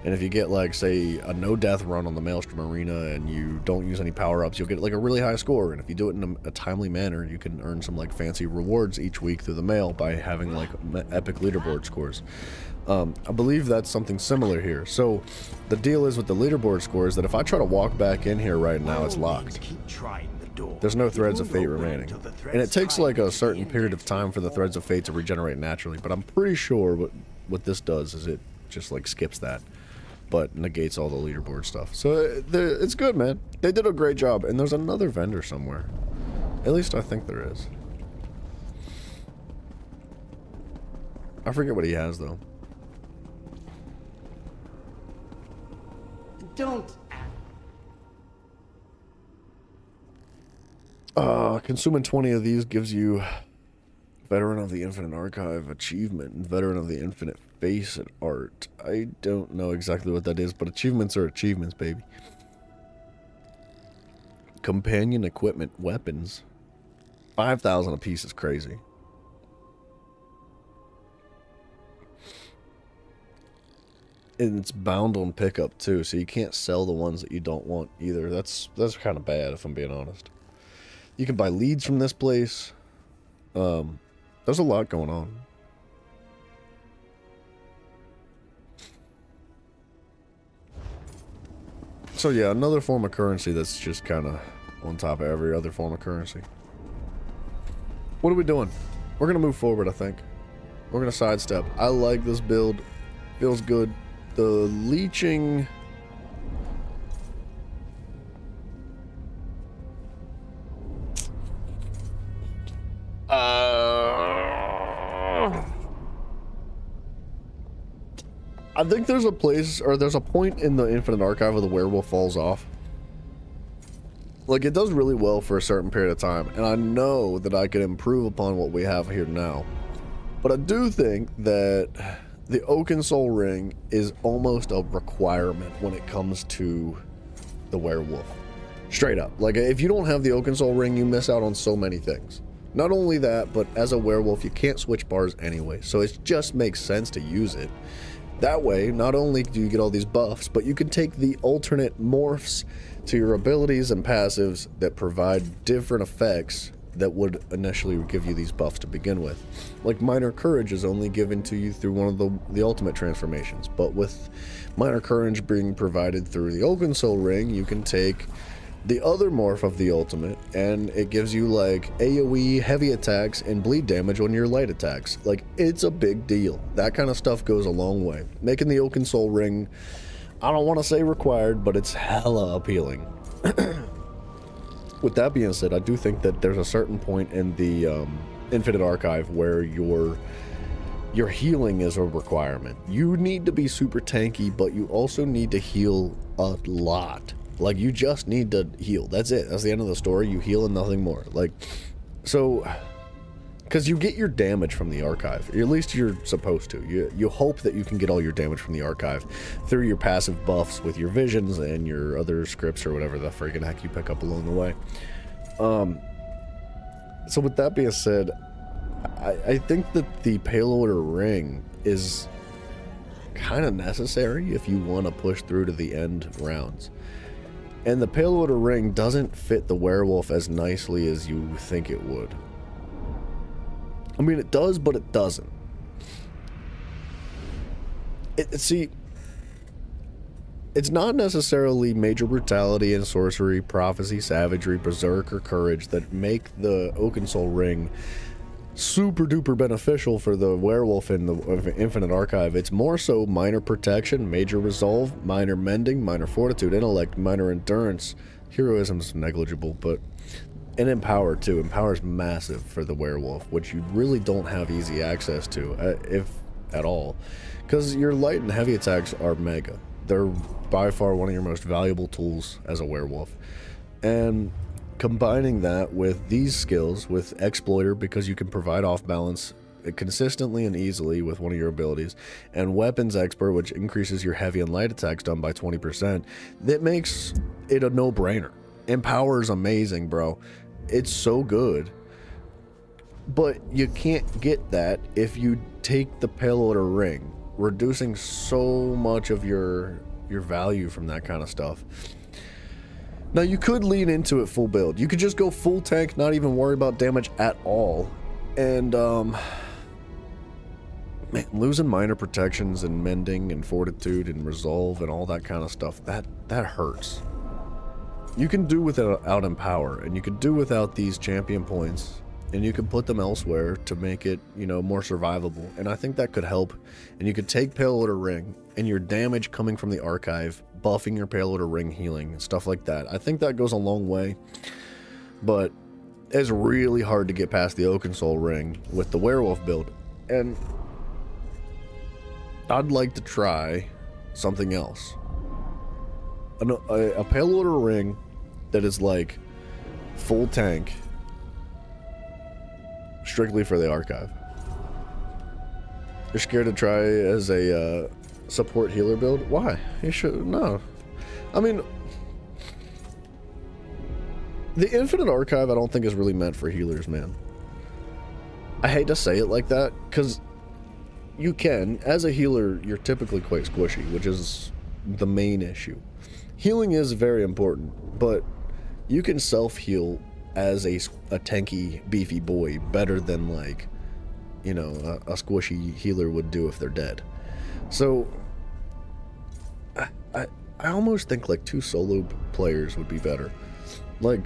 Speaker 1: And if you get, like, say, a no-death run on the Maelstrom Arena and you don't use any power-ups, you'll get, like, a really high score. And if you do it in a timely manner, you can earn some, like, fancy rewards each week through the mail by having, like, epic leaderboard scores. I believe that's something similar here. So the deal is with the leaderboard scores that if I try to walk back in here right now, it's locked. There's no Threads of Fate remaining. And it takes like a certain period of time for the Threads of Fate to regenerate naturally, but I'm pretty sure what this does is it just like skips that, but negates all the leaderboard stuff. So it's good, man. They did a great job, and there's another vendor somewhere. At least I think there is. I forget what he has, though.
Speaker 11: Don't.
Speaker 1: Consuming 20 of these gives you Veteran of the Infinite Archive achievement and Veteran of the Infinite Face and Art. I don't know exactly what that is, but achievements are achievements, baby. Companion equipment weapons. 5,000 a piece is crazy. And it's bound on pickup too, so you can't sell the ones that you don't want either. That's kind of bad, if I'm being honest. You can buy leads from this place. There's a lot going on. So yeah, another form of currency that's just kind of on top of every other form of currency. What are we doing? We're gonna move forward, I think. We're gonna sidestep. I like this build. Feels good. The leeching... I think there's a place, or there's a point in the Infinite Archive where the werewolf falls off. Like, it does really well for a certain period of time, and I know that I could improve upon what we have here now. But I do think that the Oaken Soul Ring is almost a requirement when it comes to the werewolf. Straight up. Like, if you don't have the Oaken Soul Ring, you miss out on so many things. Not only that, but as a werewolf, you can't switch bars anyway, so it just makes sense to use it. That way, not only do you get all these buffs, but you can take the alternate morphs to your abilities and passives that provide different effects that would initially give you these buffs to begin with. Like Minor Courage is only given to you through one of the ultimate transformations, but with Minor Courage being provided through the Oaken Soul Ring, you can take the other morph of the ultimate, and it gives you like AoE heavy attacks and bleed damage on your light attacks. Like, it's a big deal. That kind of stuff goes a long way. Making the Oaken Soul Ring, I don't want to say required, but it's hella appealing. With that being said, I do think that there's a certain point in the Infinite Archive where your healing is a requirement. You need to be super tanky, but you also need to heal a lot. Like, you just need to heal. That's it. That's the end of the story. You heal and nothing more. Like, so, because you get your damage from the archive. At least you're supposed to. You hope that you can get all your damage from the archive through your passive buffs with your visions and your other scripts or whatever the friggin' heck you pick up along the way. So with that being said, I think that the Payload or Ring is kind of necessary if you want to push through to the end rounds. And the Payload or Ring doesn't fit the werewolf as nicely as you think it would. I mean, it does, but it doesn't. See, it's not necessarily Major Brutality and Sorcery, Prophecy, Savagery, Berserker, Courage that make the Oaken Soul Ring super duper beneficial for the werewolf in the Infinite Archive. It's more so Minor Protection, Major Resolve, Minor Mending, Minor Fortitude, Intellect, Minor Endurance. Heroism's negligible, but... and Empower too. Empower's massive for the werewolf, which you really don't have easy access to, if at all. Because your light and heavy attacks are mega. They're by far one of your most valuable tools as a werewolf. And combining that with these skills, with Exploiter, because you can provide off balance consistently and easily with one of your abilities, and Weapons Expert, which increases your heavy and light attacks done by 20%, that makes it a no-brainer. Empower's amazing, bro. It's so good. But you can't get that if you take the Payload or Ring, reducing so much of your value from that kind of stuff. Now, you could lean into it full build. You could just go full tank, not even worry about damage at all. And, man, losing minor protections and mending and fortitude and resolve and all that kind of stuff, that hurts. You can do without Empower, and you can do without these champion points, and you can put them elsewhere to make it, more survivable. And I think that could help. And you could take Payload or Ring, and your damage coming from the archive, buffing your Payload or Ring healing, and stuff like that. I think that goes a long way. But it's really hard to get past the Oaken Soul Ring with the werewolf build. And I'd like to try something else. A pale order ring that is like full tank, strictly for the archive. You're scared to try as a support healer build? Why? You should no. I mean, the infinite archive I don't think is really meant for healers, man. I hate to say it like that, because you can, as a healer, you're typically quite squishy, which is the main issue. Healing is very important, but you can self-heal as a tanky, beefy boy better than, like, you know, a squishy healer would do if they're dead. So, I almost think, like, 2 solo players would be better. Like,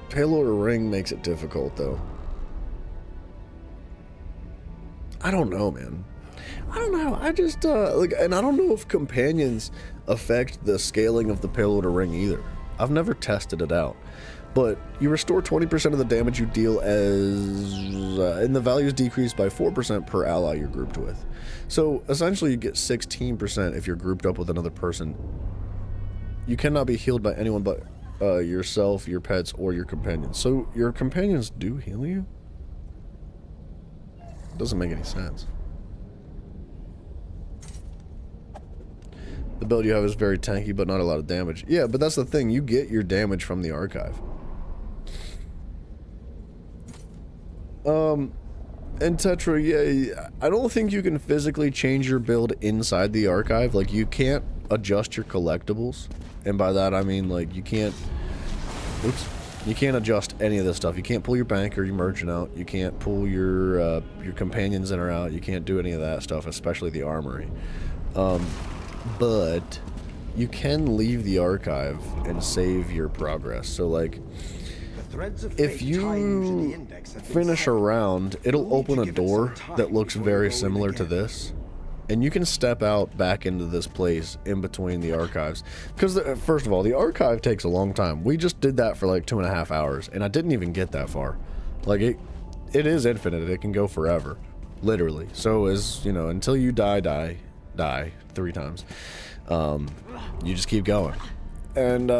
Speaker 1: Pale Order Ring makes it difficult, though. I don't know, man. I don't know. I just, like, and I don't know if companions affect the scaling of the Pale Order Ring either. I've never tested it out. But you restore 20% of the damage you deal as, and the value is decreased by 4% per ally you're grouped with. So, essentially, you get 16% if you're grouped up with another person. You cannot be healed by anyone but yourself, your pets, or your companions. So, your companions do heal you? Doesn't make any sense. The build you have is very tanky, but not a lot of damage. Yeah, but that's the thing. You get your damage from the archive. And Tetra, yeah, I don't think you can physically change your build inside the archive. Like, you can't adjust your collectibles. And by that, I mean, like, you can't... Oops. You can't adjust any of this stuff. You can't pull your bank or your merchant out. You can't pull your companions in or out. You can't do any of that stuff, especially the armory. But you can leave the archive and save your progress. So, like, if you finish a round, it'll open a door that looks very similar to this. And you can step out back into this place in between the archives. Because, first of all, the archive takes a long time. We just did that for like 2.5 hours, and I didn't even get that far. Like, it is infinite. It can go forever. Literally. So, as, you know, until you die 3 times, you just keep going. And,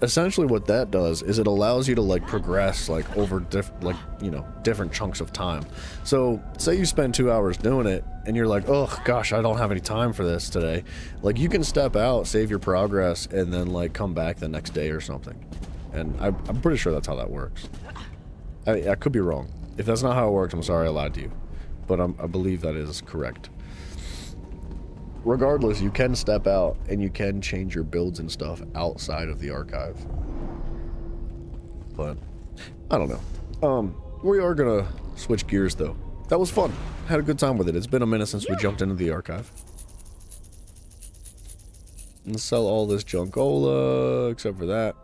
Speaker 1: essentially what that does is it allows you to, like, progress, like, over different chunks of time. So say you spend 2 hours doing it and you're like, oh gosh, I don't have any time for this today. Like, you can step out, save your progress, and then, like, come back the next day or something. And I'm pretty sure that's how that works. I could be wrong. If that's not how it works, I'm sorry I lied to you, but I believe that is correct. Regardless, you can step out and you can change your builds and stuff outside of the archive. But I don't know. We are gonna switch gears though. That was fun. Had a good time with it. It's been a minute since we jumped into the archive. And sell all this junkola except for that.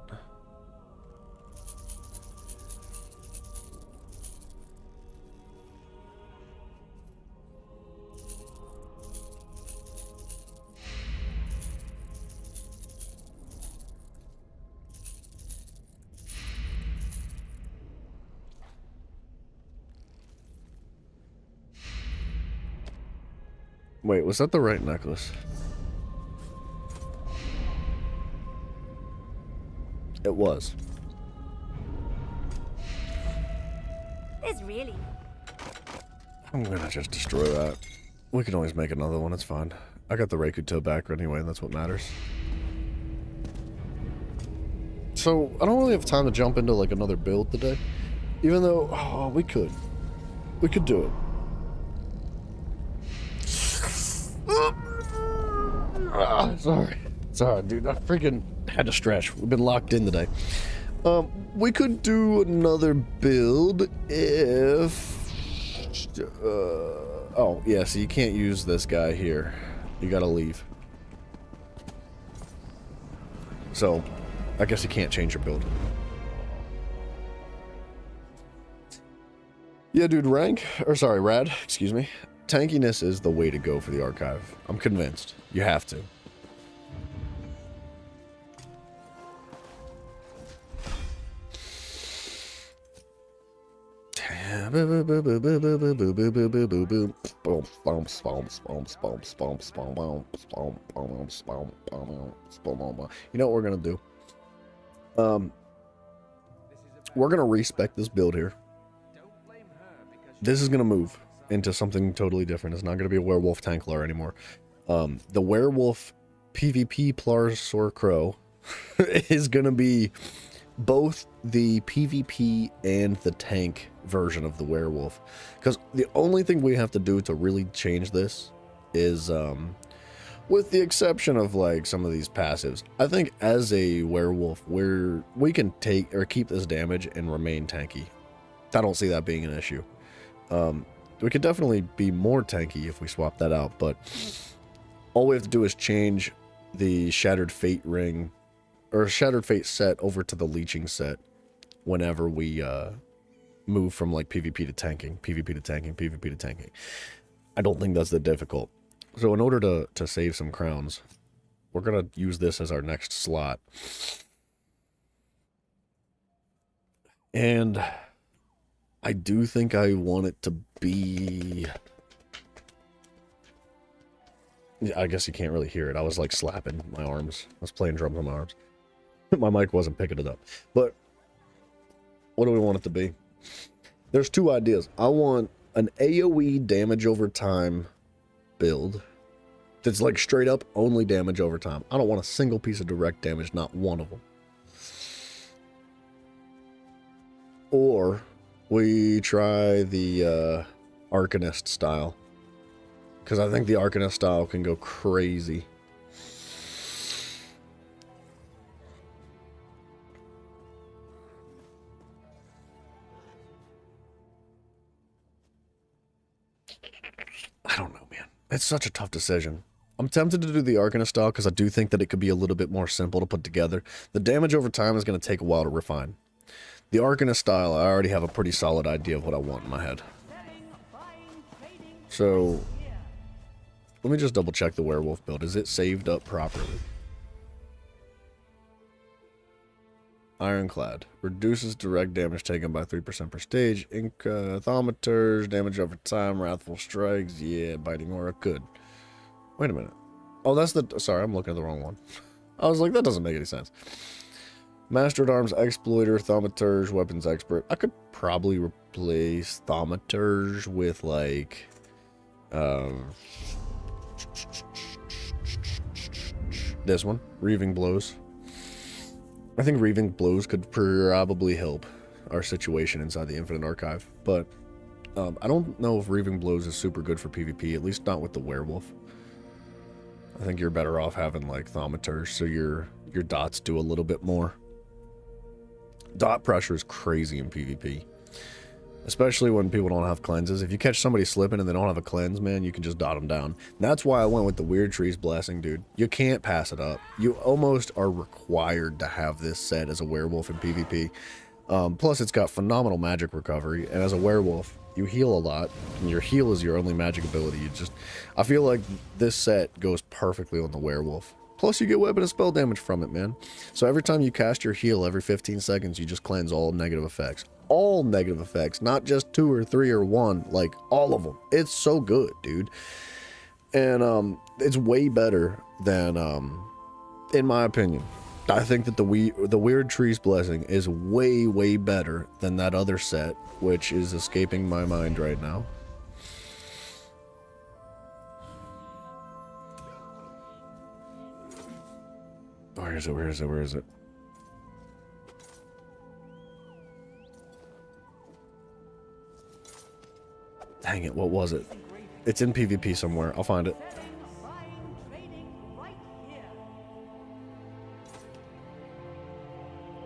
Speaker 1: Wait, was that the right necklace? It was.
Speaker 6: There's really...
Speaker 1: I'm gonna just destroy that. We can always make another one, it's fine. I got the Reikuto back anyway, that's what matters. So, I don't really have time to jump into, like, another build today. Even though, oh, we could. We could do it. Sorry, dude. I freaking had to stretch. We've been locked in today. We could do another build if... oh, yeah, so you can't use this guy here. You gotta leave. So, I guess you can't change your build. Yeah, dude, Rad, excuse me. Tankiness is the way to go for the archive. I'm convinced. You have to. Boom, boom, boom, boom, boom, boom, boom, boom, boom, boom, boom, boom, boom. You know what we're gonna do? We're gonna respec this build here. This is gonna move into something totally different. It's not gonna be a werewolf tankler anymore. The werewolf PvP Plars Crow is gonna be both the PvP and the tank version of the werewolf, because the only thing we have to do to really change this is with the exception of like some of these passives, I think as a werewolf we can take or keep this damage and remain tanky. I don't see that being an issue. We could definitely be more tanky if we swap that out, but all we have to do is change the Shattered Fate ring or Shattered Fate set over to the Leeching set whenever we move from like PvP to tanking, PvP to tanking, PvP to tanking. I don't think that's that difficult. So in order to save some crowns, we're going to use this as our next slot. And I do think I want it to be... I guess you can't really hear it. I was like slapping my arms. I was playing drums on my arms. My mic wasn't picking it up. But what do we want it to be? There's two ideas. I want an AoE damage over time build that's like straight up only damage over time. I don't want a single piece of direct damage, not one of them. Or we try the Arcanist style, because I think the Arcanist style can go crazy. I don't know, man. It's such a tough decision. I'm tempted to do the Arcanist style because I do think that it could be a little bit more simple to put together. The damage over time is going to take a while to refine. The Arcanist style, I already have a pretty solid idea of what I want in my head. So, let me just double check the werewolf build. Is it saved up properly? Ironclad. Reduces direct damage taken by 3% per stage. Thaumaturs, damage over time, wrathful strikes. Yeah, biting aura. Good. Wait a minute. Oh, that's the... Sorry, I'm looking at the wrong one. I was like, that doesn't make any sense. Master at Arms, Exploiter, Thaumaturs, Weapons Expert. I could probably replace Thaumaturs with, like... this one. Reaving Blows. I think Reaving Blows could probably help our situation inside the Infinite Archive, but I don't know if Reaving Blows is super good for PvP, at least not with the werewolf. I think you're better off having like Thaumaturs, so your dots do a little bit more. Dot pressure is crazy in PvP, especially when people don't have cleanses. If you catch somebody slipping and they don't have a cleanse, man, you can just dot them down. That's why I went with the Weird Trees Blessing, dude. You can't pass it up. You almost are required to have this set as a werewolf in PvP. Plus, it's got phenomenal magic recovery, and as a werewolf, you heal a lot, and your heal is your only magic ability. I feel like this set goes perfectly on the werewolf. Plus, you get weapon and spell damage from it, man. So every time you cast your heal, every 15 seconds, you just cleanse all negative effects. All negative effects, not just 2 or 3 or 1, like all of them. It's so good, dude. And it's way better than, in my opinion, I think that the Weird Trees Blessing is way, way better than that other set, which is escaping my mind right now. Where is it? Where is it? Where is it? Dang it, what was it? It's in PvP somewhere. I'll find it.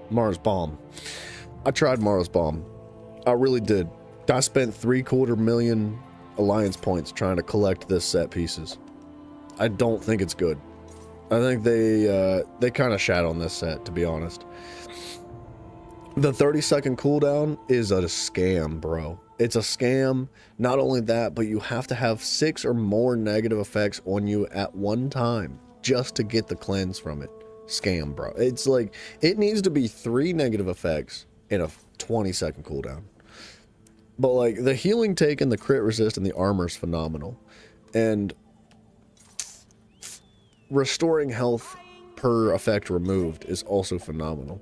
Speaker 1: Mars Bomb. I tried Mars Bomb. I really did. I spent 750,000 alliance points trying to collect this set pieces. I don't think it's good. I think they kind of shat on this set, to be honest. The 30-second cooldown is a scam, bro. It's a scam. Not only that, but you have to have 6 or more negative effects on you at one time just to get the cleanse from it. Scam, bro. It's like, it needs to be 3 negative effects in a 20-second cooldown. But like the healing take and the crit resist and the armor is phenomenal. And restoring health per effect removed is also phenomenal.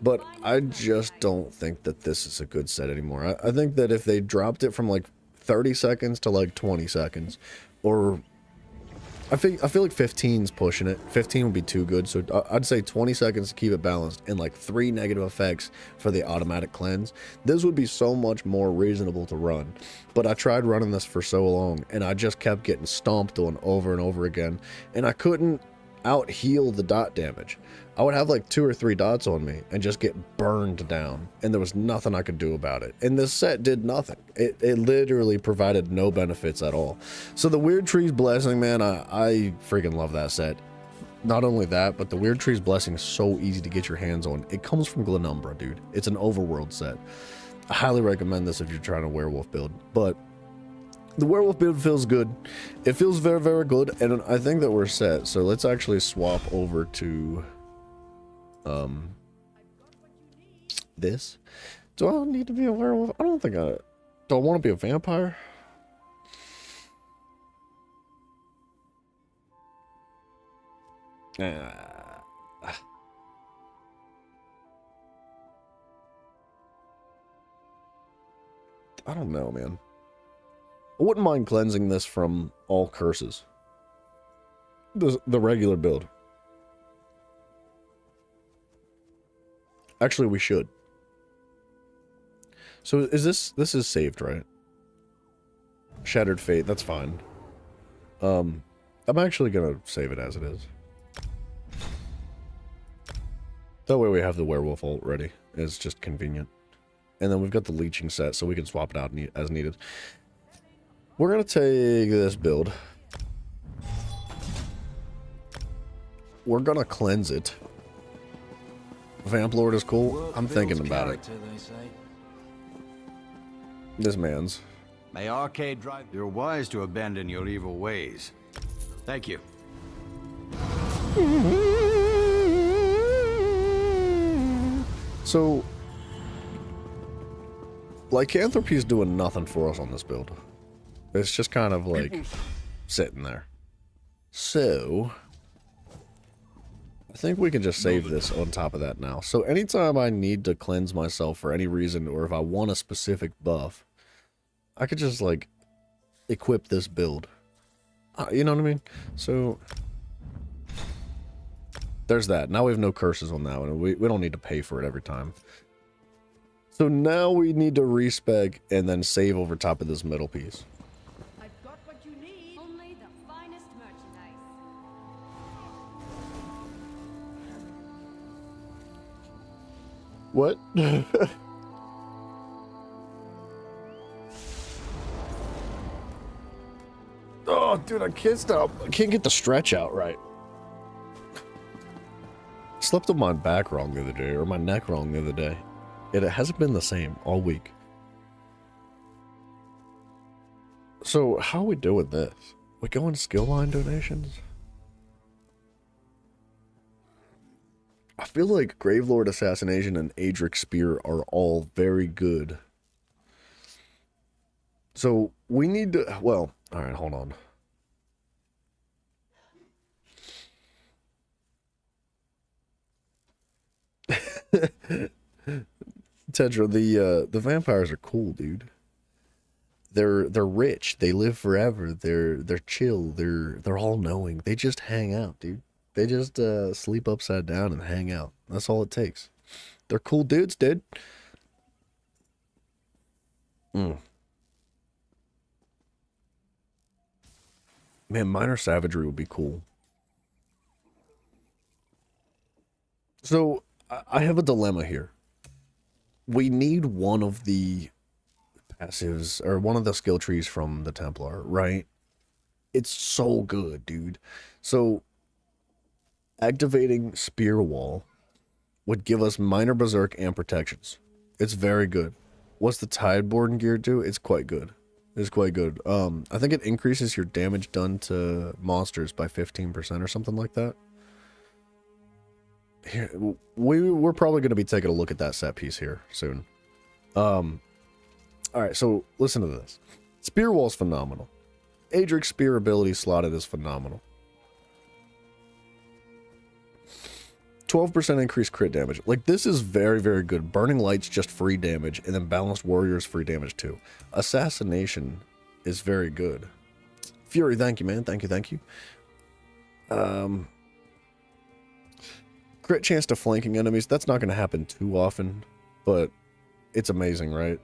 Speaker 1: But I just don't think that this is a good set anymore. I think that if they dropped it from like 30 seconds to like 20 seconds, or I feel like 15's pushing it. 15 would be too good, so I'd say 20 seconds to keep it balanced and like 3 negative effects for the automatic cleanse. This would be so much more reasonable to run. But I tried running this for so long and I just kept getting stomped on over and over again, and I couldn't out heal the dot damage. I would have like 2 or 3 dots on me and just get burned down, and there was nothing I could do about it. And this set did nothing. It literally provided no benefits at all. So the Weird Tree's Blessing, man, I freaking love that set. Not only that, but the Weird Tree's Blessing is so easy to get your hands on. It comes from Glenumbra, dude. It's an overworld set. I highly recommend this if you're trying a werewolf build. But the werewolf build feels good. It feels very, very good, and I think that we're set. So let's actually swap over to this. Do I need to be a werewolf? I don't think I... Do I want to be a vampire? I don't know, man. I wouldn't mind cleansing this from all curses. The regular build. Actually, we should. So is this is saved, right? Shattered Fate, that's fine. I'm actually gonna save it as it is. That way we have the werewolf ult ready. It's just convenient. And then we've got the leeching set, so we can swap it out as needed. We're gonna take this build. We're gonna cleanse it. Vamp Lord is cool. I'm thinking about it. This man's.
Speaker 13: May Arcade drive. You're wise to abandon your evil ways. Thank you.
Speaker 1: So, lycanthropy is doing nothing for us on this build. It's just kind of like sitting there. So, I think we can just save this on top of that now. So anytime I need to cleanse myself for any reason, or if I want a specific buff, I could just like equip this build. You know what I mean? So there's that. Now we have no curses on that one. We don't need to pay for it every time. So now we need to respec and then save over top of this middle piece.
Speaker 6: I've got what you need. Only the finest merchandise.
Speaker 1: What? Oh, dude, I can't stop. I can't get the stretch out right. I slept on my back wrong the other day, or my neck wrong the other day. It hasn't been the same all week. So, how are we doing this? We going skill line donations? I feel like Gravelord Assassination and Adric Spear are all very good. So, we need to... Well, alright, hold on. Tetra, the vampires are cool, dude. They're rich. They live forever. They're chill. They're all knowing. They just hang out, dude. They just sleep upside down and hang out. That's all it takes. They're cool dudes, dude. Man, minor savagery would be cool. So, I have a dilemma here. We need one of the passives, or one of the skill trees from the Templar, right? It's so good, dude. So, activating Spear Wall would give us minor berserk and protections. It's very good. What's the Tideborn gear do? It's quite good. It's quite good. I think it increases your damage done to monsters by 15% or something like that. Here, we're probably going to be taking a look at that set piece here soon. I Alright, so listen to this. Spear Wall's phenomenal. Adric's spear ability slotted is phenomenal. 12% increased crit damage. Like, this is very, very good. Burning Light's just free damage, and then Balanced Warrior's free damage too. Assassination is very good. Fury, thank you, man. Thank you, thank you. Crit chance to flanking enemies. That's not going to happen too often, but it's amazing, right?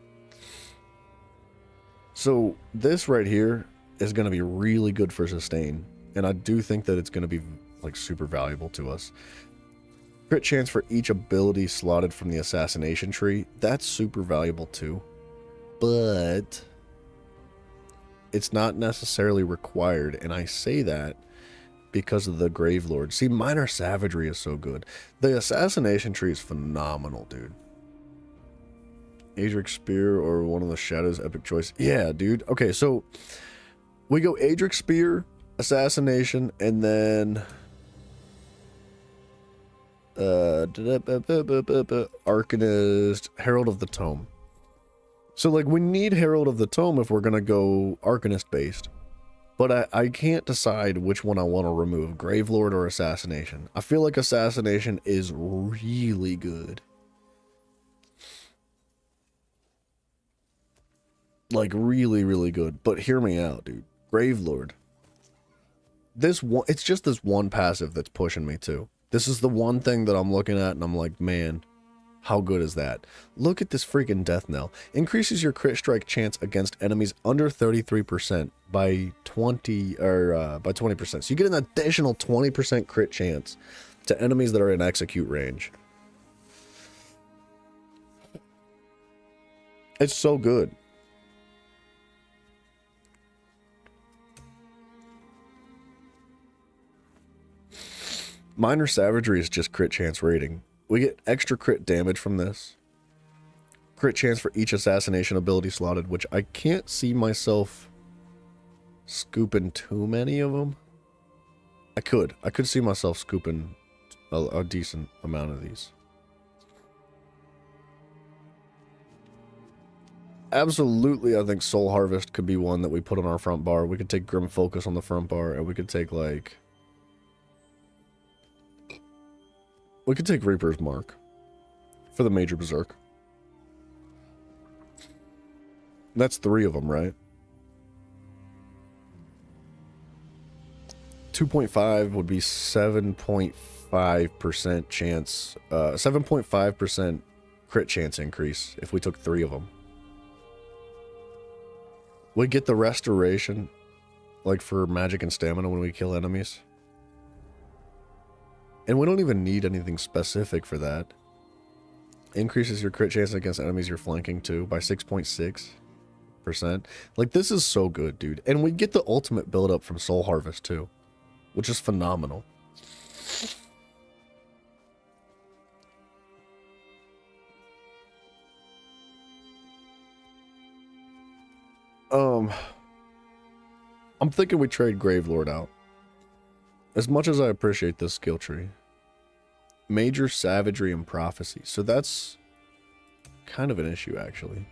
Speaker 1: So this right here is going to be really good for sustain, and I do think that it's going to be like super valuable to us. Crit chance for each ability slotted from the assassination tree. That's super valuable too, but it's not necessarily required, and I say that because of the Gravelord. See, Minor Savagery is so good. The assassination tree is phenomenal, dude. Adric Spear or one of the Shadows, epic choice. Yeah, dude. Okay, so we go Adric Spear, Assassination, and then Arcanist, Herald of the Tome. So, like, we need Herald of the Tome if we're gonna go Arcanist based. But I can't decide which one I want to remove, Gravelord or Assassination. I feel like Assassination is really good. Like, really, really good. But hear me out, dude. Gravelord. This one, it's just this one passive that's pushing me too. This is the one thing that I'm looking at and I'm like, man, how good is that? Look at this freaking death knell. Increases your crit strike chance against enemies under 33% by 20%. So you get an additional 20% crit chance to enemies that are in execute range. It's so good. Minor Savagery is just crit chance rating. We get extra crit damage from this. Crit chance for each assassination ability slotted, which I can't see myself scooping too many of them. I could see myself scooping a decent amount of these. Absolutely, I think Soul Harvest could be one that we put on our front bar. We could take Grim Focus on the front bar, and we could take, like... We could take Reaper's Mark for the Major Berserk. That's 3 of them, right? 2.5 would be 7.5% chance, 7.5% crit chance increase if we took 3 of them. We get the restoration, like for magic and stamina when we kill enemies. And we don't even need anything specific for that. Increases your crit chance against enemies you're flanking too by 6.6%. Like, this is so good, dude. And we get the ultimate build up from Soul Harvest too, which is phenomenal. I'm thinking we trade Gravelord out. As much as I appreciate this skill tree. Major Savagery and Prophecy. So that's kind of an issue, actually.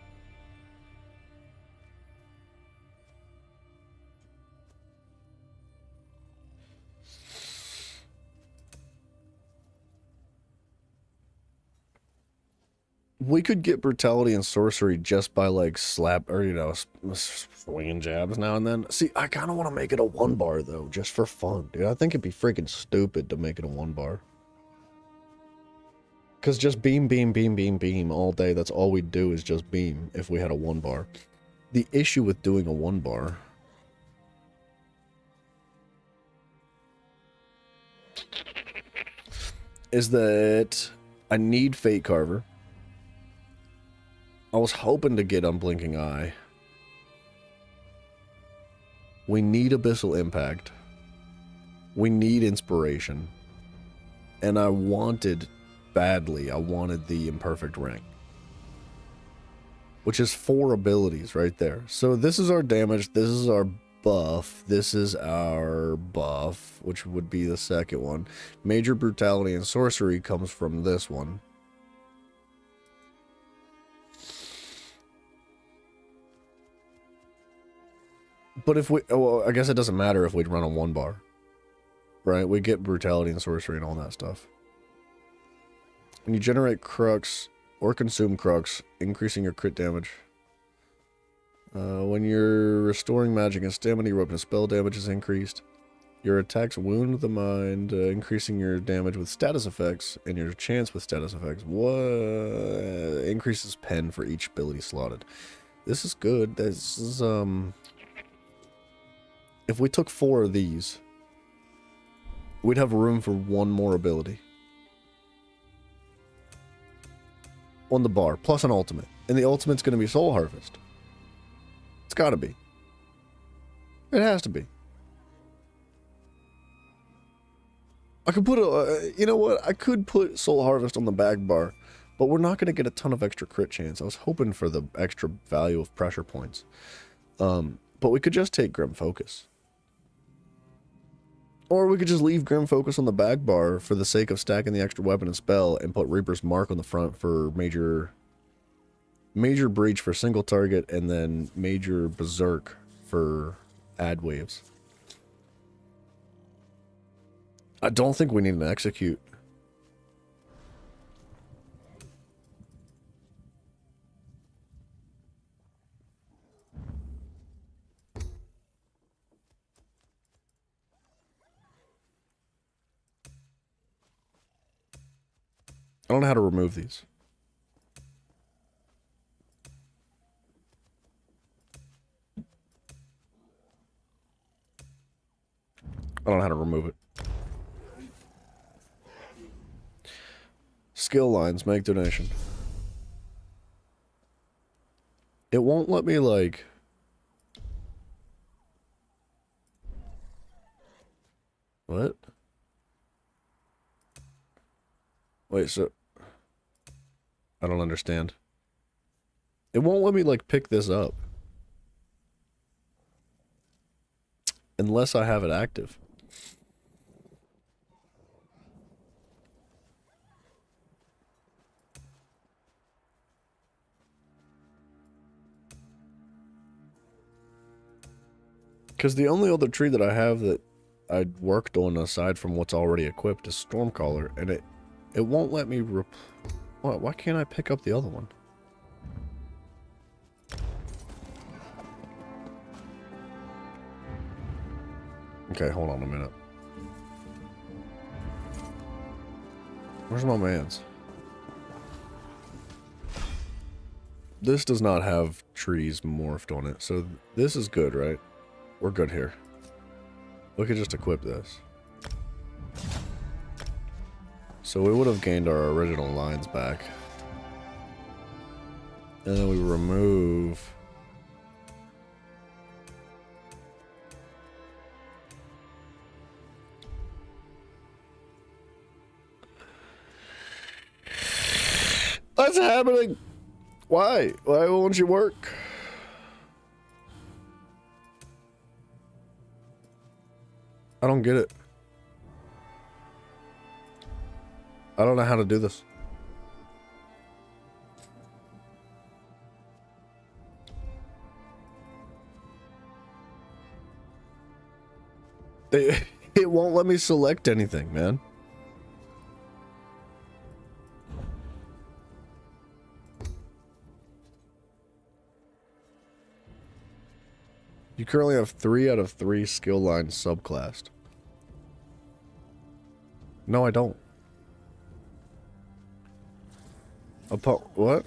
Speaker 1: We could get Brutality and Sorcery just by, like, slap, or, you know, swinging jabs now and then. See, I kind of want to make it a 1-bar, though, just for fun, dude. I think it'd be freaking stupid to make it a 1-bar. Because just beam, beam, beam, beam, beam all day, that's all we'd do is just beam if we had a 1-bar. The issue with doing a 1-bar... is that I need Fate Carver. I was hoping to get Unblinking Eye. We need Abyssal Impact. We need Inspiration. And I wanted, badly, I wanted the Imperfect Ring. Which is 4 abilities right there. So this is our damage, this is our buff, this is our buff, which would be the second one. Major Brutality and Sorcery comes from this one. But if we... Well, I guess it doesn't matter if we run on 1 bar. Right? We get brutality and sorcery and all that stuff. When you generate crux or consume crux, increasing your crit damage. When you're restoring magic and stamina, your weapon and spell damage is increased. Your attacks wound the mind, increasing your damage with status effects, and your chance with status effects. Increases pen for each ability slotted. This is good. This is, if we took 4 of these, we'd have room for 1 more ability. On the bar, plus an ultimate. And the ultimate's going to be Soul Harvest. It's got to be. It has to be. I could put a, you know what? I could put Soul Harvest on the bag bar, but we're not going to get a ton of extra crit chance. I was hoping for the extra value of pressure points. But we could just take Grim Focus. Or we could just leave Grim Focus on the bag bar for the sake of stacking the extra weapon and spell and put Reaper's Mark on the front for Major Breach for single target and then Major Berserk for add waves. I don't think we need an execute. I don't know how to remove these. I don't know how to remove it. Skill lines, make donation. It won't let me, like... What? Wait, so... I don't understand. It won't let me, like, pick this up. Unless I have it active. Because the only other tree that I have that I worked on aside from what's already equipped is Stormcaller, and it won't let me why can't I pick up the other one? Okay, hold on a minute. Where's my man's? This does not have trees morphed on it, so this is good, right? We're good here. We could just equip this. So we would have gained our original lines back. And then we remove... What's happening? Why? Why won't you work? I don't get it. I don't know how to do this. It won't let me select anything, man. You currently have 3 out of 3 skill lines subclassed. No, I don't. What?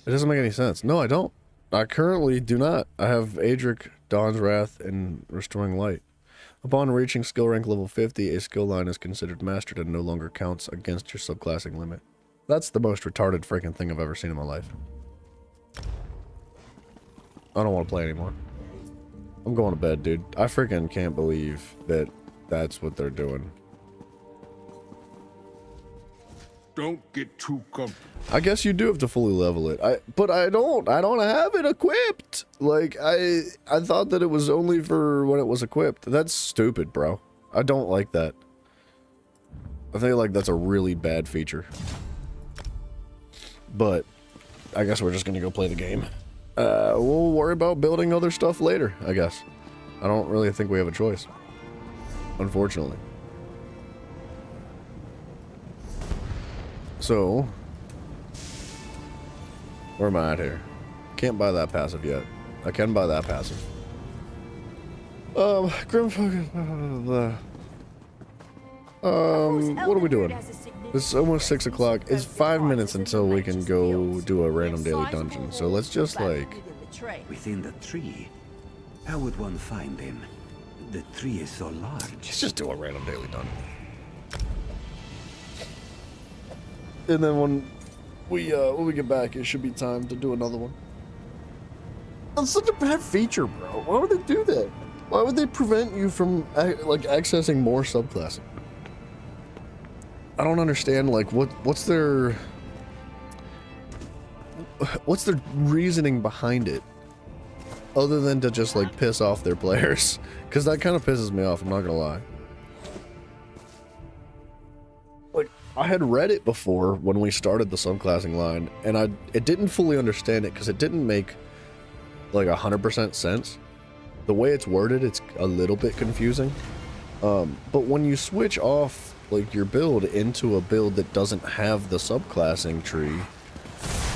Speaker 1: It doesn't make any sense. No, I don't. I currently do not. I have Adric, Dawn's Wrath, and Restoring Light. Upon reaching skill rank level 50, a skill line is considered mastered and no longer counts against your subclassing limit. That's the most retarded freaking thing I've ever seen in my life. I don't want to play anymore. I'm going to bed, dude. I freaking can't believe that that's what they're doing.
Speaker 4: Don't get too comfortable.
Speaker 1: I guess you do have to fully level it. But I don't have it equipped. Like, I thought that it was only for when it was equipped. That's stupid, bro. I don't like that. I feel like that's a really bad feature. But I guess we're just gonna go play the game. We'll worry about building other stuff later, I guess. I don't really think we have a choice, unfortunately. So, where am I at here? Can't buy that passive yet. I can buy that passive. Grim fucking. What are we doing? It's almost 6 o'clock. It's 5 minutes until we can go do a random daily dungeon. So let's just like.
Speaker 14: Within the tree? How would one find him? The tree is so large.
Speaker 1: Let's just do a random daily dungeon. And then when we get back, it should be time to do another one. That's such a bad feature, bro. Why would they do that? Why would they prevent you from like accessing more subclassing? I don't understand. Like, what's their reasoning behind it, other than to just like piss off their players? Because that kind of pisses me off. I'm not gonna lie. Like, I had read it before when we started the subclassing line, and it didn't fully understand it because it didn't make like 100% sense. The way it's worded, it's a little bit confusing. But when you switch off like your build into a build that doesn't have the subclassing tree,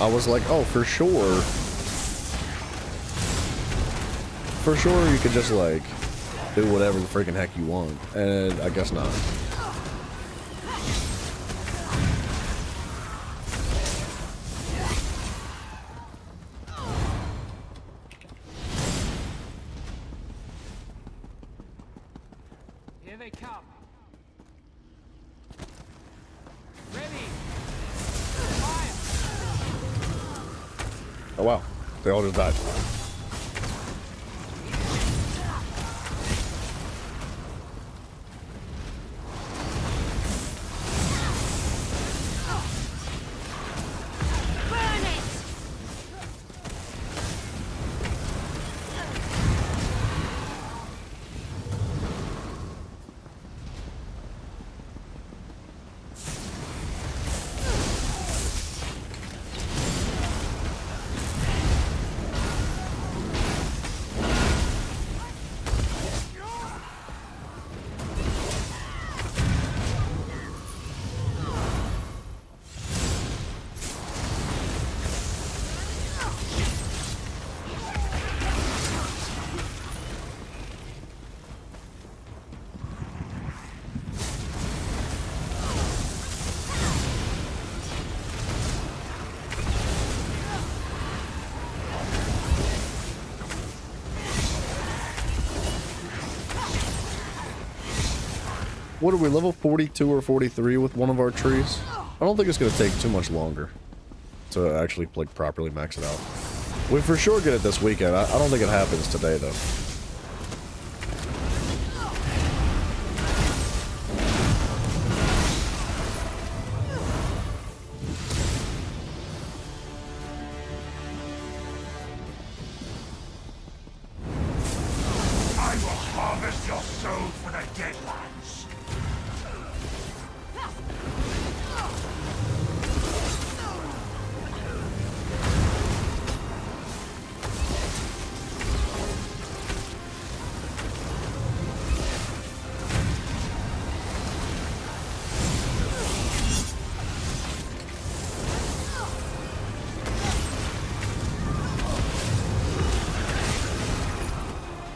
Speaker 1: I was like, oh, for sure you could just like do whatever the freaking heck you want, and I guess not.
Speaker 8: Here they come. Ready. Fire.
Speaker 1: Oh wow, they all just died. What are we, level 42 or 43 with one of our trees? I don't think it's going to take too much longer to actually like properly max it out. We for sure get it this weekend. I don't think it happens today though.
Speaker 4: I will harvest your soul for the Deadlands.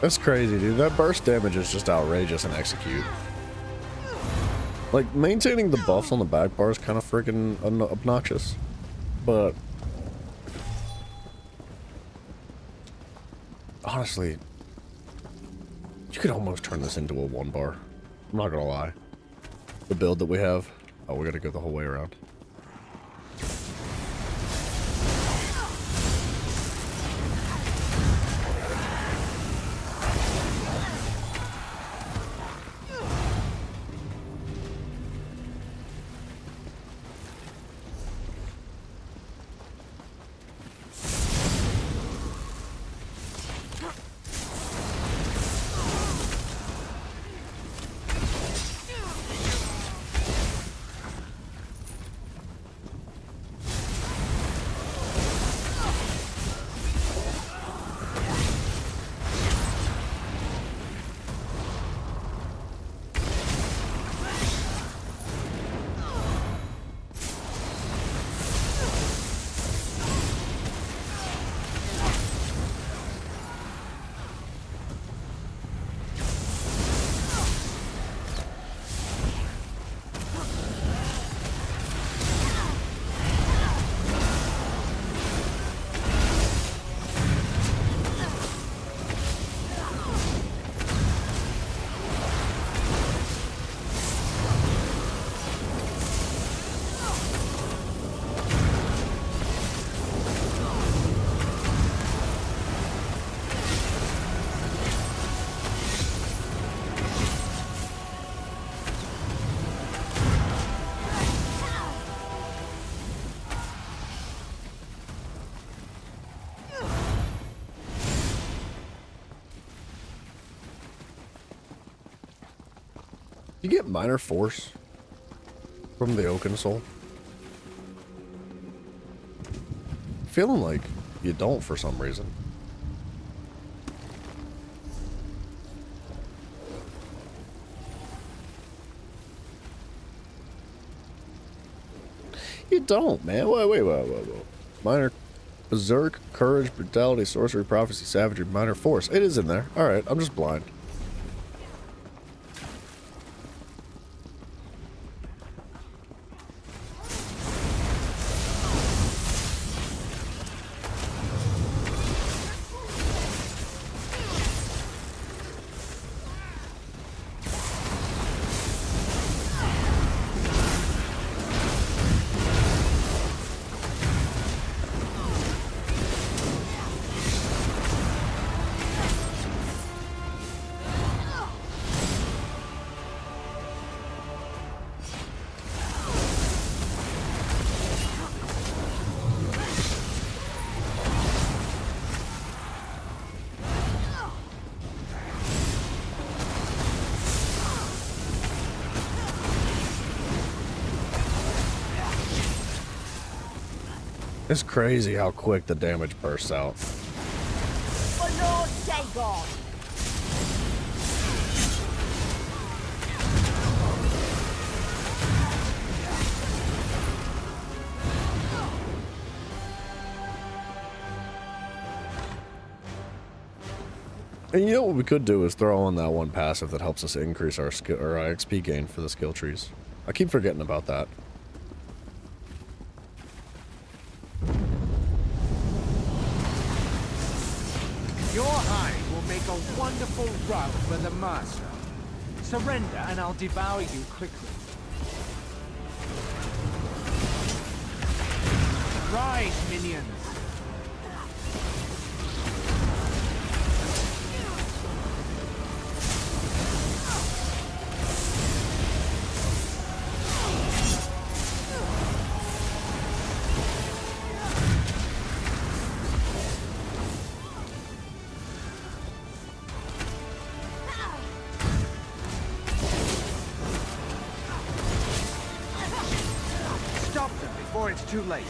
Speaker 1: That's crazy, dude. That burst damage is just outrageous in Execute. Like, maintaining the buffs on the back bar is kind of freaking obnoxious. But honestly, you could almost turn this into a 1 bar. I'm not gonna lie. The build that we have. Oh, we gotta go the whole way around. You get minor force from the Oaken Soul? Feeling like you don't for some reason. You don't, man. Wait. Minor Berserk, Courage, Brutality, Sorcery, Prophecy, Savagery, Minor Force. It is in there. Alright, I'm just blind. It's crazy how quick the damage bursts out.
Speaker 5: For Lord Dagon!
Speaker 1: And you know what we could do is throw on that one passive that helps us increase our skill or our XP gain for the skill trees. I keep forgetting about that.
Speaker 11: Your hide will make a wonderful rug for the master. Surrender and I'll devour you quickly. Rise, minions! Too late.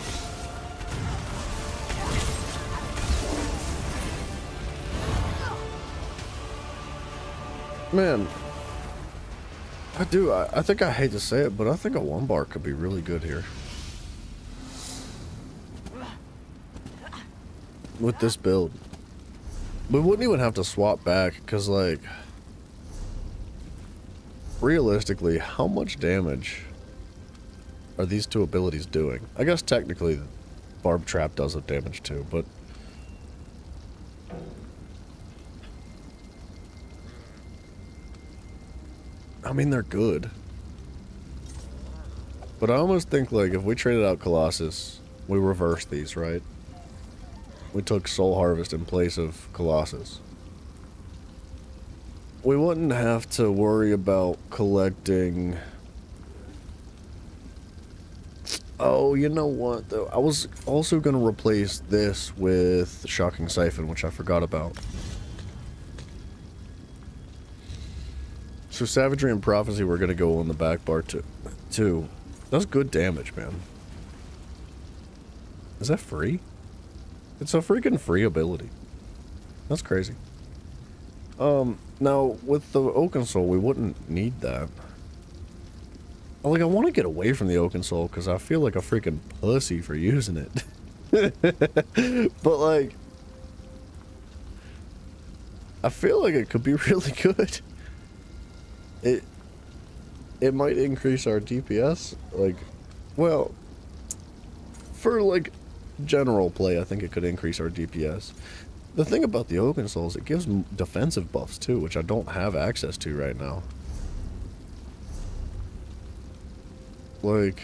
Speaker 1: Man, I think I hate to say it, but I think a 1-bar could be really good here. With this build. We wouldn't even have to swap back, because, like, realistically, how much damage are these two abilities doing? I guess technically Barb Trap does have damage too, but I mean, they're good. But I almost think, like, if we traded out Colossus, we reversed these, right? We took Soul Harvest in place of Colossus. We wouldn't have to worry about collecting... Oh, you know what, though? I was also going to replace this with Shocking Siphon, which I forgot about. So Savagery and Prophecy we're going to go on the back bar too. That's good damage, man. Is that free? It's a freaking free ability. That's crazy. Now, with the Oaken Soul, we wouldn't need that. Like, I want to get away from the Oaken Soul because I feel like a freaking pussy for using it. But, like, I feel like it could be really good. It might increase our DPS. Like, well, for, like, general play, I think it could increase our DPS. The thing about the Oaken Soul is it gives defensive buffs, too, which I don't have access to right now. Like,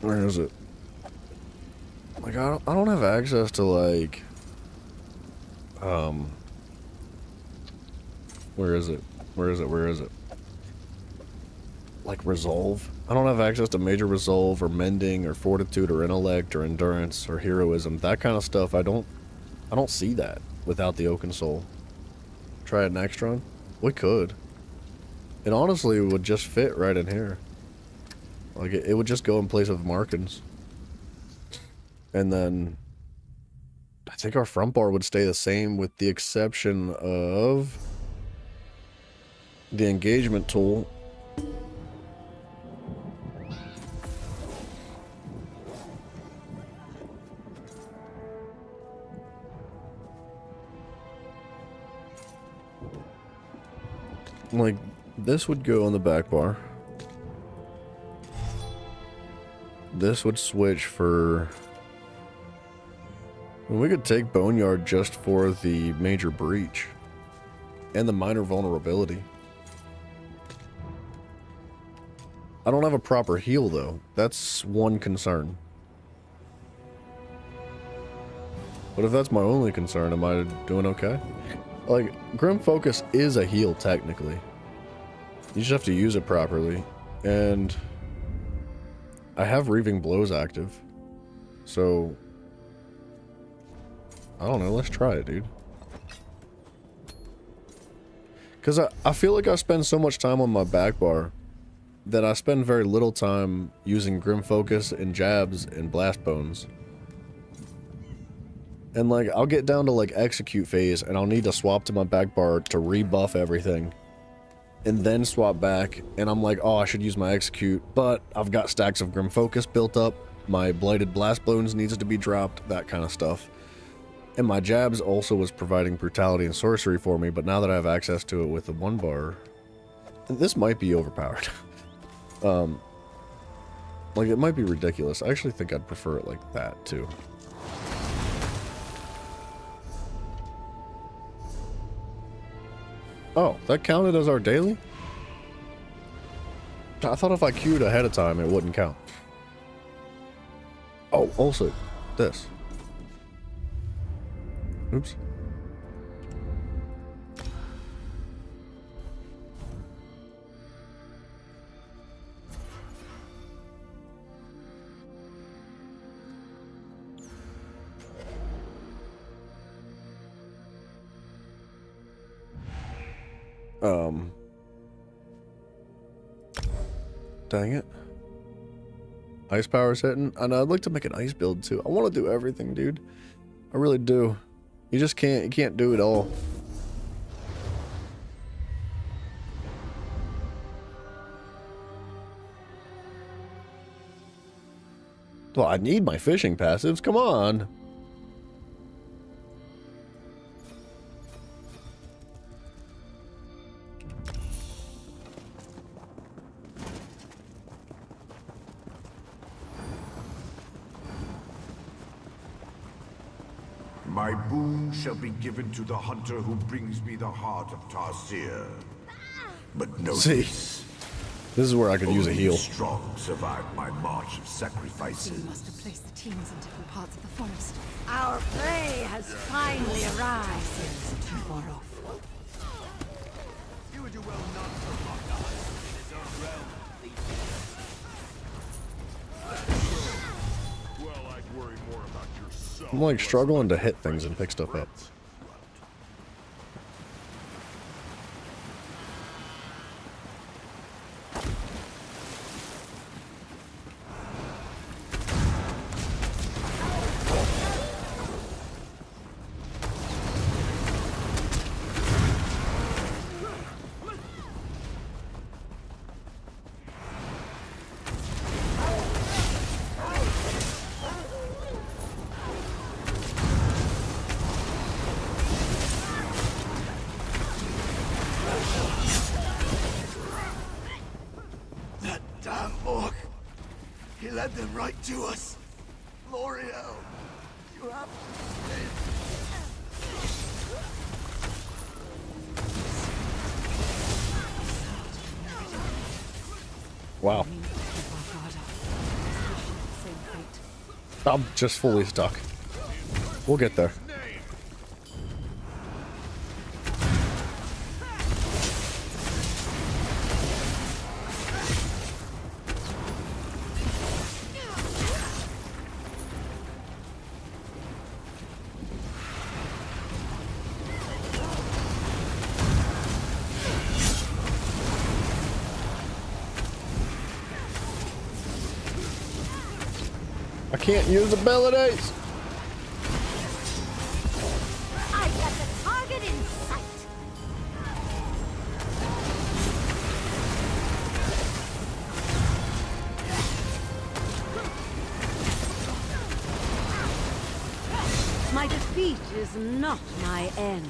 Speaker 1: where is it? Like, I don't have access to, like, where is it? Like, Resolve. I don't have access to Major Resolve or Mending or Fortitude or Intellect or Endurance or Heroism. That kind of stuff, I don't see that. without the Oaken Soul. Try it next run? We could. It honestly would just fit right in here. Like, it would just go in place of Markins. And then I think our front bar would stay the same with the exception of the engagement tool. Like, this would go on the back bar. This would switch for... We could take Boneyard just for the major breach. And the minor vulnerability. I don't have a proper heal, though. That's one concern. But if that's my only concern, am I doing okay? Like, Grim Focus is a heal, technically. You just have to use it properly. And I have Reaving Blows active. So, I don't know, let's try it, dude. Because I feel like I spend so much time on my back bar that I spend very little time using Grim Focus and jabs and Blast Bones. And like, I'll get down to like execute phase and I'll need to swap to my back bar to rebuff everything. And then swap back and I'm like, oh, I should use my execute, but I've got stacks of Grim Focus built up. My Blighted Blast Bones needs to be dropped, that kind of stuff. And my jabs also was providing brutality and sorcery for me, but now that I have access to it with the one bar, this might be overpowered. Like, it might be ridiculous. I actually think I'd prefer it like that, too. Oh, that counted as our daily? I thought if I queued ahead of time, it wouldn't count. Oh, also, this. Oops. Dang it. Ice power's hitting. I know, I'd like to make an ice build too. I want to do everything, dude. I really do. You just can't, you can't do it all. Well, I need my fishing passives, come on.
Speaker 4: My boon shall be given to the hunter who brings me the heart of Tarsier. But notice,
Speaker 1: this is where I could use a heal.
Speaker 4: Strong survived my march of sacrifices.
Speaker 6: We must have placed the teams in different parts of the forest.
Speaker 5: Our prey has finally arrived.
Speaker 6: Seems too far off.
Speaker 8: You would do well not to lock eyes in his own realm.
Speaker 4: Well, I'd worry more about yourself.
Speaker 1: I'm like struggling to hit things and pick stuff up.
Speaker 4: He led them right to us. L'Oreal, you have to stay.
Speaker 1: Wow. I'm just fully stuck. We'll get there. I can't use abilities.
Speaker 6: I've got the target in sight.
Speaker 5: My defeat is not my end.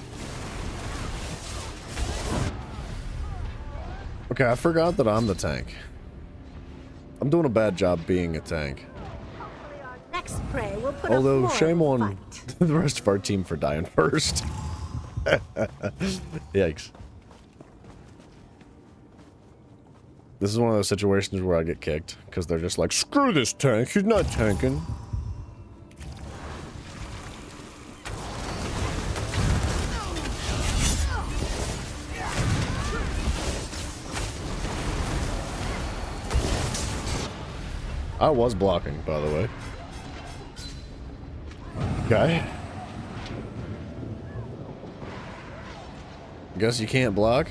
Speaker 1: Okay, I forgot that I'm the tank. I'm doing a bad job being a tank.
Speaker 5: Next prey will put
Speaker 1: Although,
Speaker 5: up
Speaker 1: shame
Speaker 5: more
Speaker 1: on
Speaker 5: fight.
Speaker 1: the rest of our team for dying first. Yikes. This is one of those situations where I get kicked, because they're just like, screw this tank, he's not tanking. I was blocking, by the way. Okay. Guess you can't block.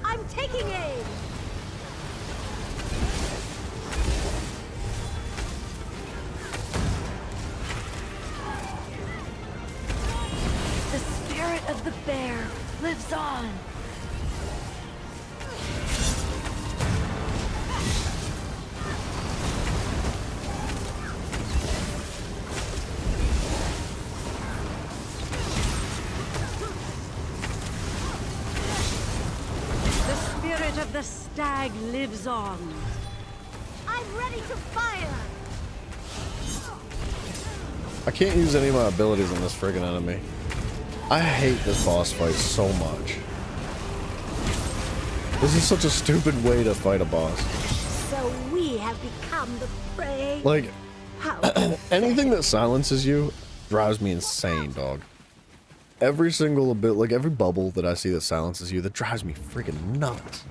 Speaker 5: I'm taking aim. The spirit of the bear lives on. The spirit of the stag lives on.
Speaker 6: I'm ready to fire.
Speaker 1: I can't use any of my abilities on this friggin' enemy. I hate this boss fight so much. This is such a stupid way to fight a boss.
Speaker 5: So we have become the prey.
Speaker 1: Like,
Speaker 5: How
Speaker 1: anything that silences you drives me insane, dog. Every single bit, like every bubble that I see that silences you, that drives me freaking nuts.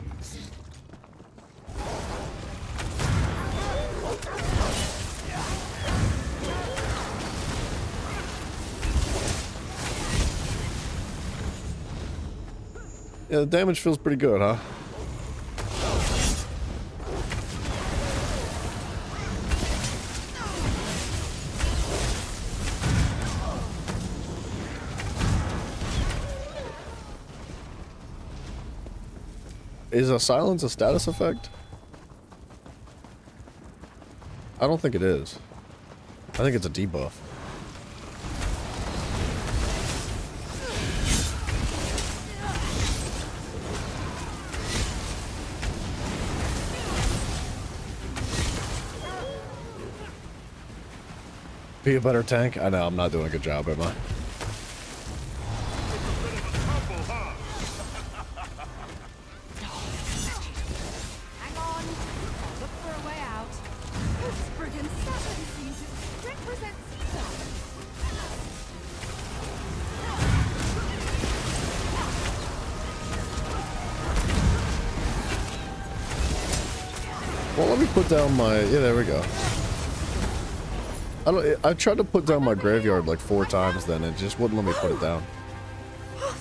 Speaker 1: Yeah, the damage feels pretty good, huh? Is a silence a status effect? I don't think it is. I think it's a debuff. Be a better tank? I know, I'm not doing a good job, am I?
Speaker 6: Hang on. I'll look for a way out. This friggin' seven seems to represent Caesar.
Speaker 1: Well, let me put down my... Yeah, there we go. I tried to put down my graveyard like 4 times then, it just wouldn't let me put it down.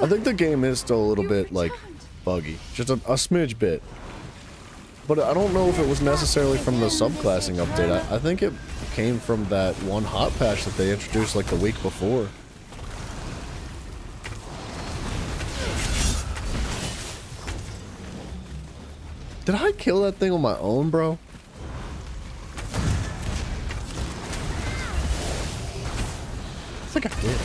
Speaker 1: I think the game is still a little bit, like, buggy. Just a smidge bit. But I don't know if it was necessarily from the subclassing update. I think it came from that one hot patch that they introduced like the week before. Did I kill that thing on my own, bro? I think I did.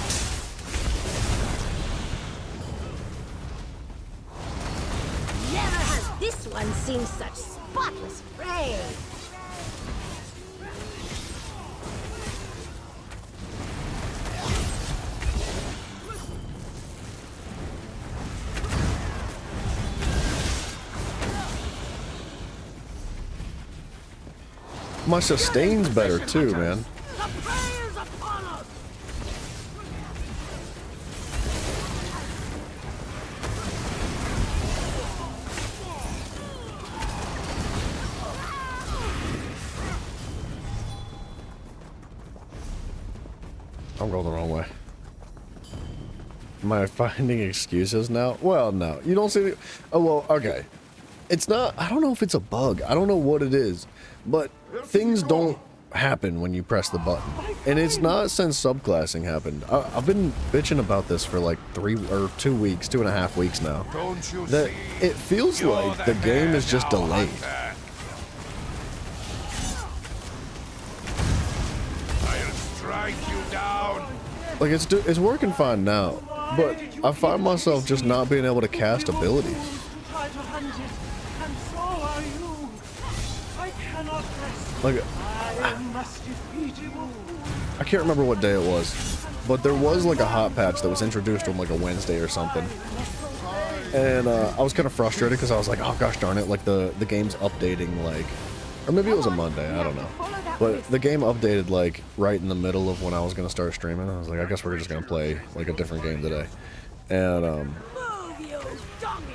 Speaker 5: Never has this one seen such spotless prey.
Speaker 1: My sustain's better too, man. I'm going the wrong way. Am I finding excuses now? Well, no. You don't see the... Oh, well, okay. It's not... I don't know if it's a bug. I don't know what it is. But things don't happen when you press the button. And it's not since subclassing happened. I've been bitching about this for like 2 weeks, 2.5 weeks now. That it feels like the game is just delayed.
Speaker 4: I'll strike you down.
Speaker 1: Like it's working fine now, but I find myself just not being able to cast abilities. Like, I can't remember what day it was, but there was like a hot patch that was introduced on like a Wednesday or something. And I was kind of frustrated because I was like, oh gosh darn it, like the game's updating like, or maybe it was a Monday, I don't know. But the game updated like right in the middle of when I was going to start streaming. I was like, I guess we're just going to play like a different game today. And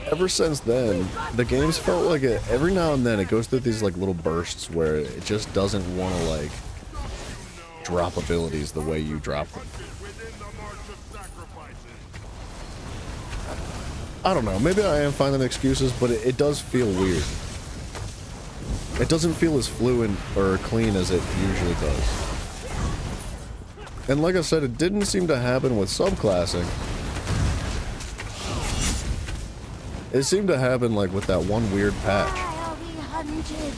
Speaker 1: ever since then, the game's felt like it, every now and then it goes through these like little bursts where it just doesn't want to like drop abilities the way you drop them. I don't know, maybe I am finding excuses, but it does feel weird. It doesn't feel as fluent or clean as it usually does. And like I said, it didn't seem to happen with subclassing. It seemed to happen like with that one weird patch.
Speaker 5: I'll be hunted.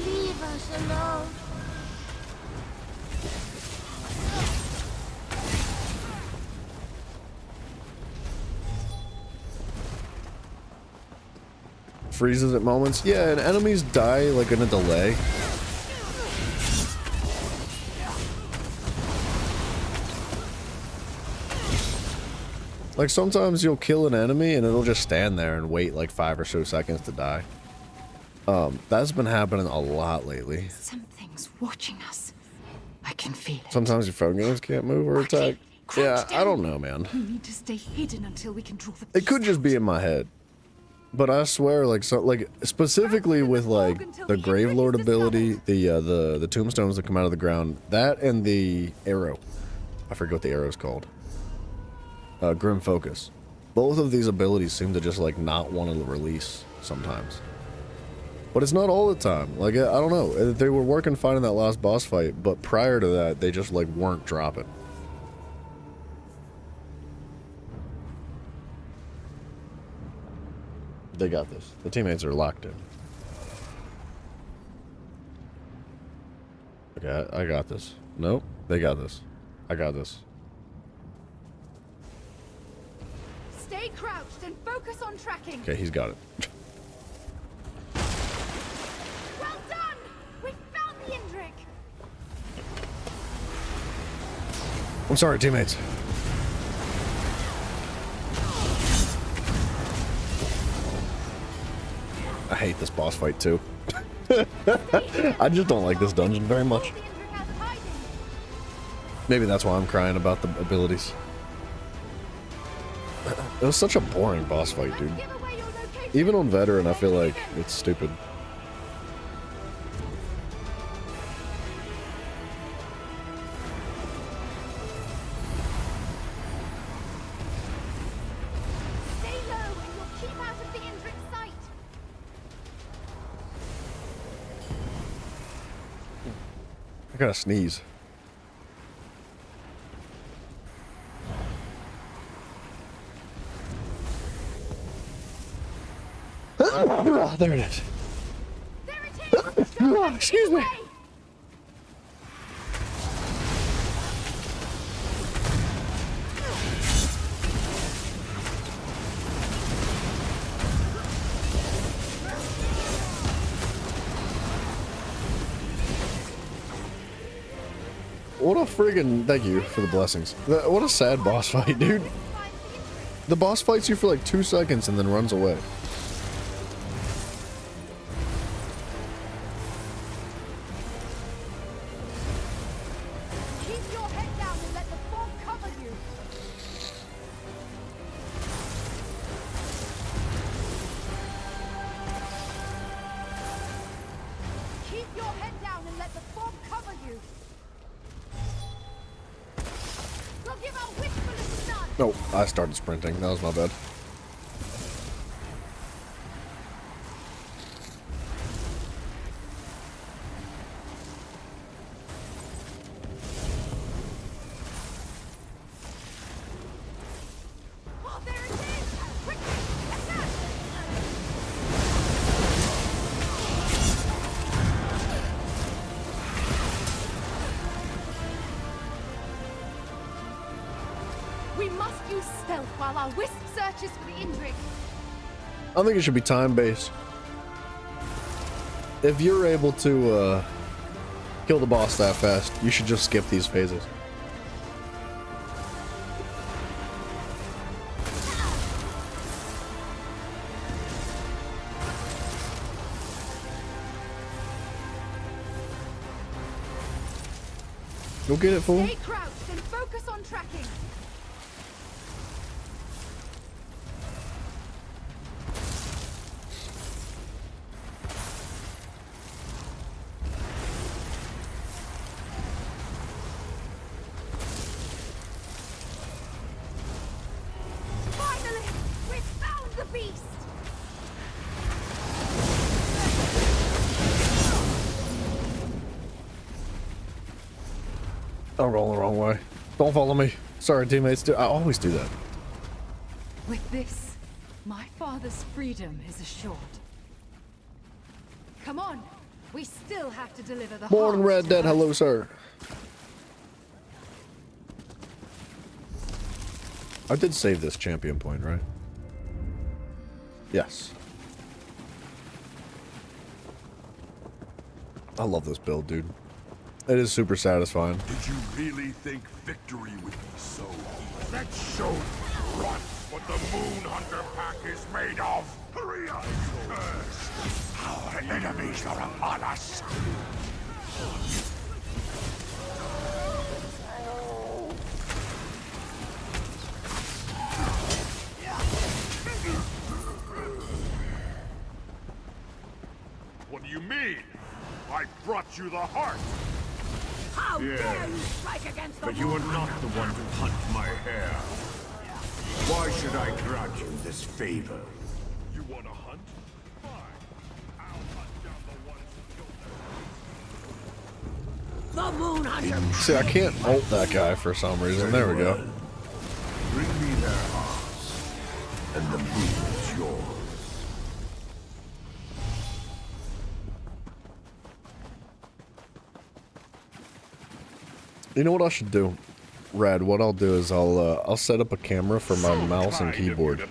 Speaker 5: Leave us alone.
Speaker 1: Freezes at moments. Yeah, and enemies die like in a delay. Like sometimes you'll kill an enemy and it'll just stand there and wait like 5 or so seconds to die. That's been happening a lot lately.
Speaker 6: Something's watching us. I can feel it.
Speaker 1: Sometimes your phone games can't move or attack. Yeah, I don't know, man.
Speaker 6: We need to stay hidden until we can draw the.
Speaker 1: It could just be in my head. But I swear, like, so, like specifically with like the Gravelord ability, the tombstones that come out of the ground, that and the arrow. I forget what the arrow's called. Grim Focus. Both of these abilities seem to just like not want to release sometimes. But it's not all the time. Like, I don't know. They were working fine in that last boss fight, but prior to that, they just like weren't dropping. They got this. The teammates are locked in. Okay, I got this. Nope, they got this. I got this.
Speaker 6: Stay crouched and focus on tracking.
Speaker 1: Okay, he's got it.
Speaker 6: Well done! We found the Indrik.
Speaker 1: I'm sorry, teammates. I hate this boss fight too. I just don't like this dungeon very much. Maybe that's why I'm crying about the abilities. It was such a boring boss fight, dude. Even on veteran, I feel like it's stupid. I gotta sneeze. There it is. Excuse me. What a friggin' thank you for the blessings. What a sad boss fight, dude. The boss fights you for like 2 seconds and then runs away.
Speaker 6: Keep your head down and let the fog cover you. Keep your head down and let the fog cover you. We'll give our wish for the sun.
Speaker 1: No, I started sprinting. That was my bad.
Speaker 6: We must use stealth while our wisp searches for the Indrik.
Speaker 1: I think it should be time-based. If you're able to kill the boss that fast, you should just skip these phases. Go get it, fool.
Speaker 6: Stay crouched and focus on tracking. Finally, we've found the beast.
Speaker 1: I'm rolling the wrong way. Don't follow me. Sorry, teammates. I always do that.
Speaker 6: With this, my father's freedom is assured. Come on, we still have to deliver the
Speaker 1: Morning,
Speaker 6: heart
Speaker 1: Red
Speaker 6: to
Speaker 1: Dead.
Speaker 6: Earth.
Speaker 1: Hello, sir. I did save this champion point, right? Yes. I love this build, dude. It is super satisfying.
Speaker 4: Did you really think victory would be so easy? Let's show Runt what the Moon Hunter pack is made of. Three-eyed curse. Our enemies are upon us. What do you mean? I brought you the heart.
Speaker 5: How dare you strike against the
Speaker 4: But you are not the one to hunt my hair. Why should I grant you this favor? You want to hunt? Fine. I'll hunt down the ones who killed them.
Speaker 5: The Moon Hunter.
Speaker 1: See, I can't ult that guy for some reason. There we go.
Speaker 4: Bring me their hearts, and the moon is yours.
Speaker 1: You know what I should do? Rad, what I'll do is I'll set up a camera for my mouse and keyboard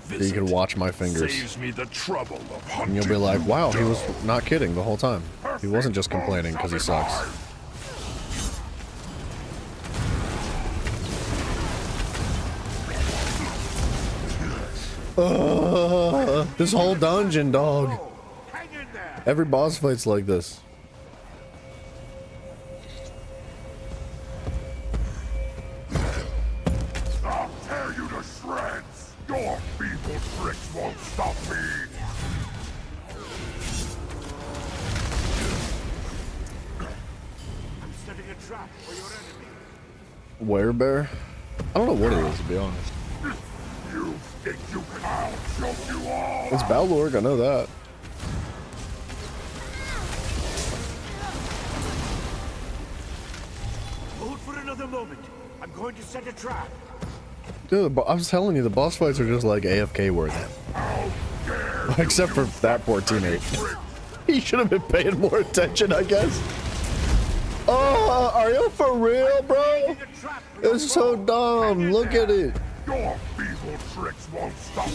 Speaker 1: so you can watch my fingers.
Speaker 4: Saves me the trouble of
Speaker 1: And you'll be like, wow, he was not kidding the whole time. He wasn't just complaining because he sucks. This whole dungeon, dog. Every boss fight's like this.
Speaker 4: I'll tear you to shreds. Your feeble tricks won't stop me.
Speaker 9: I'm setting a trap for your enemy.
Speaker 1: Werebear? I don't know what it is, to be honest.
Speaker 4: You think you can? I'll choke you all.
Speaker 1: It's Balorg, I know that.
Speaker 9: Hold for another moment. I'm going to set a trap.
Speaker 1: Dude, I was telling you, the boss fights are just like AFK worthy. Except for that poor teammate. He should have been paying more attention, I guess. Oh, are you for real, bro? It's so dumb. Look at it.
Speaker 4: Your feeble tricks won't stop.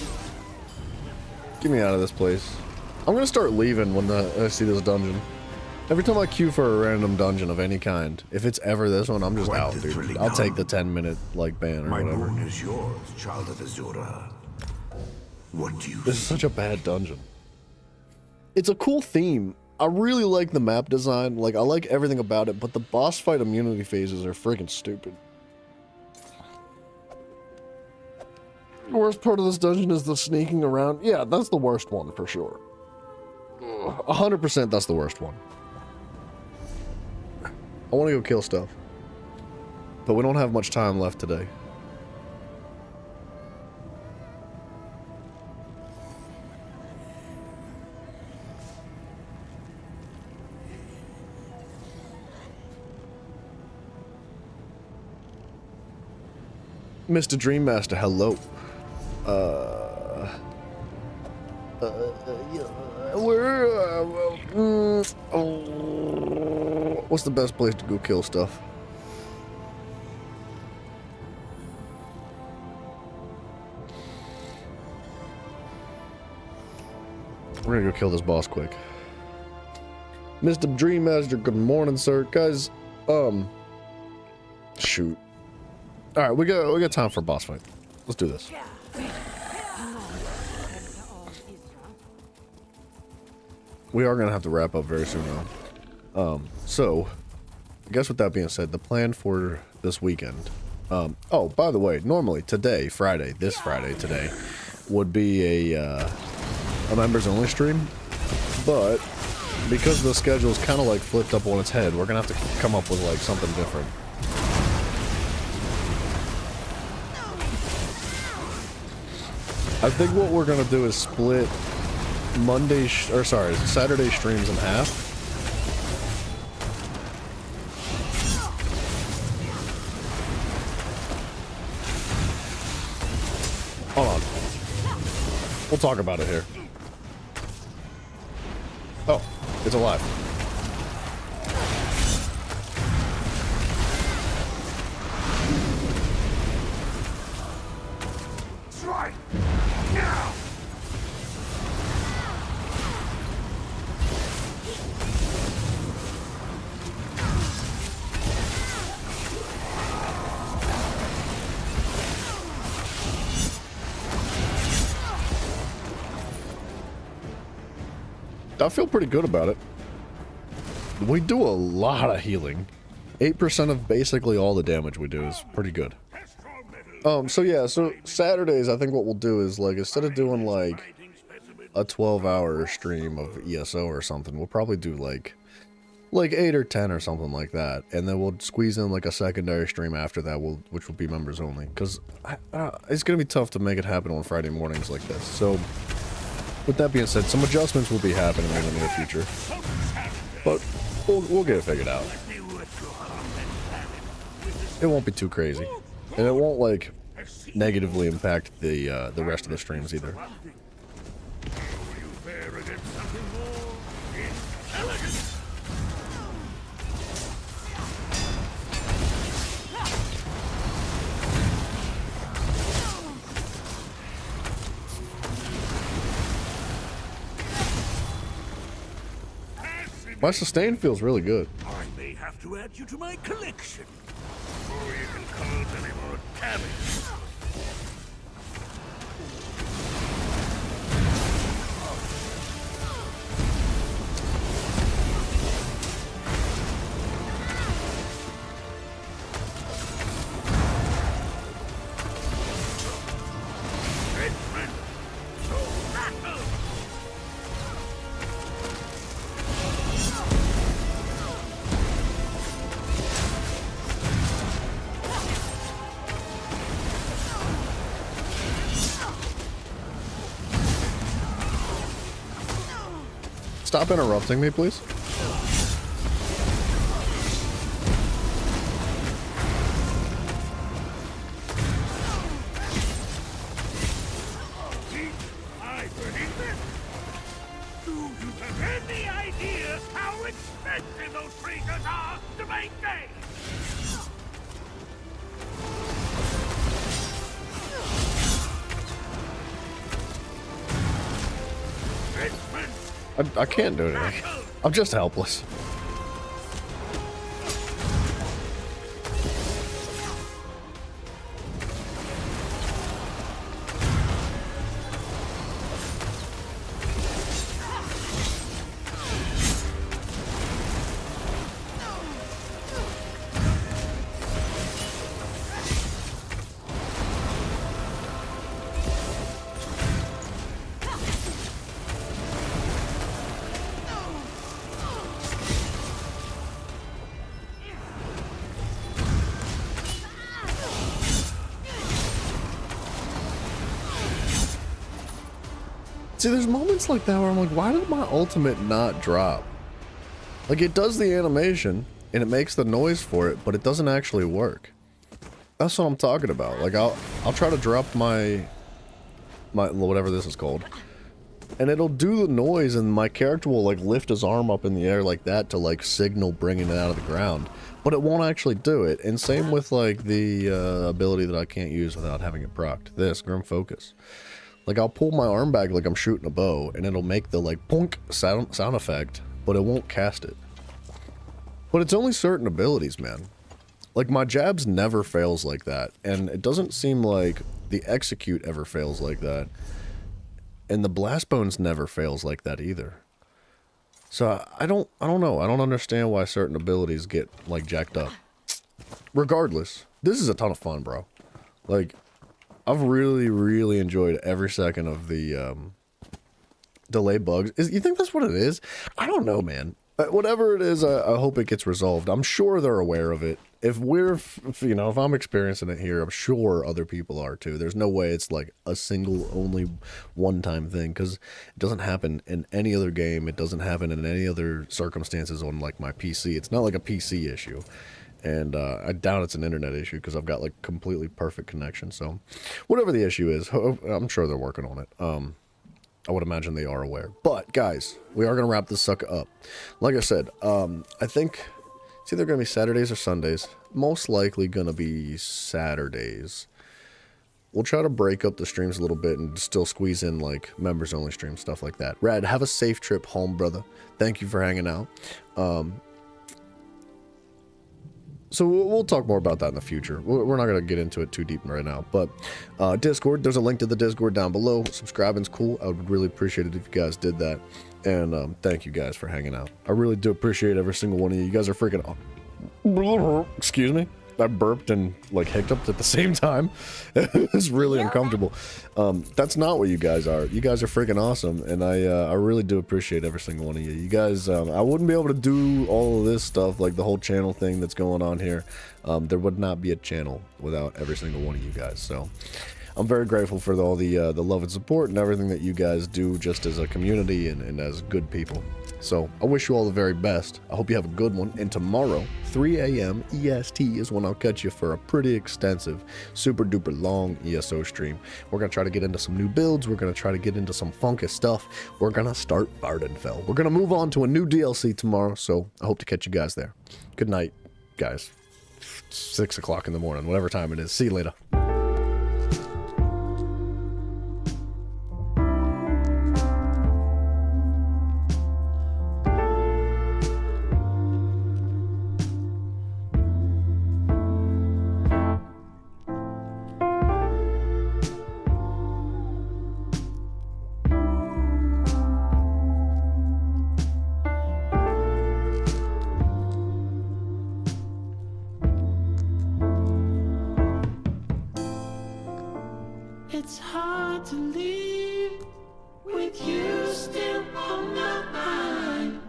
Speaker 1: Get me out of this place. I'm gonna start leaving when I see this dungeon. Every time I queue for a random dungeon of any kind, if it's ever this one, I'm just out, dude. I'll take the 10-minute like ban or
Speaker 4: My
Speaker 1: whatever.
Speaker 4: boon is yours, child of Azura. What do you
Speaker 1: This is such a bad dungeon. It's a cool theme. I really like the map design. Like, I like everything about it, but the boss fight immunity phases are freaking stupid. The worst part of this dungeon is the sneaking around. Yeah, that's the worst one for sure. 100% that's the worst one. I want to go kill stuff. But we don't have much time left today. Mr. Dream Master, hello. What's the best place to go kill stuff? We're gonna go kill this boss quick. Mr. Dream Master, good morning, sir. Guys, shoot. All right, we got time for a boss fight. Let's do this. We are gonna have to wrap up very soon, though. So, I guess with that being said, the plan for this weekend. Oh, by the way, normally today, Friday, this Friday today, would be a members only stream, but because the schedule is kind of like flipped up on its head, we're gonna have to come up with like something different. I think what we're gonna do is split Saturday streams in half. Hold on. We'll talk about it here. Oh, it's alive.
Speaker 4: Strike! Now!
Speaker 1: I feel pretty good about it. We do a lot of healing. 8% of basically all the damage we do is pretty good. So yeah, so Saturdays, I think what we'll do is, like, instead of doing, like, a 12-hour stream of ESO or something, we'll probably do, like 8 or 10 or something like that. And then we'll squeeze in, like, a secondary stream after that, which will be members only. Because it's going to be tough to make it happen on Friday mornings like this. So, with that being said, some adjustments will be happening in the near future. But we'll get it figured out. It won't be too crazy. And it won't, like, negatively impact the rest of the streams either. My sustain feels really good.
Speaker 4: I may have to add you to my collection. Before you can cause any more damage.
Speaker 1: Stop interrupting me, please.
Speaker 4: Do you have any idea how expensive those creatures are to maintain?
Speaker 1: I can't do anything. I'm just helpless. See, there's moments like that where I'm like, why did my ultimate not drop? Like, it does the animation, and it makes the noise for it, but it doesn't actually work. That's what I'm talking about. Like I'll try to drop my whatever this is called, and it'll do the noise, and my character will like lift his arm up in the air like that to like signal bringing it out of the ground, but it won't actually do it. And same with like the ability that I can't use without having it procced. This Grim Focus. Like I'll pull my arm back like I'm shooting a bow, and it'll make the like punk sound effect, but it won't cast it. But it's only certain abilities, man. Like, my jabs never fails like that, and it doesn't seem like the execute ever fails like that, and the blast bones never fails like that either. So, I don't know. I don't understand why certain abilities get, like, jacked up. Regardless, this is a ton of fun, bro. Like, I've really, really enjoyed every second of the, delay bugs. You think that's what it is? I don't know, man. Whatever it is, I hope it gets resolved. I'm sure they're aware of it. If I'm experiencing it here, I'm sure other people are too. There's no way it's like a single, only one-time thing, because it doesn't happen in any other game. It doesn't happen in any other circumstances on like my PC. It's not like a PC issue, and I doubt it's an internet issue because I've got like completely perfect connection. So, whatever the issue is, I'm sure they're working on it. I would imagine they are aware. But, guys, we are going to wrap this sucker up. Like I said, I think it's either going to be Saturdays or Sundays. Most likely going to be Saturdays. We'll try to break up the streams a little bit and still squeeze in, like, members-only streams, stuff like that. Rad, have a safe trip home, brother. Thank you for hanging out. So we'll talk more about that in the future. We're not going to get into it too deep right now. But Discord, there's a link to the Discord down below. Subscribing's cool. I would really appreciate it if you guys did that. And thank you guys for hanging out. I really do appreciate every single one of you. You guys are freaking... Excuse me. I burped and like hiccuped at the same time. It was really uncomfortable. That's not what you guys are. You guys are freaking awesome, and I really do appreciate every single one of you. You guys, I wouldn't be able to do all of this stuff, like the whole channel thing that's going on here. There would not be a channel without every single one of you guys. So I'm very grateful for all the love and support and everything that you guys do just as a community and as good people. So I wish you all the very best. I hope you have a good one. And tomorrow, 3 a.m. EST is when I'll catch you for a pretty extensive, super duper long ESO stream. We're going to try to get into some new builds. We're going to try to get into some funky stuff. We're going to start Vardenfell. We're going to move on to a new DLC tomorrow. So I hope to catch you guys there. Good night, guys. 6 o'clock in the morning, whatever time it is. See you later.
Speaker 15: It's hard to leave with you still on my mind.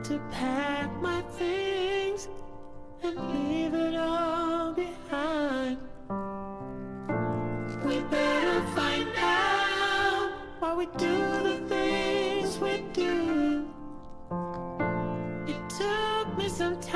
Speaker 15: To pack my things and leave it all behind. We better find out why we do the things we do. It took me some time.